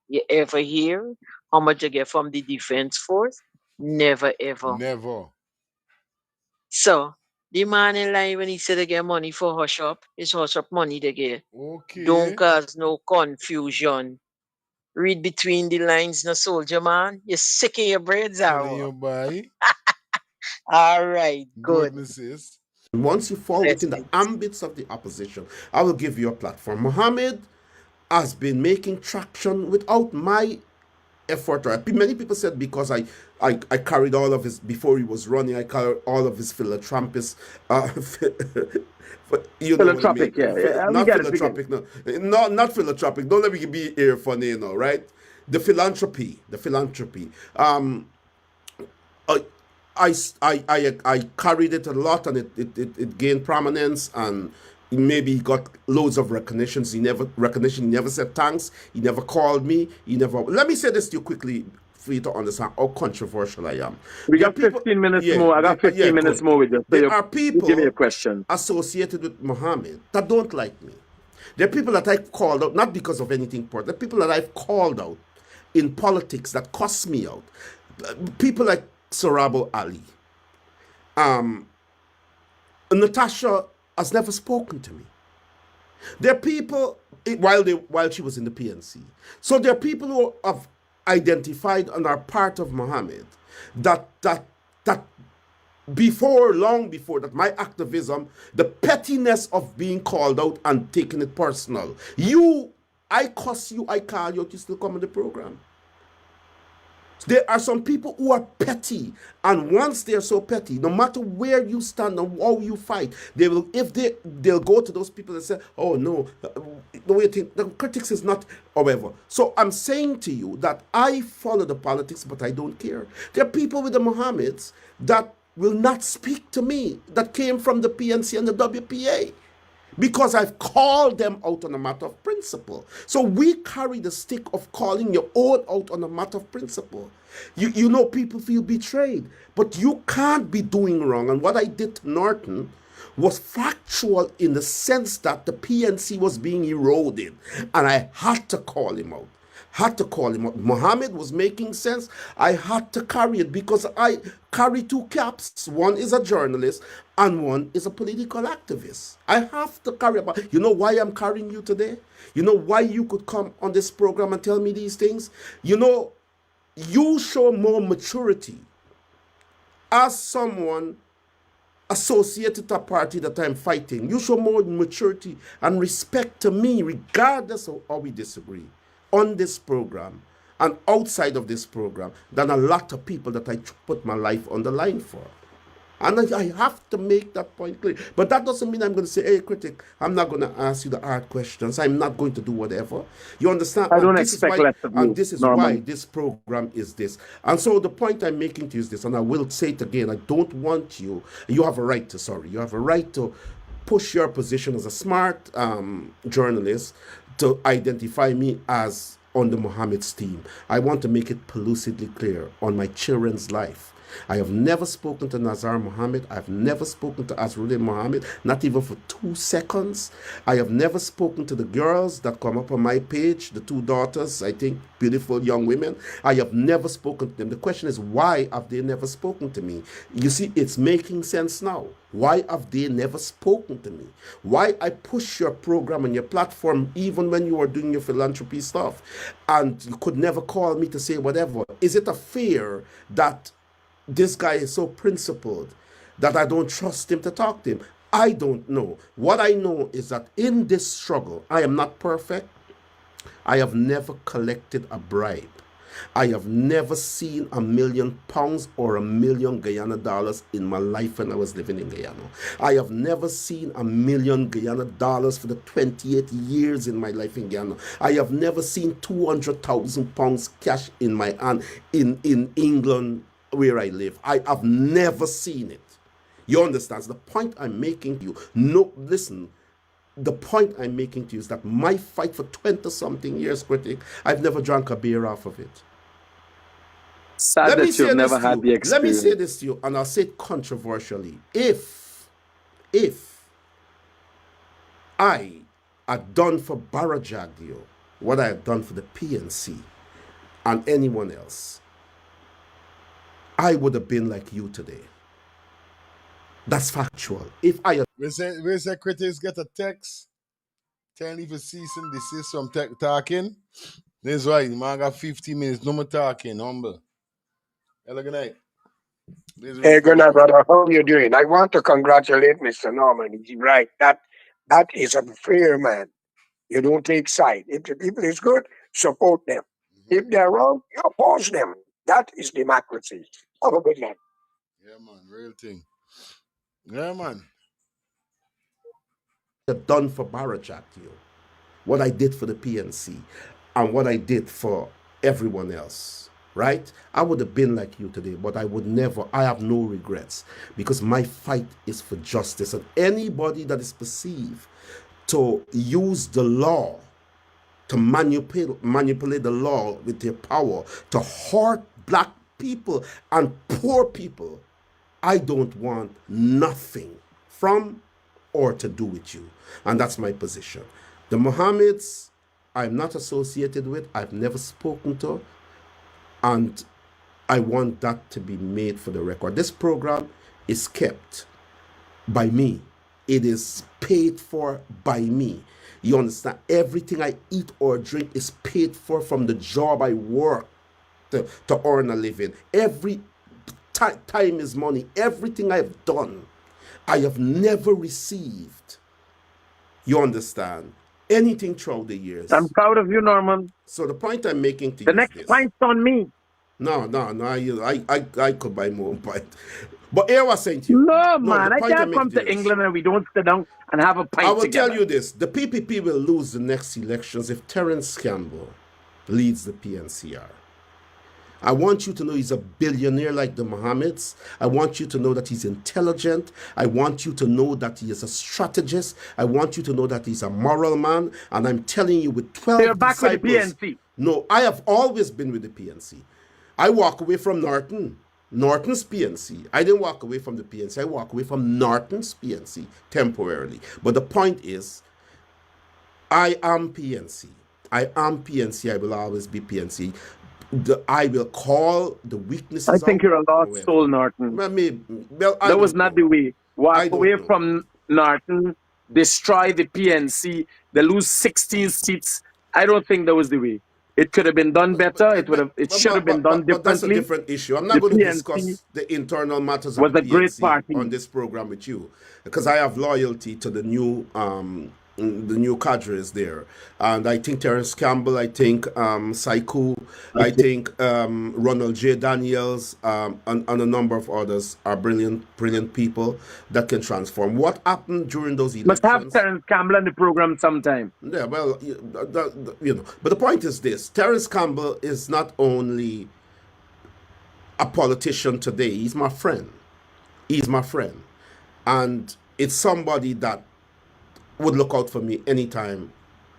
You ever hear how much they get from the defense force? Never ever. Never. So the man in line when he said they get money for hush up, it's hush up money they get. Okay. Don't cause no confusion. Read between the lines, no soldier man. You're sick of your braids, Telling you, boy. All right, good. Sis. Once you fall within the ambits of the opposition, I will give you a platform. Mohammed has been making traction without my effort. Many people said because I carried all of his, before he was running, I carried all of his philanthropist, you know philanthropic, what I mean? yeah. Not philanthropic, no, not philanthropic. Don't let me be here funny, you know, right? The philanthropy. I carried it a lot, and it gained prominence, and maybe he got loads of recognitions. He never said thanks. He never called me. Let me say this to you quickly for you to understand how controversial I am. We got 15 minutes more. I got 15 minutes more with you. So there are people give me a question associated with Mohammed that don't like me. There are people that I've called out, not because of anything important. There are people that I've called out in politics that cost me out. People like Sorabo Ali. Natasha has never spoken to me. There are people, while she was in the PNC. So there are people who have identified and are part of Mohammed that long before that, my activism, the pettiness of being called out and taking it personal. I cuss you, I call you, you still come on the program. There are some people who are petty, and once they're so petty, no matter where you stand and how you fight, they'll go to those people and say, "Oh no, the way you think the critics is not." However, so I'm saying to you that I follow the politics, but I don't care. There are people with the Mohammeds that will not speak to me that came from the PNC and the WPA. Because I've called them out on a matter of principle. So we carry the stick of calling your own out on a matter of principle. You know, people feel betrayed, but you can't be doing wrong. And what I did to Norton was factual in the sense that the PNC was being eroded, and I had to call him out. Mohammed was making sense. I had to carry it because I carry two caps. One is a journalist and one is a political activist. I have to carry about. You know why I'm carrying you today? You know why you could come on this program and tell me these things? You know, you show more maturity as someone associated to a party that I'm fighting. You show more maturity and respect to me regardless of how we disagree on this program and outside of this program than a lot of people that I put my life on the line for. And I have to make that point clear. But that doesn't mean I'm going to say, "Hey, critic, I'm not going to ask you the hard questions. I'm not going to do whatever." You understand? I don't expect less of you. And this is why this program is this. And so the point I'm making to you is this, and I will say it again, I don't want you have a right to push your position as a smart journalist to identify me as on the Mohammed's team. I want to make it lucidly clear on my children's life. I have never spoken to Nazar Mohammed. I've never spoken to Azrullah Mohammed, not even for 2 seconds. I have never spoken to the girls that come up on my page, the 2 daughters, I think, beautiful young women. I have never spoken to them. The question is, why have they never spoken to me? You see, it's making sense now. Why have they never spoken to me? Why I push your program and your platform even when you are doing your philanthropy stuff and you could never call me to say whatever? Is it a fear that this guy is so principled that I don't trust him to talk to him? I don't know. What I know is that in this struggle, I am not perfect. I have never collected a bribe. I have never seen £1 million or $1 million Guyana dollars in my life when I was living in Guyana. I have never seen $1 million Guyana dollars for the 28 years in my life in Guyana. I have never seen £200,000 cash in my hand in England where I live. I have never seen it. You understand? So the point I'm making to you, no, listen, the point I'm making to you is that my fight for 20-something years, Critic, I've never drank a beer off of it. Sad Let me that say you've this never to had you. the Let me experience. say this to you, and I'll say it controversially. If I had done for Barajagio what I had done for the PNC and anyone else, I would have been like you today. That's factual. If I had... We say critics get a text telling if you cease and desist from talking. That's why the man got 15 minutes, no more talking, humble. Hello, good night. Hey, good night, brother. How are you doing? I want to congratulate Mr. Norman. He's right. That is a fair man. You don't take side. If the people is good, support them. If they're wrong, you oppose them. That is democracy. Have a good night. Yeah, man, real thing. Yeah, man. done for Barajagio, what I did for the PNC, and what I did for everyone else, right? I would have been like you today, but I would never, I have no regrets because my fight is for justice. And anybody that is perceived to use the law to manipulate the law with their power to hurt black people and poor people, I don't want nothing from or to do with you. And that's my position. The Mohammeds, I'm not associated with, I've never spoken to, and I want that to be made for the record. This program is kept by me. It is paid for by me. You understand? Everything I eat or drink is paid for from the job I work to earn a living. Every time is money. Everything I've done, I have never received. You understand? Anything throughout the years. I'm proud of you, Norman. So the point I'm making to The you next is this. fight's on me. No, I could buy more, but here was saying to you. No, man, the I point I'm can't making come to you to is, England and we don't sit down and have a pint I will together. tell you this. The PPP will lose the next elections if Terence Campbell leads the PNCR. I want you to know he's a billionaire like the Mohammeds. I want you to know that he's intelligent. I want you to know that he is a strategist. I want you to know that he's a moral man. And I'm telling you, with 12 You're back disciples... with the PNC. No, I have always been with the PNC. I walk away from Norton's PNC. I didn't walk away from the PNC. I walk away from Norton's PNC temporarily. But the point is, I am PNC. I am PNC. I will always be PNC. I will call the weaknesses. I think you're a lost soul, Norton. That was not the way. Walk away from Norton, destroy the PNC, they lose 16 seats. I don't think that was the way. It could have been done better. It should have been done differently. But that's a different issue. I'm not going to discuss the internal matters of the PNC on this program with you, because I have loyalty to the new cadres there, and I think Terence Campbell, I think Saiku, I think Ronald J. Daniels, and a number of others are brilliant people that can transform. What happened during those elections? Must have Terence Campbell in the program sometime. Yeah, well, you know. But the point is this: Terence Campbell is not only a politician today; he's my friend. He's my friend, and it's somebody that would look out for me anytime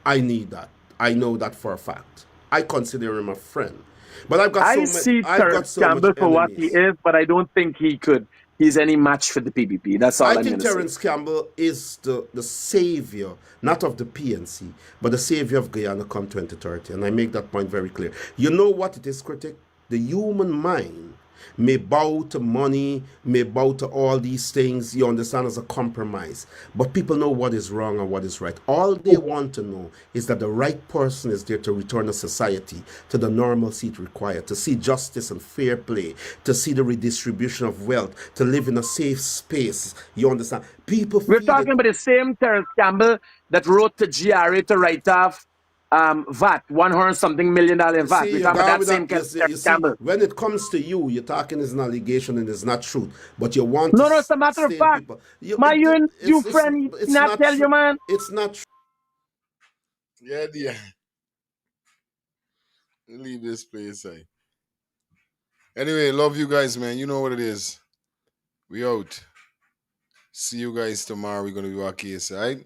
I need that. I know that for a fact. I consider him a friend. But I've got I so much. see I've got Terrence so much Campbell for what he enemies. is, but I don't think he's any match for the PPP. That's all I I'm think going to say. Terence Campbell is the savior, not of the PNC, but the savior of Guyana come 2030. And I make that point very clear. You know what it is, Critic? The human mind may bow to money, may bow to all these things, you understand, as a compromise. But people know what is wrong and what is right. All they want to know is that the right person is there to return a society to the normalcy it required, to see justice and fair play, to see the redistribution of wealth, to live in a safe space. You understand? People We're feel talking it. about the same Terrence Campbell that wrote to GRA to write off VAT, $100-something million in VAT. See, We're you talking about gone that with same that. You Terrence see, you see, Campbell. when it comes to you, you're talking is an allegation and it's not truth. But you want to No, it's a matter of stay fact. people. You friend, It's not not tell you, true. man. It's not true. Yeah, yeah. Leave this place, eh? Anyway, love you guys, man. You know what it is. We out. See you guys tomorrow. We're gonna do our case, right?